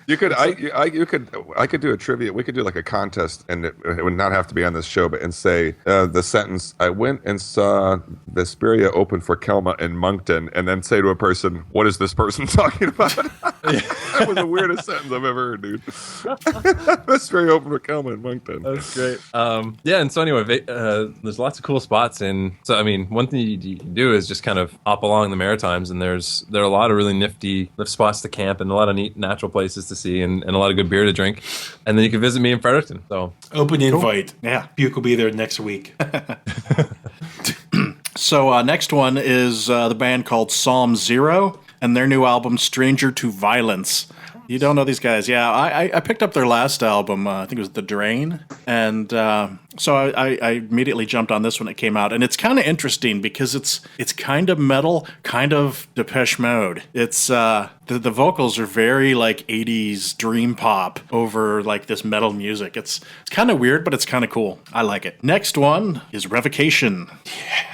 You could, I could do a trivia. We could do like a contest, and it would not have to be on this show, but and say the sentence: "I went and saw Vesperia open for Kelma in Moncton," and then say to a person, "What is this person talking about?" That was the weirdest sentence I've ever heard, dude. Vesperia open for Kelma in Moncton. That's great. Yeah, and so anyway, there's lots of cool spots, and so I mean, one thing you can do is just kind of hop along the Maritimes, and there are a lot of really nifty spots to camp, and a lot of neat natural places to see, and a lot of good beer to drink, and then you can visit me in Fredericton. So Open invite. Yeah. Buke will be there next week. So next one is the band called Psalm Zero and their new album Stranger to Violence. You don't know these guys? Yeah, I picked up their last album. I think it was The Drain, and so I immediately jumped on this when it came out. And it's kind of interesting because it's kind of metal, kind of Depeche Mode. It's the vocals are very like 80s dream pop over like this metal music. It's kind of weird, but it's kind of cool. I like it. Next one is Revocation.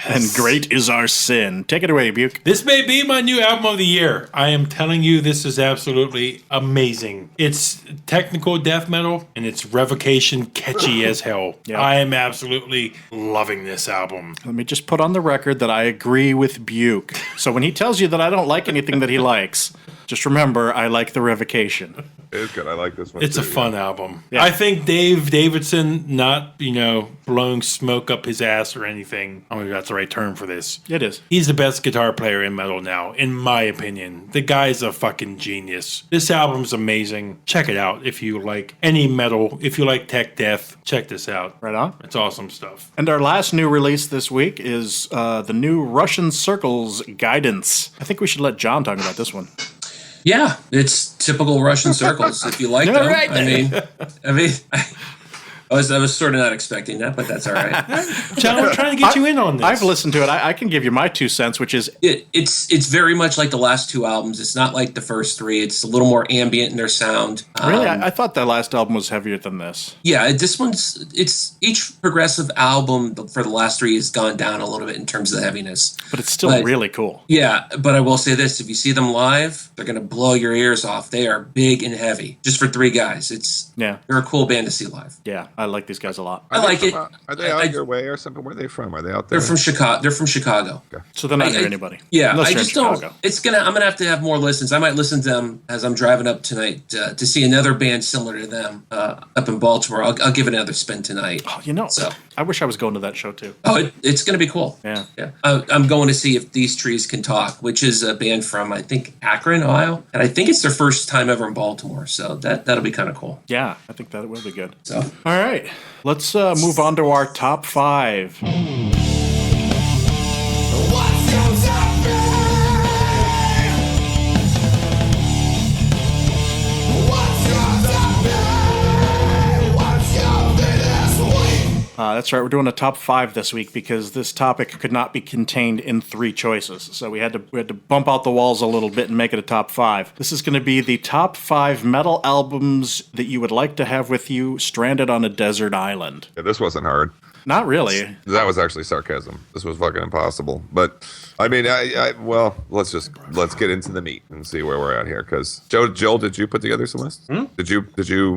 And Great Is Our Sin. Take it away, Buke. This may be my new album of the year. I am telling you, this is absolutely amazing. It's technical death metal, and it's Revocation catchy as hell. Yeah. I am absolutely loving this album. Let me just put on the record that I agree with Buke. So when he tells you that I don't like anything that he likes, just remember I like the Revocation. It's good. I like this one. It's too, a fun album. Yeah. I think Dave Davidson not, blowing smoke up his ass or anything. I don't know if that's the right term for this. It is. He's the best guitar player in metal now, in my opinion. The guy's a fucking genius. This album's amazing. Check it out if you like any metal. If you like tech death, check this out. Right on. It's awesome stuff. And our last new release this week is the new Russian Circles Guidance. I think we should let John talk about this one. Yeah, it's typical Russian circles. If you like All them, right, I mean, I was sort of not expecting that, but that's all right. John, we're trying to get you in on this. I've listened to it. I can give you my 2 cents, which is It's very much like the last two albums. It's not like the first three. It's a little more ambient in their sound. really, I thought that last album was heavier than this. Yeah, this it's each progressive album for the last three has gone down a little bit in terms of the heaviness. But it's still really cool. Yeah, but I will say this: if you see them live, they're going to blow your ears off. They are big and heavy. Just for three guys, they're a cool band to see live. Yeah, I like these guys a lot. I like it. Are they out your way or something? Where are they from? Are they out there? They're from Chicago. They're from Chicago. So they're not near anybody. Yeah, Unless I you're in just don't. Chicago. I'm gonna have more listens. I might listen to them as I'm driving up tonight to see another band similar to them up in Baltimore. I'll give it another spin tonight. Oh, So. I wish I was going to that show too. Oh, it's going to be cool. Yeah. I'm going to see If These Trees Can Talk, which is a band from, I think, Akron, Ohio. And I think it's their first time ever in Baltimore. So that'll be kind of cool. Yeah, I think that will be good. So, All right, let's move on to our top 5. What's your topic? What's your topic? What's your this week? That's right, we're doing a top 5 this week because this topic could not be contained in 3 choices. So we had to bump out the walls a little bit and make it a top 5. This is going to be the top 5 metal albums that you would like to have with you stranded on a desert island. Yeah, this wasn't hard. Not really. That was actually sarcasm. This was fucking impossible. But I mean, well, let's get into the meat and see where we're at here. Because Joel, did you put together some lists? Did you?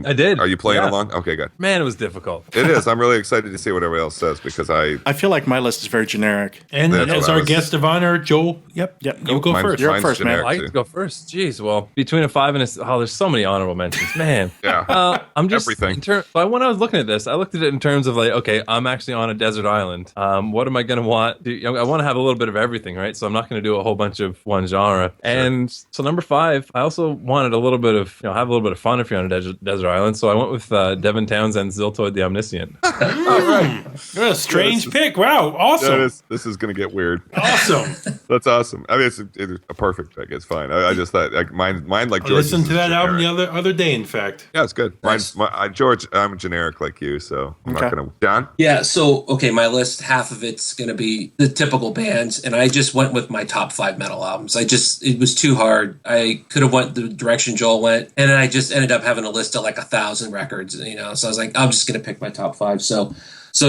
I did. Are you playing Yeah. along? Okay, good. Man, it was difficult. It is. I'm really excited to see what everybody else says because I feel like my list is very generic. And That's as what I our was- guest of honor, Joel, Yep. you go Mine's- first. You're up mine's first, man. generic, I too. get to go first. Jeez, well, between a 5 and there's so many honorable mentions, man. Yeah. I'm just Everything. But when I was looking at this, I looked at it in terms of like, okay, I'm actually on a desert island. What am I going to want? I want to have a little bit of everything, right? So I'm not going to do a whole bunch of one genre. And so number 5, I also wanted a little bit of, have a little bit of fun if you're on a desert island. So I went with Devin Townsend's Ziltoid the Omniscient. What a strange pick. Wow. Awesome. This is going to get weird. Awesome. That's awesome. I mean, it's a perfect pick. It's fine. I just thought like mine like I George's listened to that is album the generic. other day, in fact. Yeah, it's good. Nice. George, I'm generic like you, so I'm not going to. John? Yeah, so okay, my list, half of it's gonna be the typical bands, and I just went with my top 5 metal albums. It was too hard. I could have went the direction Joel went, and I just ended up having a list of like 1,000 records, So I was like, I'm just gonna pick my top 5. So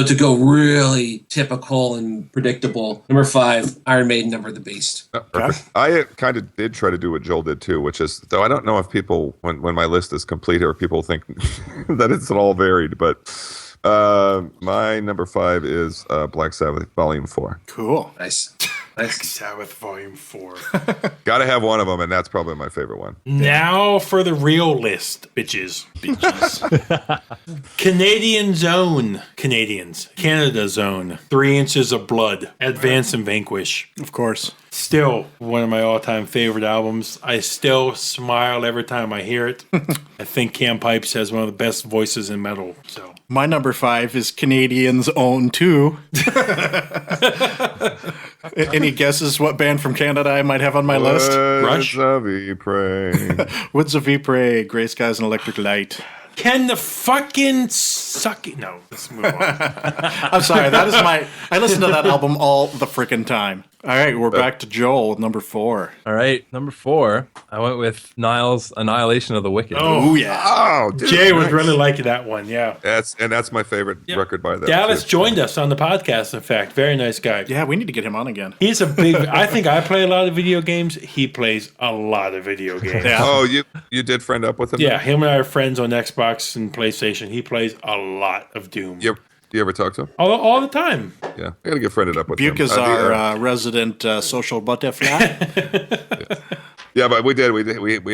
to go really typical and predictable, number 5, Iron Maiden, Number of the Beast. Perfect. I kind of did try to do what Joel did too, which is, though I don't know if people, when my list is complete, or people think that it's all varied, but my number 5 is Black Sabbath Volume 4. Cool. Nice. Sabbath Volume 4. Got to have one of them, and that's probably my favorite one. Now for the real list, bitches. Canadian Zone. Canadians. Canada Zone. 3 Inches of Blood. Advance and Vanquish. Of course. Still one of my all-time favorite albums. I still smile every time I hear it. I think Cam Pipes has one of the best voices in metal. So My number 5 is Canadians' own too. Any guesses what band from Canada I might have on my list? Rush? Of Ypres. Woods of Ypres, Grey Skies and Electric Light. can the fucking suck it? No, let's move on. I'm sorry, I listen to that album all the frickin' time. All right, we're back to Joel with number 4. All right, number 4, I went with Niall's Annihilation of the Wicked. Oh, yeah. Oh, dude, Jay was nice. really liking that one. Yeah. That's my favorite record by them. Dallas too. joined us on the podcast, in fact. Very nice guy. Yeah, we need to get him on again. He's a big, I think I play a lot of video games. He plays a lot of video games. Yeah. Oh, you did friend up with him? Yeah, him and I are friends on Xbox and PlayStation. He plays a lot of Doom. Do you ever talk to him? All the time. Yeah, I gotta get friended up with Buke him. is our resident social butterfly. Yeah, but we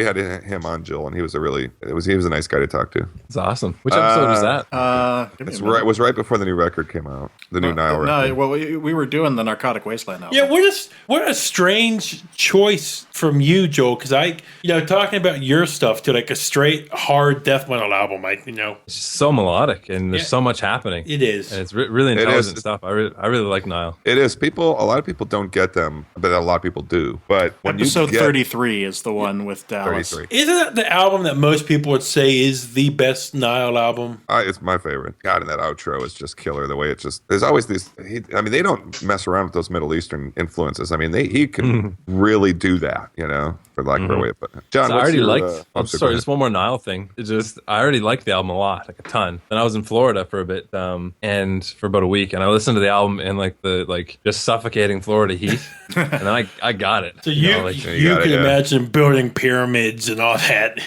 had him on, Joel, and he was he was a nice guy to talk to. It's awesome. Which episode was that? It was right before the new record came out, the new Nile record. No, well, we were doing the Narcotic Wasteland album. Yeah, what a strange choice from you, Joel, because talking about your stuff to like a straight hard death metal album, It's just so melodic, and there's so much happening. It is. And it's really intelligent is. stuff. I really like Niall. It is. A lot of people don't get them, but a lot of people do. But when Episode you get 33 is the one with Dallas. 33, Isn't that the album that most people would say is the best Nile album? it's my favorite. God, and that outro is just killer. The way it just there's always these. They don't mess around with those Middle Eastern influences. He can really do that. For lack of a way of putting it. John, So I what's already your, liked. go Sorry, ahead. just one more Nile thing. I already liked the album a lot, like a ton. Then I was in Florida for a bit, and for about a week, and I listened to the album in just suffocating Florida heat, and then I got it. So you can imagine building pyramids and all that.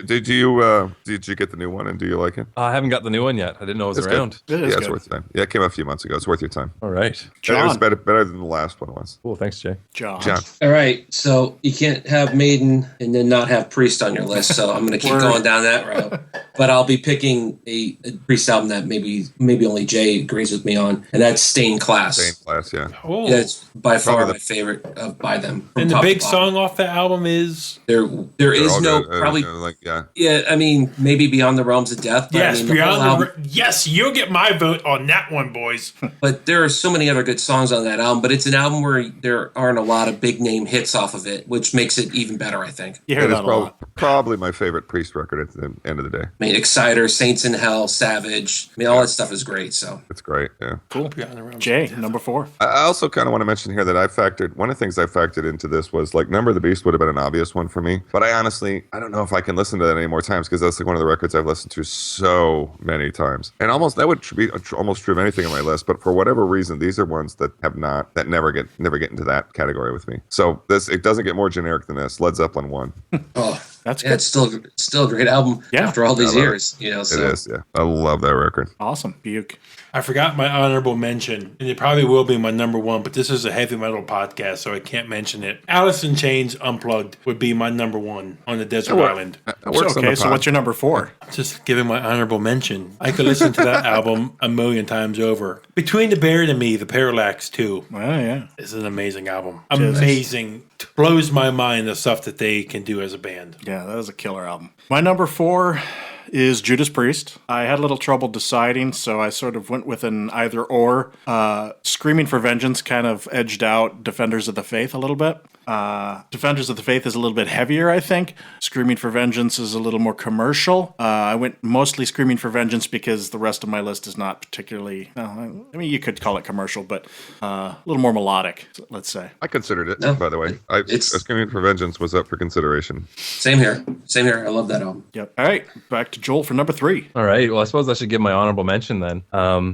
Did you get the new one, and do you like it? I haven't got the new one yet. I didn't know it was It's around. good. It is Yeah, it's good. worth your time. Yeah, it came out a few months ago. It's worth your time. All right, It was John. better than the last one was. cool. Thanks, Jay. John. All right, so you can't have Maiden and then not have Priest on your list, so I'm going to keep going down that route. But I'll be picking a Priest album that maybe only Jay agrees with me on, and that's Stained Class. Same class, yeah. Oh. That's by far Probably my favorite by them. from And the top to big bottom. song off the album is There They're is all no good. probably. Yeah. Yeah, I mean maybe Beyond the Realms of Death. But yes, I mean, the whole album, yes, you'll get my vote on that one, boys. but there are so many other good songs on that album. But it's an album where there aren't a lot of big name hits off of it, which makes it even better, I think. You hear It is that a lot. probably my favorite Priest record at the end of the day. I mean, Exciter, Saints in Hell, Savage. I mean, all that stuff is great. So It's great, yeah. Cool. Jay, number 4. I also kind of want to mention here that one of the things I factored into this was Number of the Beast would have been an obvious one for me. But I don't know if I can listen to that any more times because that's one of the records I've listened to so many times. And that would be almost true of anything on my list. But for whatever reason, these are ones that never get into that category with me. So it doesn't get more generic than this. Led Zeppelin 1. Oh, That's yeah, good. it's still a great album Yeah. after all these love it. years. You know, It so is, yeah. I love that record. Awesome. Buke. I forgot my honorable mention, and it probably will be my number one, but this is a heavy metal podcast, so I can't mention it. Alice in Chains Unplugged would be my number one on the desert island. That works on Okay, the so pod. what's your number 4? Just giving my honorable mention. I could listen to that album a million times over. Between the Buried and Me, the Parallax 2 Oh, yeah. is an amazing album. Amazing. Blows my mind the stuff that they can do as a band. Yeah, that is a killer album. My number 4 is Judas Priest. I had a little trouble deciding, so I sort of went with an either or. Screaming for Vengeance kind of edged out Defenders of the Faith a little bit. Defenders of the Faith is a little bit heavier, I think. Screaming for Vengeance is a little more commercial. I went mostly Screaming for Vengeance because the rest of my list is not particularly, I mean, you could call it commercial, but a little more melodic, let's say. I considered it, No, by the way. Screaming for Vengeance was up for consideration. same here. Same here. I love that album. Yep. All right, back to Joel for number 3. All right. Well, I suppose I should give my honorable mention then.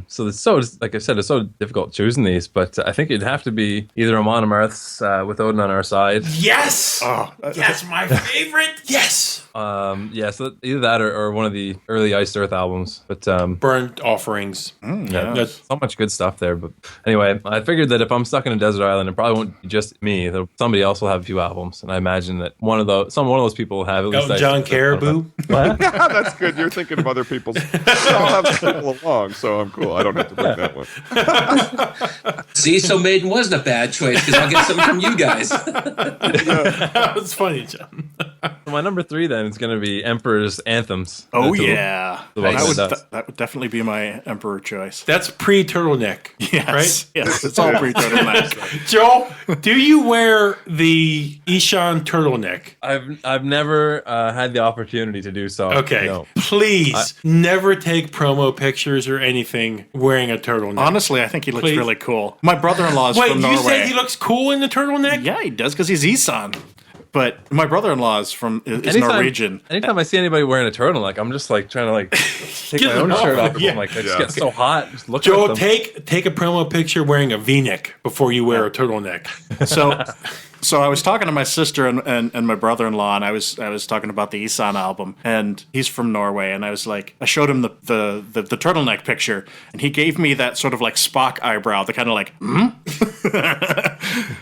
So it's so, like I said, it's so difficult choosing these, but I think it'd have to be either Amon Amarth's With Odin on Our Side. Yes! Oh, That's my favorite! Yes! Yeah, so either that or one of the early Iced Earth albums. But Burnt Offerings. yeah, That's so much good stuff there. But anyway, I figured that if I'm stuck in a desert island, it probably won't be just me. That somebody else will have a few albums, and I imagine that one of those people will have at least Elton John Caribou. What? Yeah, that's good. You're thinking of other people's. I'll have people along, so I'm cool. I don't have to bring that one. See, so Maiden wasn't a bad choice because I'll get something from you guys. That was funny, John. My number 3 then is going to be Emperor's Anthems. Oh, That's a- yeah. the one That would, that does. that would definitely be my Emperor choice. That's pre-turtleneck, Yes. right? Yes, it's all pre-turtleneck. Joel, do you wear the Ishan turtleneck? I've never had the opportunity to do so. Okay. No. Please never take promo pictures or anything wearing a turtleneck. Honestly, I think he looks Please. really cool. My brother-in-law is Wait, from you Norway. said he looks cool in the turtleneck? Yeah, he does because he's Isan. But my brother-in-law is Norwegian. Anytime I see anybody wearing a turtleneck, I'm just like trying to like take Get my them own off. shirt off. Yeah. I'm like, I just Yeah. get so hot just looking Joel, at them. take a promo picture wearing a V-neck before you wear a turtleneck. So I was talking to my sister and my brother-in-law, and I was talking about the Isan album, and he's from Norway, and I showed him the turtleneck picture, and he gave me that sort of like Spock eyebrow, the kind of like,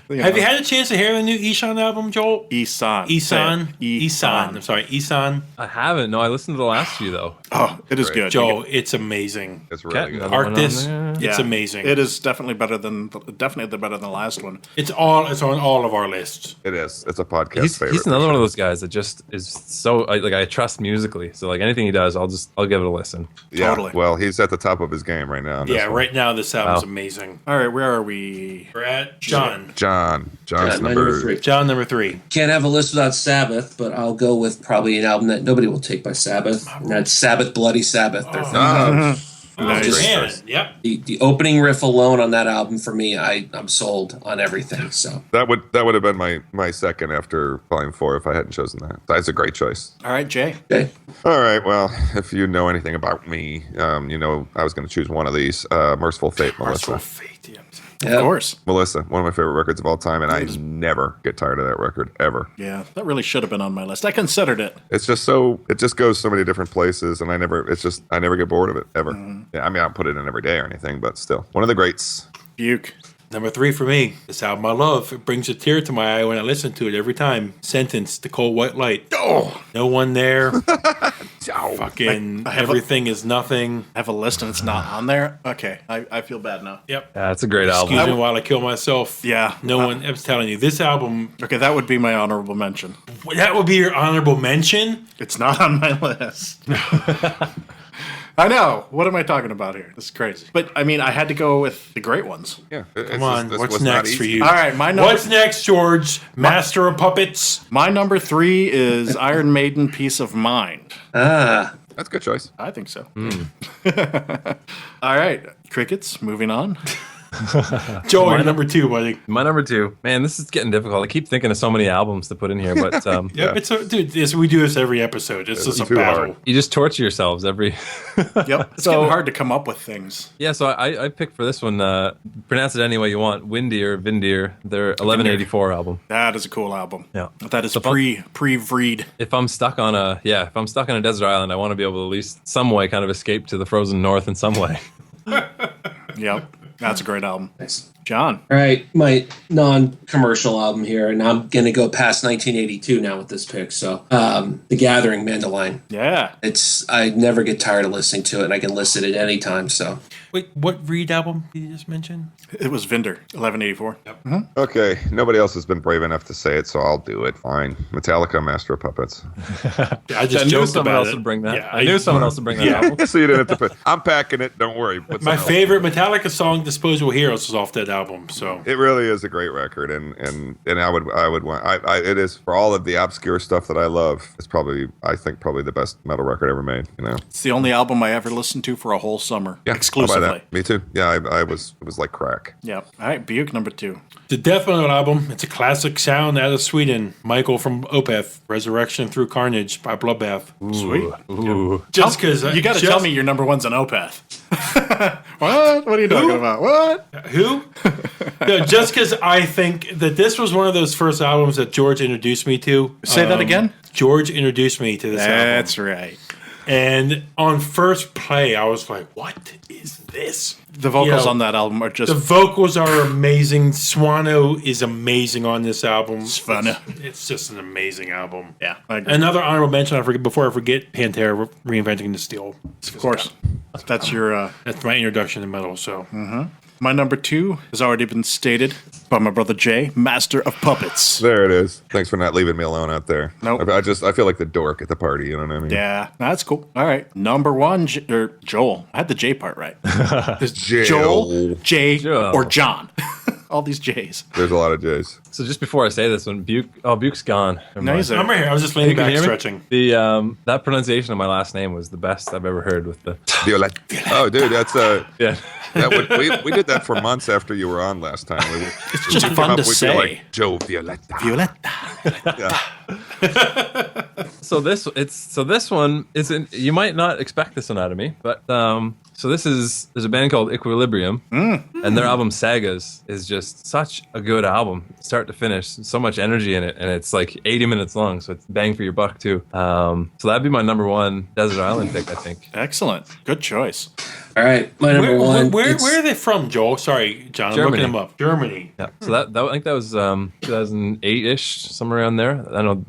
Have you had a chance to hear the new Ishan album, Joel? Isan. Isan. Isan. I'm sorry, Isan. I haven't. No, I listened to the last few though. Oh, it is good. Joel, it's amazing. It's really good. Another one on Arctis, there. it's Yeah. amazing. It is definitely better than the last one. It's on all of our lists. It is. It's a podcast He's favorite. another one of those guys that just is so I trust musically. So like anything he does, I'll give it a listen. Yeah. Totally. Well, he's at the top of his game right now. on this Yeah, one. right now this album's Wow. amazing. All right, where are we? We're at John's John's My number. 3. John number 3. Can't have a list without Sabbath, but I'll go with probably an album that nobody will take by Sabbath, and that's Sabbath, Bloody Sabbath. Nice. Man, yep. The opening riff alone on that album for me, I'm sold on everything. So That would have been my second after Volume 4 if I hadn't chosen that. That's a great choice. All right, Jay. okay. All right. Well, if you know anything about me, you know I was going to choose one of these. Merciful Fate, Melissa. Merciful Fate, yeah. Of course. Melissa, one of my favorite records of all time, and I never get tired of that record ever. Yeah, that really should have been on my list. I considered it. It's just it just goes so many different places, and I never get bored of it ever. Yeah, I mean, I don't put it in every day or anything, but still, one of the greats. Buke. Number 3 for me. This album I love. It brings a tear to my eye when I listen to it every time. Sentence, The Cold White Light. Oh, No one there. Ow. Fucking I have everything is nothing. I have a list and it's not on there. Okay, I feel bad now. Yep. Yeah, it's a great album. Excuse me while I kill myself. Yeah. No one. I'm telling you, this album. Okay, that would be my honorable mention. That would be your honorable mention. It's not on my list. I know. What am I talking about here? This is crazy. But I mean, I had to go with the great ones. Yeah. Come on. What's next for you? All right, my number. What's next, George? Master of Puppets. My number 3 is Iron Maiden, Peace of Mind. Ah, That's a good choice. I think so. All right, crickets. Moving on. Joel, you're number 2, buddy. My number 2. Man, this is getting difficult. I keep thinking of so many albums to put in here, but Yeah, it's dude. We do this every episode. It's just a too battle. hard. you just torture yourselves every. Yep. It's getting hard to come up with things. Yeah, so I picked for this one. Pronounce it any way you want. Windeer, Vindeer. Their 1184 album. That is a cool album. Yeah. That is So pre-Vreed. If I'm stuck on a desert island, I want to be able to at least some way kind of escape to the frozen north in some way. Yep. That's a great album. Nice. John. All right, my non-commercial album here, and I'm going to go past 1982 now with this pick. So, The Gathering, Mandolin. Yeah. I never get tired of listening to it, and I can listen at any time. So, Wait, what Reed album did you just mention? It was Vinder, 1184. Yep. Okay, nobody else has been brave enough to say it, so I'll do it. Fine. Metallica, Master of Puppets. I just knew joked someone about else it. would bring that. Yeah, I knew someone else would bring that Yeah. album. So you didn't have to put. I'm packing it. Don't worry. Put My some else. favorite Metallica song, "Disposable Heroes," was off that album. So It really is a great record, and I would want. It is for all of the obscure stuff that I love. It's I think the best metal record ever made. You know. It's the only album I ever listened to for a whole summer. Yeah, I'll buy Exclusively. that. Me too. Yeah, it was like crack. Yep. All right. Buke, number 2. the Death Metal album. It's a classic sound out of Sweden. Michael from Opeth, "Resurrection Through Carnage" by Bloodbath. Sweet. Ooh. Just because You got to tell me your number 1's an Opeth. What? What are you talking about? What? Who? No, just because I think that this was one of those first albums that George introduced me to. Say that again? George introduced me to this album. That's right. And on first play, I was like, what is this? The vocals You know, on that album are just The vocals are amazing. Swano is amazing on this album. Swano. It's just an amazing album. Yeah, I agree. Another honorable mention, before I forget, Pantera reinventing the steel. Of course. That's your That's my introduction to metal. So my number 2 has already been stated by my brother Jay, Master of Puppets. There it is. Thanks for not leaving me alone out there. Nope. I feel like the dork at the party. You know what I mean? Yeah, that's cool. All right. Number 1, Joel. I had the J part right. There's Joel, Jay, Joel. or John. All these J's. There's a lot of J's. So just before I say this one, Buke's gone. Never No, mind. he's there. I'm right here. I was just leaning You can back, hear me? stretching. The that pronunciation of my last name was the best I've ever heard with the Violette. Oh, dude, that's yeah. we did that for months after you were on last time. It's just fun to say. Like, Joe Violetta. Violetta. Yeah. So this one isn't. You might not expect this one out of me, but so there's a band called Equilibrium, and their album Sagas is just such a good album, start to finish. So much energy in it, and it's like 80 minutes long, so it's bang for your buck too. So that'd be my number 1 desert island pick, I think. Excellent. Good choice. all right, my number one. Where it's- are they from, Joel? Sorry, John. I'm Germany. looking them up. Germany. Yeah. So that I think that was 2008-ish, somewhere around there.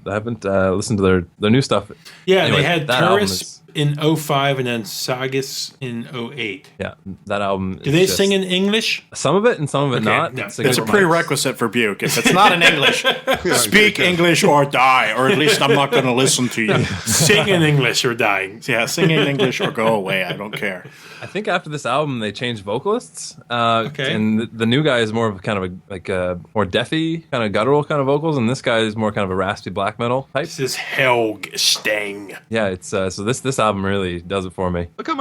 I haven't listened to their new stuff. Yeah, Anyway, they had that album Terrace is- in 05 and then Sagas in 08. Yeah, that album. Do they sing in English? some of it and some of it Okay, not? no, It's It's a good- prerequisite for Buke. If it's not in English, speak English or die, or at least I'm not going to listen to you. Sing in English or dying. Yeah, sing in English or go away. I don't care. I think after this album they changed vocalists. Okay. And the new guy is more of kind of a more deafy, kind of guttural kind of vocals, and this guy is more kind of a raspy black metal type. This is Helg Stang. Yeah, it's so this album really does it for me. Look at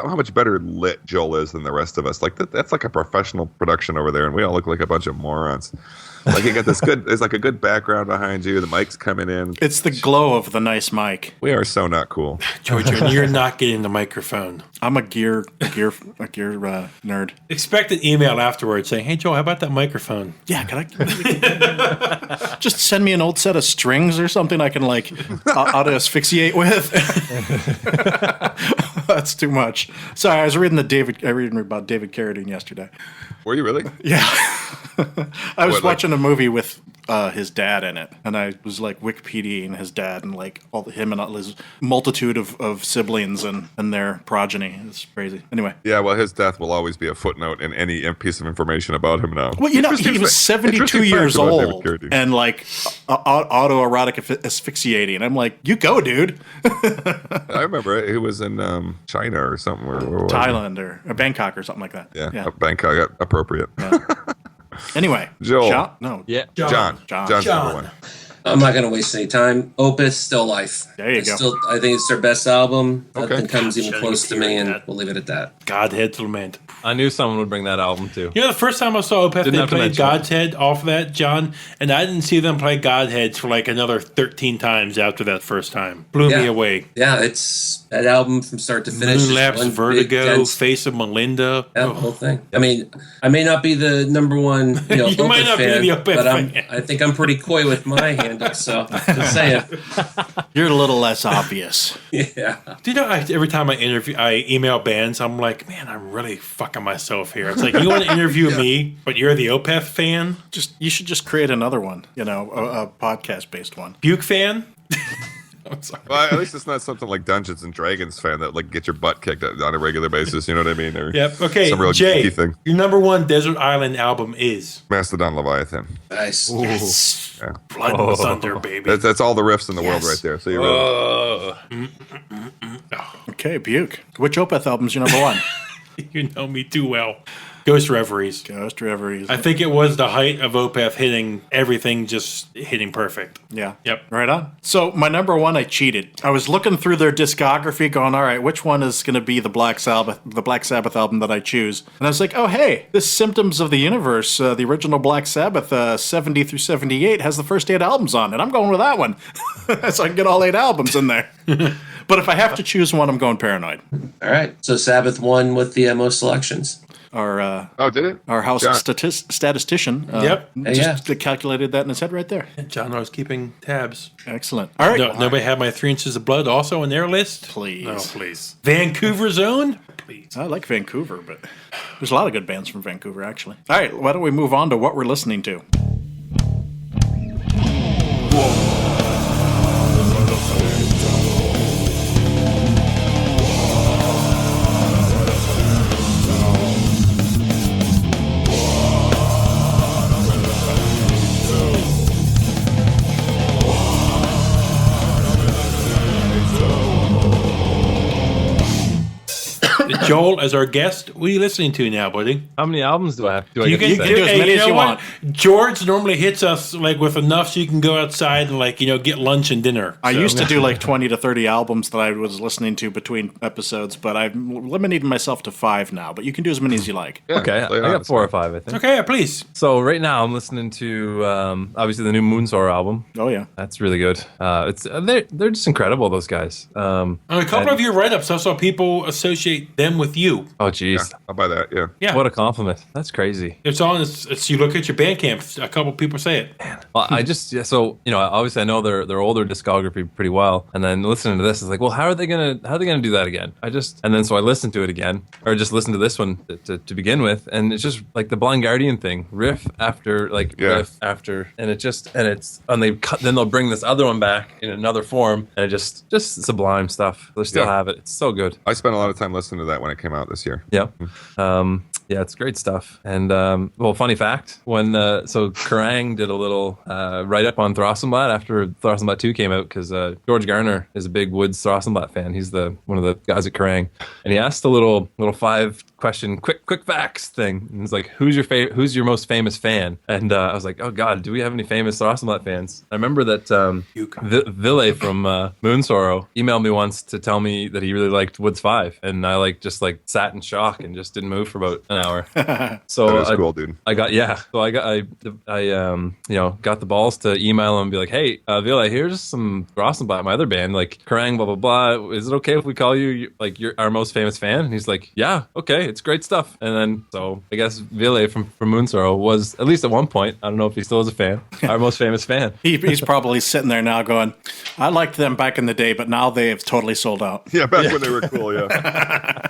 how much better lit Joel is than the rest of us. Like that's like a professional production over there, and we all look like a bunch of morons. Like you got this good. There's like a good background behind you. The mic's coming in. It's the glow of the nice mic. We are so not cool. George, you're not getting the microphone. I'm a gear nerd. Expect an email afterwards saying, "Hey, Joel, how about that microphone?" Yeah, can I just send me an old set of strings or something I can like auto asphyxiate with? That's too much. Sorry, I was reading about David Carradine yesterday. Were you really? Yeah. I was What, like- watching a movie with his dad in it, and I was like Wikipediaing his dad and like him and all his multitude of siblings and their progeny. It's crazy. Anyway. Yeah. Well, his death will always be a footnote in any piece of information about him now. Well, you know, he was 72 years old and and like autoerotic asphyxiating. I'm like, you go, dude. I remember it. He was in China or something. Where was he? Thailand or Bangkok or something like that. Yeah. Bangkok. Appropriate. Anyway, Joel. John? No. Yeah. John's John. number 1. I'm not going to waste any time. Opeth, Still Life. There you go. I think it's their best album. Okay. Nothing comes even Shouldn't close to hear me, and that. we'll leave it at that. Godhead's Lament. I knew someone would bring that album too. You know, the first time I saw Opeth, Didn't they have to played mention it. God's Head off of that, John, and I didn't see them play Godheads for like another 13 times after that first time. Blew me away. Yeah, it's that album from start to finish. is Moonlapse, one big, Vertigo, dense- Face of Melinda. Yeah, the whole thing. I mean, I may not be the number one, You Opeth might not be fan, the Opeth but fan. I think I'm pretty coy with my handle. So just saying. You're a little less obvious. Yeah. Do you know, every time I email bands, I'm like, man, I'm really fucking myself here. It's like, you want to interview me, but you're the Opeth fan? You should just create another one, a podcast-based one. Buke fan? I'm sorry. Well, at least it's not something like Dungeons and Dragons fan that like get your butt kicked on a regular basis. You know what I mean? Or Yep. Okay, some real Jay, geeky thing. your number one Desert Island album is Mastodon Leviathan. Nice. Yeah. Blood and Thunder, baby. That's all the riffs in the world right there. So you really. Okay, Buke. Which Opeth album's your number one? You know me too well. Ghost Reveries. Ghost Reveries. I think it was the height of Opeth hitting everything, just hitting perfect. Yeah. Yep. Right on. So my number one, I cheated. I was looking through their discography, going, "All right, which one is going to be the Black Sabbath album that I choose?" And I was like, "Oh, hey, this Symptoms of the Universe, the original Black Sabbath, 70 through 78, has the first 8 albums on it. I'm going with that one, so I can get all 8 albums in there." But if I have to choose one, I'm going Paranoid. All right. So Sabbath won with the most selections. Our Oh, did it? our house Yeah. statistician, Yep. just calculated that in his head right there. John, I was keeping tabs. Excellent. All right. No, nobody had my 3 Inches of Blood also on their list? Please. No, please. Vancouver Zone? Please. I like Vancouver, but there's a lot of good bands from Vancouver, actually. All right, why don't we move on to what we're listening to? Joel, as our guest, what are you listening to now, buddy? How many albums do I have? Do I You get can to say? do as many as you want. George normally hits us like with enough so you can go outside and get lunch and dinner. I So- used to do like 20 to 30 albums that I was listening to between episodes, but I've limited myself to 5 now, but you can do as many as you like. Yeah, Okay, play it I on. got 4 or 5, I think. Okay, yeah, please. So right now I'm listening to obviously the new Moonsorrow album. Oh, yeah. That's really good. They're just incredible, those guys. On a couple of your write-ups, I saw people associate them with you. Oh, Yeah, jeez. I'll buy that. Yeah. Yeah. What a compliment. That's crazy. It's on. It's you look at your Bandcamp. A couple people say it. Well, so obviously I know their older discography pretty well, and then listening to this is like, well, how are they gonna do that again? So I listened to it again, or just listened to this one to begin with, and it's just like the Blind Guardian thing, riff after riff after, then they'll bring this other one back in another form, and it just sublime stuff. They still Yeah. have it. It's so good. I spent a lot of time listening to that when it came out this year. Yeah. Yeah, it's great stuff. And funny fact, when Kerrang did a little write up on Thrawsunblat after Thrawsunblat 2 came out, because George Garner is a big Woods Thrawsunblat fan. He's one of the guys at Kerrang, and he asked a little 5-question quick facts thing. And he's like, who's your most famous fan? And I was like, oh God, do we have any famous Thrawsunblat fans? I remember that Ville from Moonsorrow emailed me once to tell me that he really liked Woods 5, and I just sat in shock and just didn't move for about an hour. So That is cool, dude. I got the balls to email him and be like, hey, Ville, here's some Thrawsunblat, my other band, like Kerrang, blah blah blah. Is it okay if we call you you're our most famous fan? And he's like, yeah, okay, it's great stuff. And then so I guess Ville from Moonsorrow was, at least at one point, I don't know if he still is a fan, our most famous fan. He's probably sitting there now going, I liked them back in the day, but now they have totally sold out. Yeah, back when they were cool. Yeah.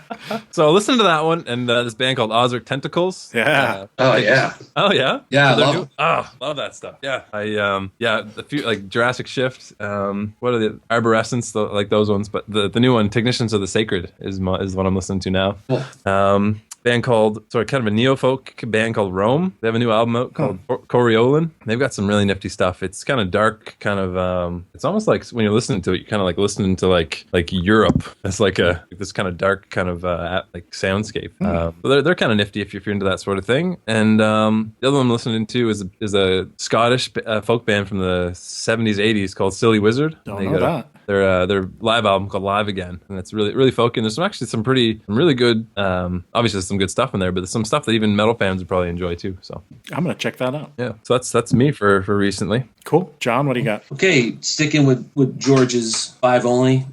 So listen to that one, and this band called Ozark Tentacles. Yeah. Oh yeah. Oh yeah, Yeah, I they're love new- them. Oh, love that stuff. Yeah, a few like Jurassic Shift. What are the Arborescence? Like those ones, but the new one, Technicians of the Sacred, is what I'm listening to now. Cool. kind of a neo-folk band called Rome. They have a new album out called Coriolan. They've got some really nifty stuff. It's kind of dark, kind of, it's almost like when you're listening to it, you're kind of like listening to like Europe. It's like this kind of dark kind of like soundscape. So they're kind of nifty if you're into that sort of thing. And the other one I'm listening to is a Scottish folk band from the 70s, 80s called Silly Wizard. Don't know that. Their live album called Live Again, and it's really really folky. And there's some really good, obviously there's some good stuff in there, but there's some stuff that even metal fans would probably enjoy too. So I'm gonna check that out. yeah, so that's me for recently. Cool, John. What do you got? Okay, sticking with George's 5 only.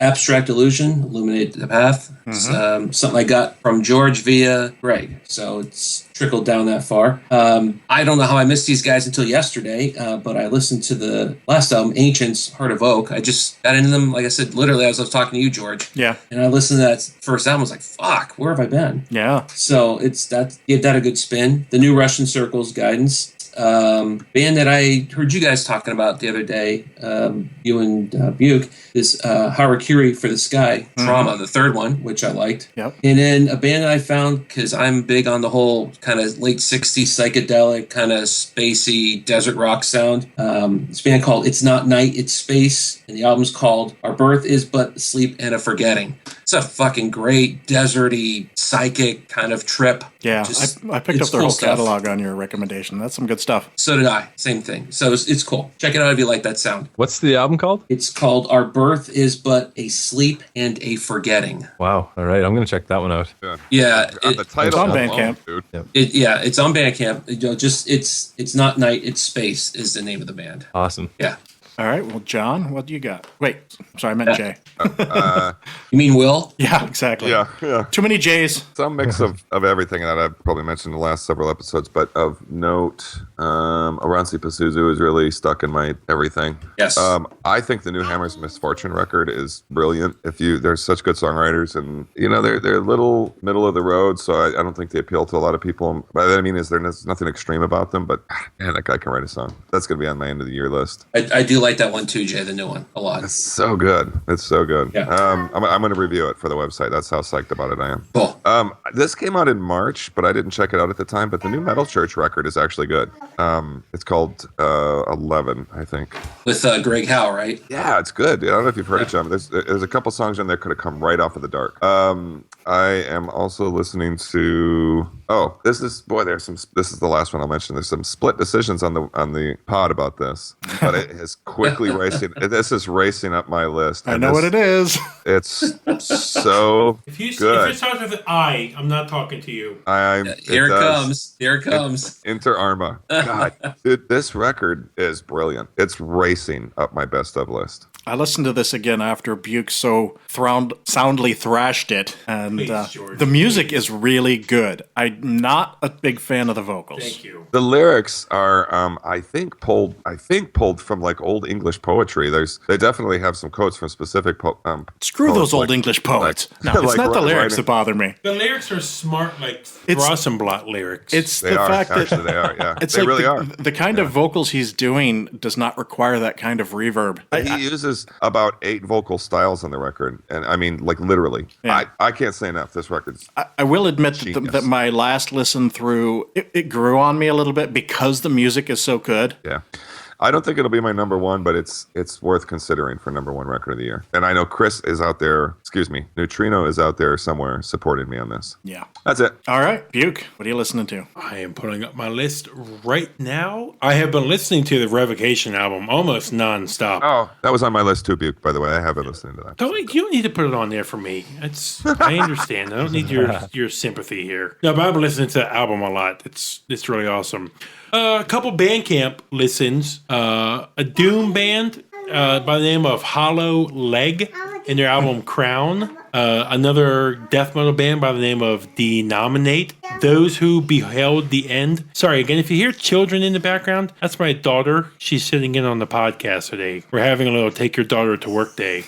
Abstract Illusion, Illuminate the Path. It's, something I got from George via Greg, so it's trickled down that far. I don't know how I missed these guys until yesterday, but I listened to the last album, Ancients, Heart of Oak. I just got into them, like I said, literally as I was talking to you, George. Yeah. And I listened to that first album, I was like, fuck, where have I been? Yeah. So give that a good spin. The new Russian Circles, Guidance. Band that I heard you guys talking about the other day, you and Buke, is Harakiri for the Sky, Trauma, the third one, which I liked. Yep. And then a band that I found, because I'm big on the whole kind of late 60s psychedelic, kind of spacey desert rock sound. This band called It's Not Night, It's Space, and the album's called Our Birth Is But Sleep and a Forgetting. It's a fucking great deserty, psychic kind of trip. Yeah, Just- I picked up it's their cool whole stuff. catalog on your recommendation. That's some good stuff. So did I. Same thing. So it's cool. Check it out if you like that sound. What's the album called? It's called Our Birth Is But a Sleep and a Forgetting. Wow. All right, I'm gonna check that one out. Yeah. The title it's on alone, Bandcamp. dude. It's on Bandcamp. It's Not Night, It's Space is the name of the band. Awesome. Yeah. All right. Well, John, what do you got? Wait, sorry, I meant Jay. You mean Will? Yeah, exactly. Yeah. Too many J's. Some mix of everything that I've probably mentioned in the last several episodes, but of note, Oranzi Pazuzu is really stuck in my everything. Yes. I think the new Hammer's Misfortune record is brilliant. There's such good songwriters, and they're a little middle of the road, so I don't think they appeal to a lot of people. By that I mean is there's nothing extreme about them, but man, that guy can write a song. That's gonna be on my end of the year list. I do like that one too, Jay, the new one, a lot. It's so good. It's so good. Yeah. I'm going to review it for the website. That's how psyched about it I am. Cool. This came out in March, but I didn't check it out at the time. But the new Metal Church record is actually good. It's called 11, I think. With Greg Howe, right? Yeah, it's good. I don't know if you've heard it, John. There's a couple songs in there could have come right off of the dark. I am also listening to. Oh, this is the last one I'll mention. There's some split decisions on the pod about this, but it is quickly racing. This is racing up my list. I know what it is. It's so If you good. start with an I, I'm not talking to you. Here it comes. Here it comes. Inter Arma. God, dude, this record is brilliant. It's racing up my best of list. I listened to this again after Buke so soundly thrashed it, and Please, George, the music is really good. I'm not a big fan of the vocals. Thank you. The lyrics are, I think pulled from like old English poetry. They definitely have some quotes from specific. Screw poets those old like- English poets. No, it's like not the lyrics writing- that bother me. The lyrics are smart, like It's- Thrawsunblat lyrics. It's They the are fact that actually they are. Yeah, it's they like really the, are. the kind of vocals he's doing does not require that kind of reverb. He uses about 8 vocal styles on the record, and I mean, like literally. Yeah. I can't say enough. This record's I will admit that, Genius. that my last listen through, it grew on me a little bit because the music is so good. yeah. I don't think it'll be my number one, but it's worth considering for number one record of the year. And I know Chris is out there. Excuse me, Neutrino is out there somewhere supporting me on this. Yeah. That's it. All right, Buke, what are you listening to? I am pulling up my list right now. I have been listening to the Revocation album almost nonstop. Oh, that was on my list too, Buke. By the way, I have been listening to that. You don't need to put it on there for me. I understand. I don't need your sympathy here. No, but I've been listening to the album a lot. It's really awesome. A couple Bandcamp listens. A Doom band by the name of Hollow Leg in their album Crown. Another death metal band by the name of Denominate. Those Who Beheld the End. Sorry, again, if you hear children in the background, that's my daughter. She's sitting in on the podcast today. We're having a little take your daughter to work day.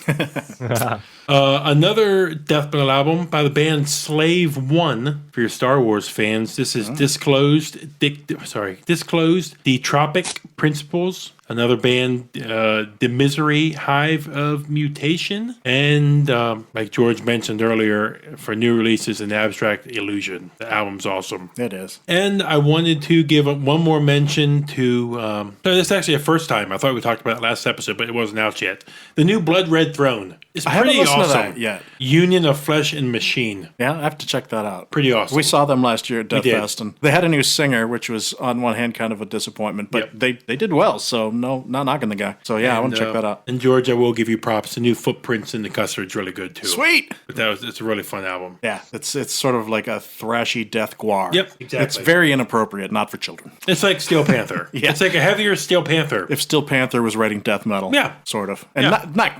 Another death metal album by the band Slave One for your Star Wars fans. This is Disclosed. The Tropic Principles. another band, The Misery Hive of Mutation, and like George mentioned earlier, for new releases, An Abstract Illusion. The album's awesome. It is. And I wanted to give one more mention to, so this is actually a first time. I thought we talked about it last episode, but it wasn't out yet. The new Blood Red Throne. It's I haven't pretty listened awesome. to that yet. Union of Flesh and Machine. Yeah, I have to check that out. Pretty awesome. We saw them last year at Death did. Fest, and they had a new singer, which was on one hand kind of a disappointment, but Yep. they did well, so no, not knocking the guy. So yeah, I want to check that out. And George, I will give you props. The new Footprints in the Custard's really good too. Sweet. But it's a really fun album. Yeah, it's sort of like a thrashy death guar. Yep, exactly. It's very inappropriate, not for children. It's like Steel Panther. Yeah. It's like a heavier Steel Panther. If Steel Panther was writing death metal, Yeah. sort of, and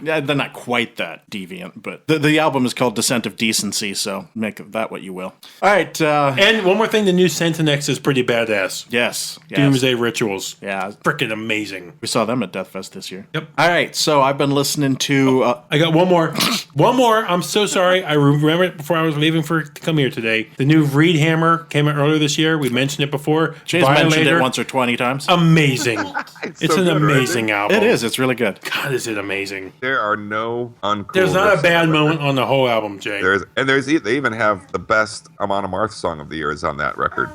Yeah. they're not quite that deviant, but the album is called Descent of Decency, so make of that what you will. All right, And one more thing, the new Sentinex is pretty badass. yes, Doomsday Rituals. yeah, Freaking amazing. we saw them at Death Fest this year. Yep. All right, so I've been listening to. I got one more. One more. I'm so sorry. I remember it before I was leaving to come here today. The new Reed Hammer came out earlier this year. We mentioned it before. Jay's mentioned it Violator. once or 20 times. Amazing. It's so an good, right? amazing album. It is. It's really good. God, is it amazing. There are no uncool. There's not a riffs bad on it. moment on the whole album, Jay. They even have the best Amon Amarth song of the year is on that record.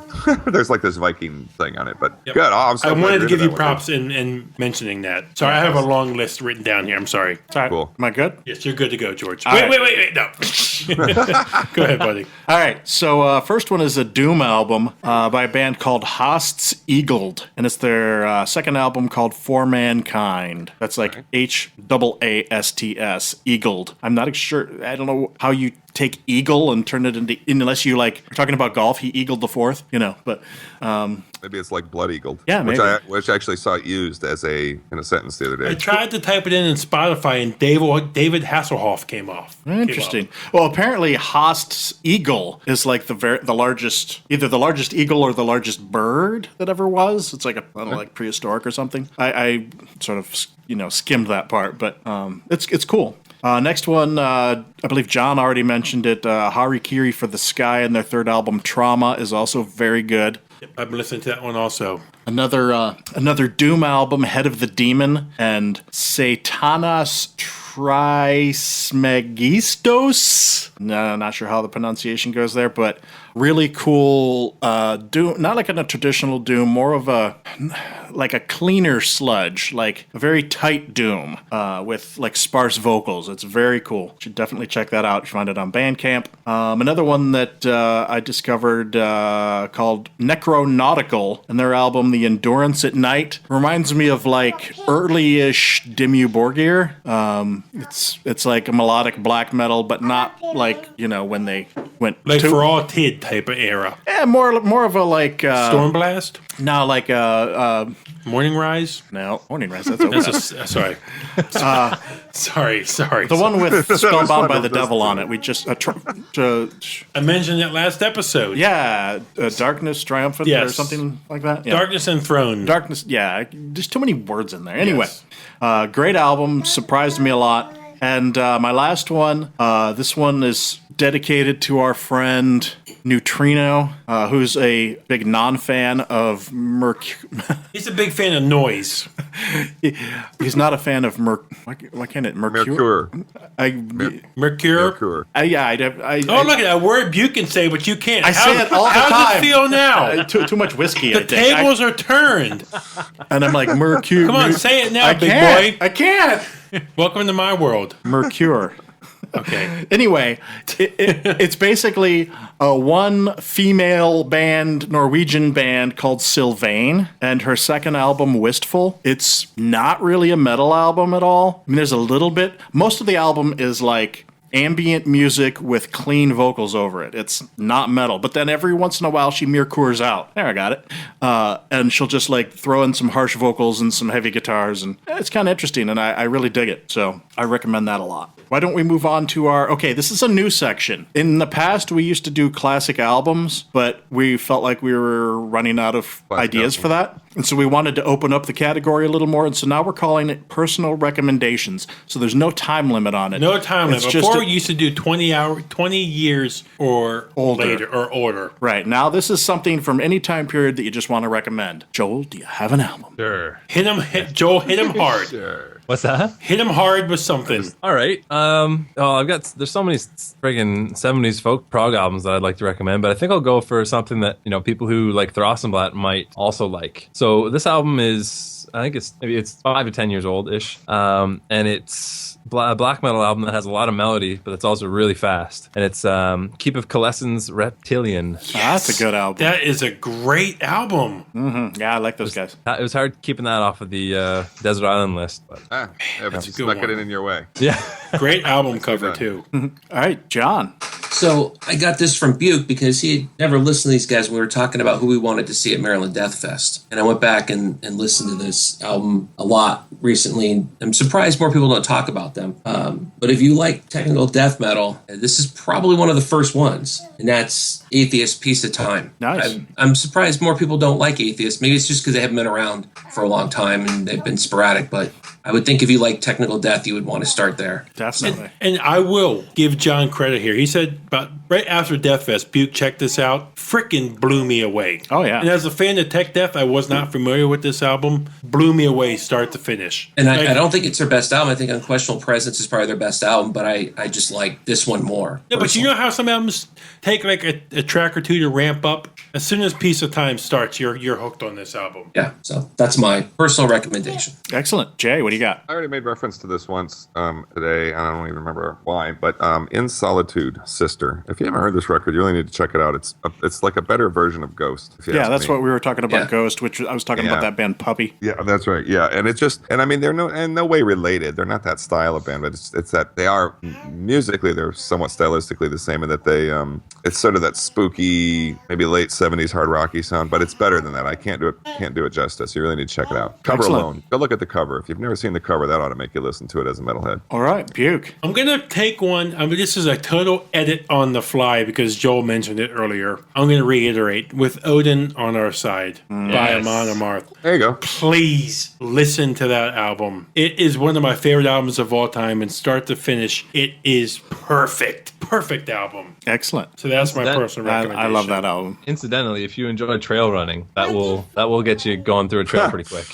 There's like this Viking thing on it, but Yep. good. Oh, I'm so I glad wanted to you're give into you that one. props in mentioning that. Sorry, I have a long list written down here. I'm sorry. All right. Cool. Am I good? Yes, you're good to go, George. right. Wait. No. Go ahead, buddy. All right. So first one is a Doom album by a band called Host's Eagled, and it's their second album called For Mankind. That's like Haasts, Eagled. I'm not sure. I don't know how you take eagle and turn it into, unless you like are talking about golf. He eagled the fourth, but Maybe it's like Blood Eagled. Yeah, which maybe. which I actually saw it used as in a sentence the other I day. tried to type it in Spotify, and David Hasselhoff came off. Interesting. Well, apparently Host's eagle is like the largest, either the largest eagle or the largest bird that ever was. It's like I don't know, like prehistoric or something. I sort of skimmed that part, but it's cool. Next one, I believe John already mentioned it. Harikiri for the Sky, and their third album Trauma is also very good. I've been listening to that one also. Another Doom album, Head of the Demon, and Satanas Trismegistos. No, not sure how the pronunciation goes there, but really cool Doom. Not like in a traditional Doom, more of a cleaner sludge, like a very tight Doom with like sparse vocals. It's very cool. Should definitely check that out. You find it on Bandcamp. Another one that I discovered called Necronautical, and their album The Endurance at Night reminds me of like early-ish Dimmu Borgir. It's like a melodic black metal, but not like when they went Like for all Tid type of era. more of a like Stormblast? no, like Morning Rise? no, Morning Rise. That's over. Sorry. Sorry. The one with Spellbound one by of the those Devil two. on it. We just I mentioned that last episode. yeah, Darkness Triumphant or Yes. something like that. Yeah. Darkness Enthroned. Darkness. Yeah, there's too many words in there. Anyway, Yes. great album. Surprised me a lot. And my last one. This one is dedicated to our friend Neutrino, who's a big non-fan of He's a big fan of noise. He's not a fan of why can't it Mercure? Mercure. Mercure. I Oh, look at that word Buke can say, but you can't. I say it all the how time. does it feel now? too much whiskey. The tables are turned. And I'm like Mercure. Come on, say it now, I big can't. boy. I can't. Welcome to my world. Mercure. Okay. Anyway, it's basically a one female band, Norwegian band called Sylvain, and her second album, Wistful. It's not really a metal album at all. I mean, there's a little bit. Most of the album is like ambient music with clean vocals over it. It's not metal, but then every once in a while she Mercures out. There, I got it. And she'll just like throw in some harsh vocals and some heavy guitars, and it's kind of interesting, and I really dig it. So I recommend that a lot. Why don't we move on to okay, this is a new section. In the past, we used to do classic albums, but we felt like we were running out of ideas for that. And so we wanted to open up the category a little more. And so now we're calling it personal recommendations. So there's no time limit on it. No time limit. It's just Before we used to do 20 years or Older. later or older. Right. Now this is something from any time period that you just want to recommend. Joel, do you have an album? Sure. Joel, hit him hard. What's that? Hit him hard with something. All right. There's so many friggin' 70s folk prog albums that I'd like to recommend, but I think I'll go for something that, people who like Thrawsunblat might also like. So this album is, I think it's 5 to 10 years old-ish. And it's a black metal album that has a lot of melody, but it's also really fast. And it's Keep of Coalescence Reptilian. Yes. That's a good album. That is a great album. Mm-hmm. Yeah, I like those guys. It was hard keeping that off of the Desert Island list. But. But you good snuck it one. in your way. Yeah. Great album cover, too. All right, John. So I got this from Buke because he had never listened to these guys when we were talking about who we wanted to see at Maryland Death Fest. And I went back and listened to this album a lot recently. And I'm surprised more people don't talk about them. But if you like technical death metal, this is probably one of the first ones. And that's Atheist Piece of Time. Nice. I'm surprised more people don't like Atheist. Maybe it's just because they haven't been around for a long time and they've been sporadic. But I would think if you like technical death, you would want to start there. Definitely. And I will give John credit here. He said about right after Death Fest, Buke, check this out. Frickin' blew me away. Oh, yeah. And as a fan of tech death, I was not familiar with this album. Blew me away start to finish. And I don't think it's their best album. I think Unquestionable Presence is probably their best album, but I just like this one more. Yeah, but you know how some albums take like a track or two to ramp up? As soon as Piece of Time starts, you're hooked on this album. Yeah, so that's my personal recommendation. Excellent. Jay, what do you got? I already made reference to this once today. I don't even remember why, but In Solitude, Sister. If you haven't heard this record, you really need to check it out. It's like a better version of Ghost. If you Yeah, ask that's me. what we were talking about. Yeah. Ghost, which I was talking about that band Puppy. Yeah, that's right. Yeah, and it's just, and I mean, they're no way related. They're not that style of band, but it's that they are musically, they're somewhat stylistically the same in that they, it's sort of that spooky, maybe late '70s hard rocky sound, but it's better than that. I can't do it justice. You really need to check it out. Cover Excellent. alone, go look at the cover. If you've never seen the cover, that ought to make you listen to it as a metalhead. All right, Buke. I'm going to take one. I mean, this is a total edit on the fly because Joel mentioned it earlier. I'm going to reiterate With Odin on Our Side by Amon Amarth. There you go. Please listen to that album. It is one of my favorite albums of all time, and start to finish, it is perfect. Perfect album. Excellent. So that's my That- personal recommendation. I love that album. Incidentally, if you enjoy trail running, that will get you going through a trail pretty quick.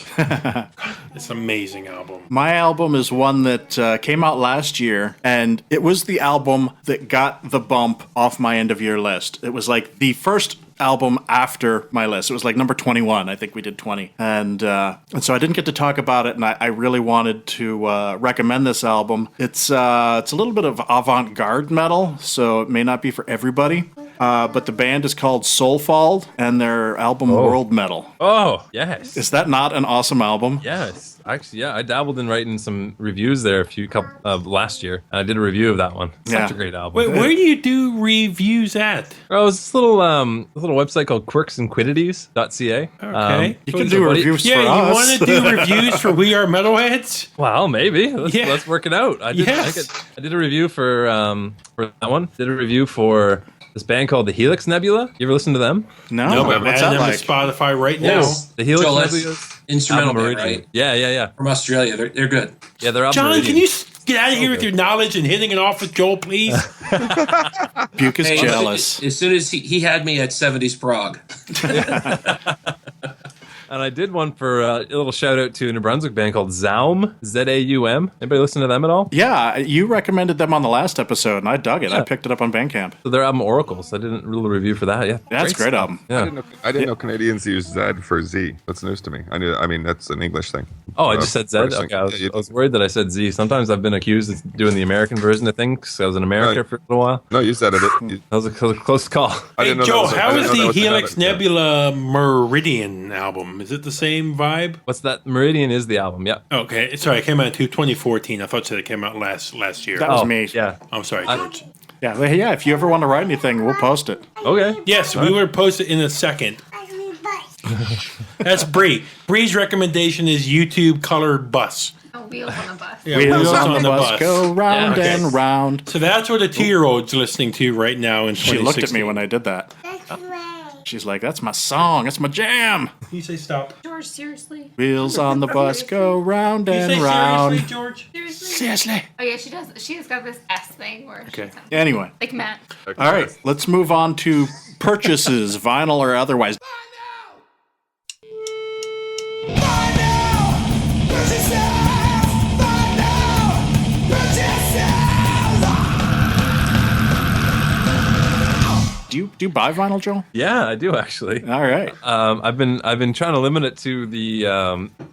It's an amazing album. My album is one that came out last year, and it was the album that got the bump off my end of year list. It was like the first album after my list. It was like number 21. I think we did 20. And so I didn't get to talk about it, and I really wanted to recommend this album. It's a little bit of avant-garde metal, so it may not be for everybody. But the band is called Soulfall, and their album World Metal. Oh, yes. Is that not an awesome album? Yes. Actually, yeah, I dabbled in writing some reviews there last year, and I did a review of that one. Such a great album. Wait, where do you do reviews at? Oh, it's this little website called quirksandquiddities.ca. Okay. You can do reviews Yeah, for you us. want to do reviews for We Are Metalheads? Well, maybe. Yeah. Let's work it out. I did a review for that one. Did a review for this band called the Helix Nebula. You ever listen to them? No, but I'm what's adding that them like? to Spotify right now. Yes. The Helix Joel, that's Nebula. instrumental album band, Meridian. right? Yeah. From Australia. They're good. Yeah, they're album John, Meridian. can you get out of here with your knowledge and hitting it off with Joel, please? Buke is Hey, jealous. As soon as he had me at 70s Prague. And I did one for a little shout out to a New Brunswick band called Zaum, Z-A-U-M. Anybody listen to them at all? Yeah, you recommended them on the last episode, and I dug it. I picked it up on Bandcamp. So their album Oracles. I did a little review for that. Yeah, That's a great album. Yeah. I didn't know Canadians use Z for Z. That's news to me. I mean, that's an English thing. Oh, I just said Z. First thing. Okay, I was worried that I said Z. Sometimes I've been accused of doing the American version of things because I was in America Right. for a little while. No, you said it. That was a close call. I Hey, didn't know Joel, that was, how I is didn't know the that was Helix habit. Yeah. Nebula Meridian album? Is it the same vibe? What's that? Meridian is the album. Yeah. Okay, sorry, it came out in 2014. I thought you said it came out last year. That was me. Yeah. I'm sorry, George. Yeah, if you ever want to write anything, we'll post it. Okay. Yes, we will post it in a second. That's Bree. Bree's recommendation is YouTube Colored Bus. Oh, Wheels on a Bus. Yeah, Wheels on the bus go round Yeah, okay. and round. So that's what a 2-year-old's listening to right now in 2016. She looked at me when I did that. She's like, that's my song. That's my jam. You say stop. George, seriously? Wheels on the bus go round You and say round. seriously, George? Seriously? Seriously. Oh yeah, she does. She has got this S thing where Okay. she sounds Anyway. like Matt. All right. Let's move on to purchases, vinyl or otherwise. Do you buy vinyl, Joel? Yeah, I do actually. All right. I've been trying to limit it to the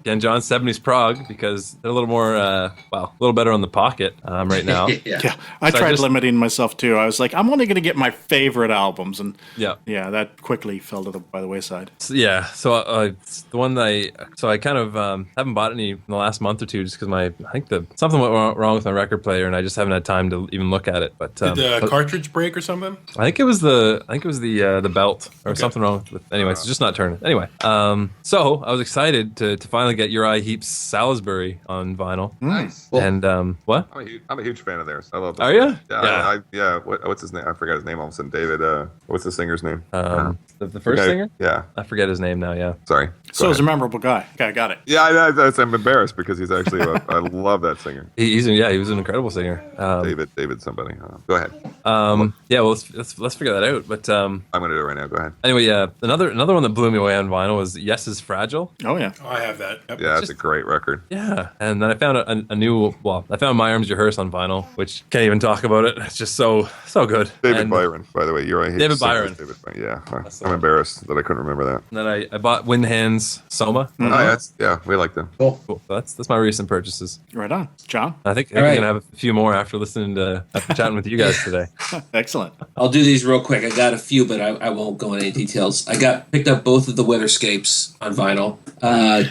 Ken John 70s prog because they're a little more a little better on the pocket right now. Yeah, I tried limiting myself too. I was like, I'm only going to get my favorite albums, and yeah, that quickly fell by the wayside. So it's the one that I kind of haven't bought any in the last month or two just because I think something went wrong with my record player and I just haven't had time to even look at it. But did the cartridge break or something? I think it was the belt or something wrong with. Anyway, it's just not turning. Anyway, so I was excited to finally get Uriah Heep's Salisbury on vinyl. Nice. And what? I'm a huge fan of theirs. I love them. Are you? Yeah. What's his name? I forgot his name all of a sudden. David. What's the singer's name? The first singer? Yeah. I forget his name now. Yeah. Sorry. So he's a memorable guy. Okay, got it. Yeah, I'm embarrassed because he's actually. I love that singer. He was an incredible singer. David somebody. Go ahead. Yeah. Well, let's figure that out. But I'm gonna do it right now. Go ahead. Anyway, yeah. Another one that blew me away on vinyl was Yes's Fragile. Oh yeah. Oh, I have that. Yep. Yeah, it's a great record. Yeah. And then I found a new. Well, I found My Arms Your Hearse on vinyl, which can't even talk about it. It's just so good. David Byron, by the way. You're right. David Byron. Yeah. I'm embarrassed that I couldn't remember that. And then I bought Windhand's Soma. Oh, we like them. Cool. That's my recent purchases. Right on, John. I think All we're right. gonna have a few more after chatting with you guys today. Excellent. I'll do these real quick. I got a few, but I won't go into any details. I picked up both of the Weatherscapes on vinyl.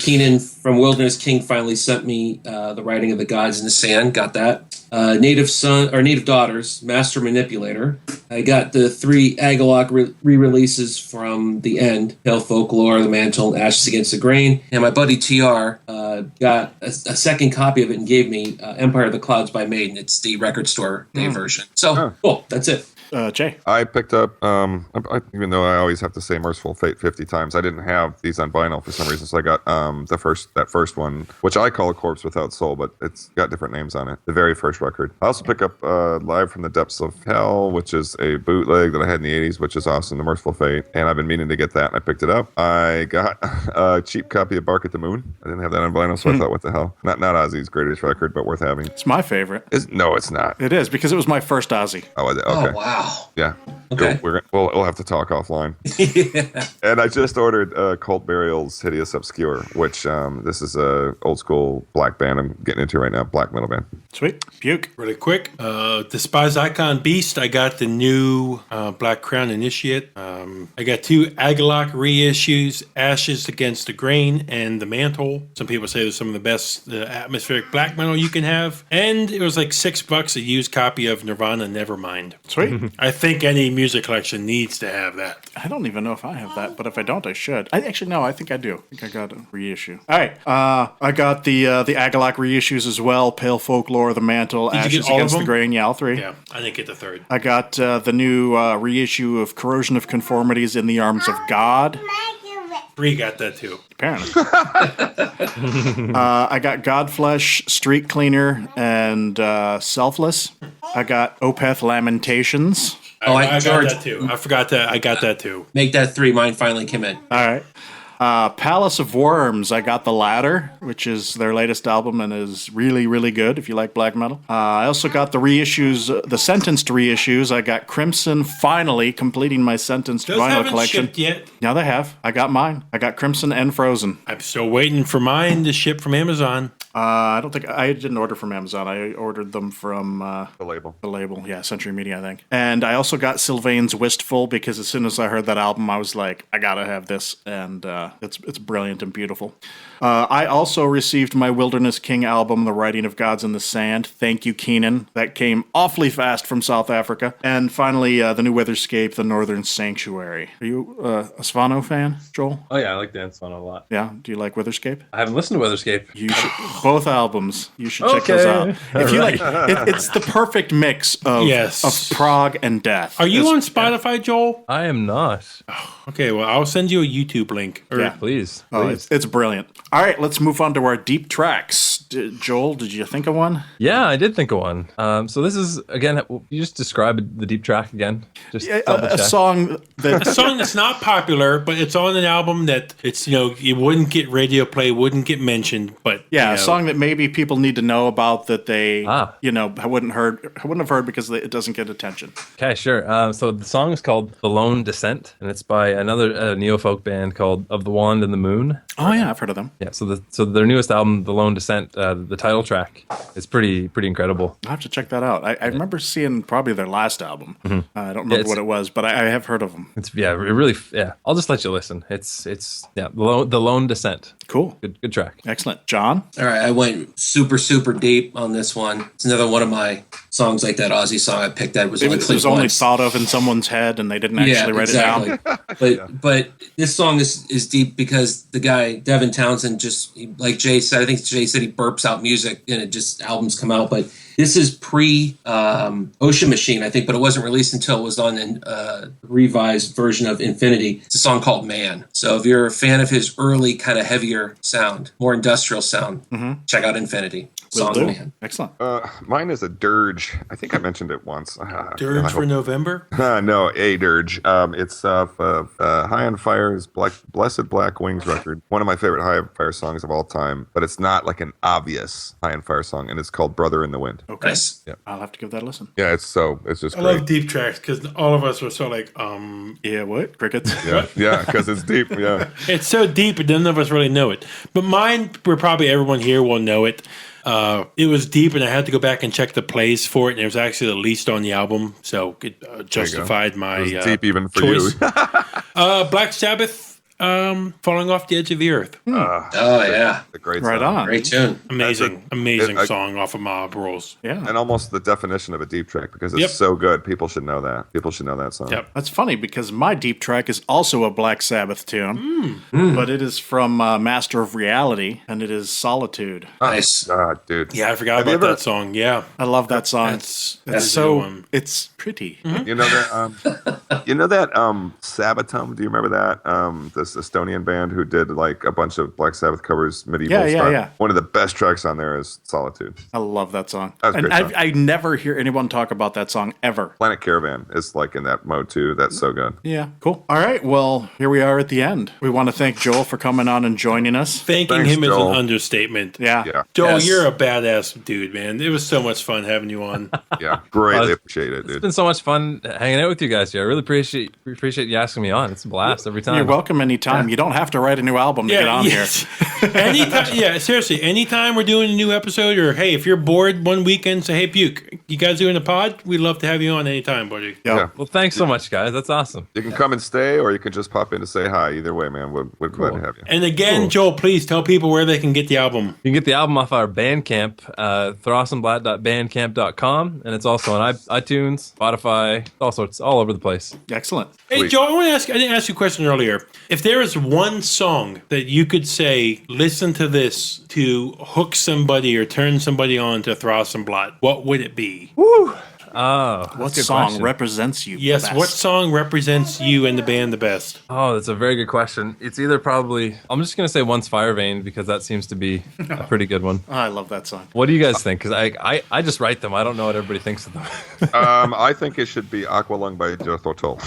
Keenan from Wilderness King finally sent me The Writing of the Gods in the Sand. Got that. Native Daughters, Master Manipulator. I got the 3 Agalloch re-releases from The End, Pale Folklore, The Mantle, and Ashes Against the Grain. And my buddy TR got a second copy of it and gave me Empire of the Clouds by Maiden. It's the record store day version. So, cool. That's it. Jay. I picked up, even though I always have to say Merciful Fate 50 times, I didn't have these on vinyl for some reason. So I got that first one, which I call A Corpse Without Soul, but it's got different names on it. The very first record. I also pick up Live from the Depths of Hell, which is a bootleg that I had in the 80s, which is awesome, the Merciful Fate. And I've been meaning to get that, and I picked it up. I got a cheap copy of Bark at the Moon. I didn't have that on vinyl, so I thought, what the hell? Not Ozzy's greatest record, but worth having. It's my favorite. No, it's not. It is because it was my first Ozzy. Oh, okay. Oh, wow. Yeah. Okay. We'll have to talk offline. And I just ordered Cult Burial's Hideous Obscure, which this is a old school black band I'm getting into right now, black metal band. Sweet. Buke. Really quick. Despised Icon Beast. I got the new Black Crown Initiate. I got 2 Agalloch reissues, Ashes Against the Grain and The Mantle. Some people say they're some of the best atmospheric black metal you can have. And it was like $6 a used copy of Nirvana Nevermind. Sweet. I think any music collection needs to have that. I don't even know if I have that, but if I don't, I should. I think I do. I think I got a reissue. All right. I got the Agalloch reissues as well. Pale Folklore, The Mantle, Did you Ashes get all of Against the them? Grain. Yeah, all 3. Yeah, I didn't get the 3rd. I got the new reissue of Corrosion of Conformities in the Arms of God. 3 got that too. Apparently. I got Godflesh, Street Cleaner, and Selfless. I got Opeth Lamentations. I got George, that too. I forgot that. I got that too. make that 3. Mine finally came in. All right. Palace of Worms, I got The Ladder, which is their latest album and is really, really good if you like black metal. I also got the reissues, the Sentenced reissues. I got Crimson, finally completing my Sentenced Those vinyl haven't collection. shipped yet. Yeah, they have. I got mine. I got Crimson and Frozen. I'm still waiting for mine to ship from Amazon. I don't think I didn't order from Amazon. I ordered them from The label. the label. Yeah, Century Media, I think. And I also got Sylvain's Wistful because as soon as I heard that album, I was like, I gotta have this, and it's brilliant and beautiful. I also received my Wilderness King album, The Writing of Gods in the Sand. Thank you, Keenan. That came awfully fast from South Africa. And finally, the new Weatherscape, The Northern Sanctuary. Are you a Svano fan, Joel? Oh yeah, I like Dan Swan a lot. Yeah. Do you like Weatherscape? I haven't listened to Weatherscape. You should. both albums. You should check those out. If you like, it's the perfect mix of prog and death. Are you on Spotify, Joel? I am not. Okay, well, I'll send you a YouTube link. Yeah. Please. Oh, it's brilliant. All right, let's move on to our deep tracks. Joel, did you think of one? Yeah, I did think of one. So this is, again, you just describe the deep track again. Just A song that... A song that's not popular, but it's on an album that it's, it wouldn't get radio play, wouldn't get mentioned, but... Yeah, a song that maybe people need to know about that they, wouldn't have heard because it doesn't get attention. Okay, sure. So the song is called The Lone Descent, and it's by another neo-folk band called Of the Wand and the Moon. Oh, yeah, I've heard of them. Yeah, so their newest album, The Lone Descent, the title track is pretty incredible. I'll have to check that out. I remember seeing probably their last album. I don't remember what it was, but I have heard of them. I'll just let you listen. It's The Lone Descent. Cool. Good track. Excellent. John? All right, I went super, super deep on this one. It's another one of my songs like that Aussie song I picked that was only thought of in someone's head and they didn't actually write it down. But this song is deep because the guy, Devin Townsend, like Jay said, I think Jay said he burps out music and it just albums come out. But this is pre Ocean Machine, I think, but it wasn't released until it was on a revised version of Infinity. It's a song called Man. So if you're a fan of his early kind of heavier sound, more industrial sound, check out Infinity. Song Man. Excellent. Mine is a dirge. I think I mentioned it once. Dirge for November? No, a dirge. It's High on Fire's Blessed Black Wings record. One of my favorite High on Fire songs of all time, but it's not like an obvious High on Fire song, and it's called Brother in the Wind. Okay. Nice. Yeah. I'll have to give that a listen. Yeah, it's just I great. love deep tracks because all of us were so like, Yeah, what? Crickets? Yeah, because it's deep. Yeah. It's so deep, but none of us really know it. But mine, probably everyone here will know it. It was deep, and I had to go back and check the plays for it, and it was actually the least on the album, so it justified my It was deep even for choice. you. Black Sabbath, Falling Off the Edge of the Earth. Oh, yeah. A great Right song. on. Great tune. Amazing song off of Mob Rules. Yeah. And almost the definition of a deep track because it's so good. People should know that. People should know that song. Yep. That's funny because my deep track is also a Black Sabbath tune, but it is from Master of Reality, and it is Solitude. Nice. Dude. Yeah, I forgot about that song. Yeah. I love that song. That's It's a so good one. it's pretty. You know that Sabaton? Do you remember that? This Estonian band who did like a bunch of Black Sabbath covers, medieval stuff. Yeah. One of the best tracks on there is Solitude. I love that song. That's a And great song. I never hear anyone talk about that song ever. Planet Caravan is like in that mode too. That's so good. Yeah, cool. All right, well, here we are at the end. We want to thank Joel for coming on and joining us. Thanking Thanks, him Joel. is an understatement. Yeah. Yeah. Joel, Yes. you're a badass dude, man. It was so much fun having you on. Yeah. Greatly Uh, appreciate it, It's dude. been so much fun hanging out with you guys here. I really appreciate you asking me on. It's a blast every time. You're welcome anytime. You don't have to write a new album to get on here. Anytime, seriously, anytime we're doing a new episode, or hey, if you're bored one weekend, say, hey, Buke, you guys doing a pod? We'd love to have you on anytime, buddy. Yeah. Well, thanks so much, guys. That's awesome. You can come and stay, or you can just pop in to say hi. Either way, man, we're glad to have you. And again, Cool. Joel, please tell people where they can get the album. You can get the album off our Bandcamp, Thrawsunblat.bandcamp.com, and it's also on iTunes, Spotify, all over the place. Excellent. Hey, Sweet. Joel, I didn't ask you a question earlier. If there is one song that you could say, listen to this to hook somebody or turn somebody on to Thrawsunblat, what would it be? Oh, What that's a good song question. represents you? Yes, best? what song represents you and the band the best? Oh, that's a very good question. It's either probably, I'm just going to say Once Fire Vein because that seems to be a pretty good one. Oh, I love that song. What do you guys think? Because I just write them. I don't know what everybody thinks of them. I think it should be Aqualung by Jethro Tull.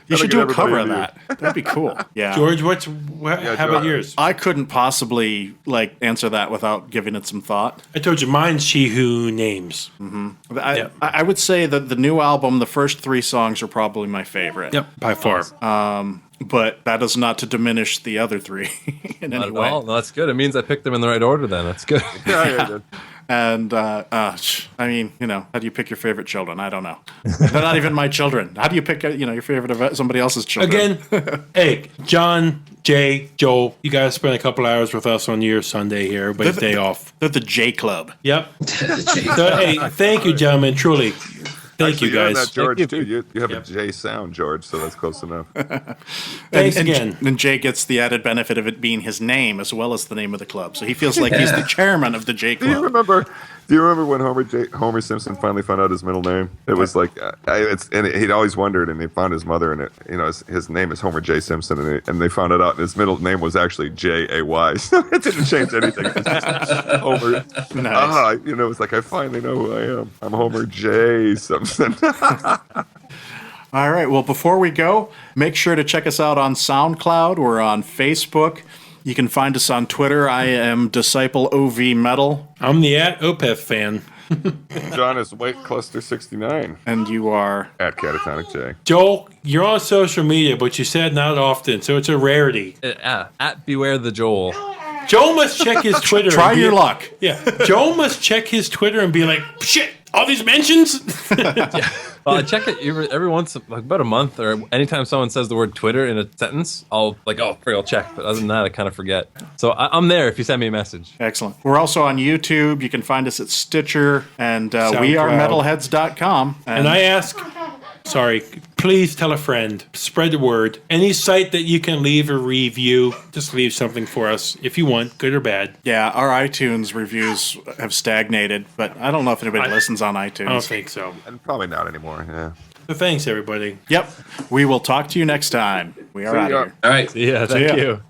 You should do a get cover of everybody that. That'd be cool. Yeah. George, how about yours? I couldn't possibly answer that without giving it some thought. I told you mine's She Who Names. I would say that the new album, the first 3 songs are probably my favorite. Yep, by far. But that is not to diminish the other 3 in any way. No, that's good. It means I picked them in the right order then. That's good. Yeah. And I mean, how do you pick your favorite children? I don't know. They're not even my children. How do you pick, your favorite of somebody else's children? Again, hey, John, Jay, Joel, you guys spent a couple hours with us on your Sunday here. Everybody's day off. They're the J Club. Yep. So, hey, thank you, gentlemen, truly. Thank Actually, you you're on guys. that, George, Thank too. you. You have a J sound, George, so that's close enough. Thanks and, again. And Jay gets the added benefit of it being his name as well as the name of the club. So he feels like he's the chairman of the J Do you Club. remember when Homer Simpson finally found out his middle name? It was like and he'd always wondered, and he found his mother, and his name is Homer J. Simpson, and they found it out. And his middle name was actually J-A-Y. So it didn't change anything. It was just Homer. Nice. It's like I finally know who I am. I'm Homer J. Simpson. All right. Well, before we go, make sure to check us out on SoundCloud. We're on Facebook. You can find us on Twitter. I am Disciple OV Metal. I'm the Opeth fan. John is Weight Cluster 69 And you are. at Catatonic J. Joel, you're on social media, but you said not often, so it's a rarity. At Beware the Joel. Joel must check his Twitter. Try and be- your luck. Yeah. Joel must check his Twitter and be like, shit, all these mentions? Well, I check it every once, like about a month, or anytime someone says the word Twitter in a sentence, I'll I'll check. But other than that, I kind of forget. So I'm there if you send me a message. Excellent. We're also on YouTube. You can find us at Stitcher, and we are SoundCloud. metalheads.com. And I ask, please tell a friend, spread the word. Any site that you can leave a review, just leave something for us if you want, good or bad. Yeah, our iTunes reviews have stagnated, but I don't know if anybody listens on iTunes. I don't think so. And probably not anymore, yeah. So thanks, everybody. Yep. We will talk to you next time. We are See out ya. of here. All right. Yeah, thank ya. you.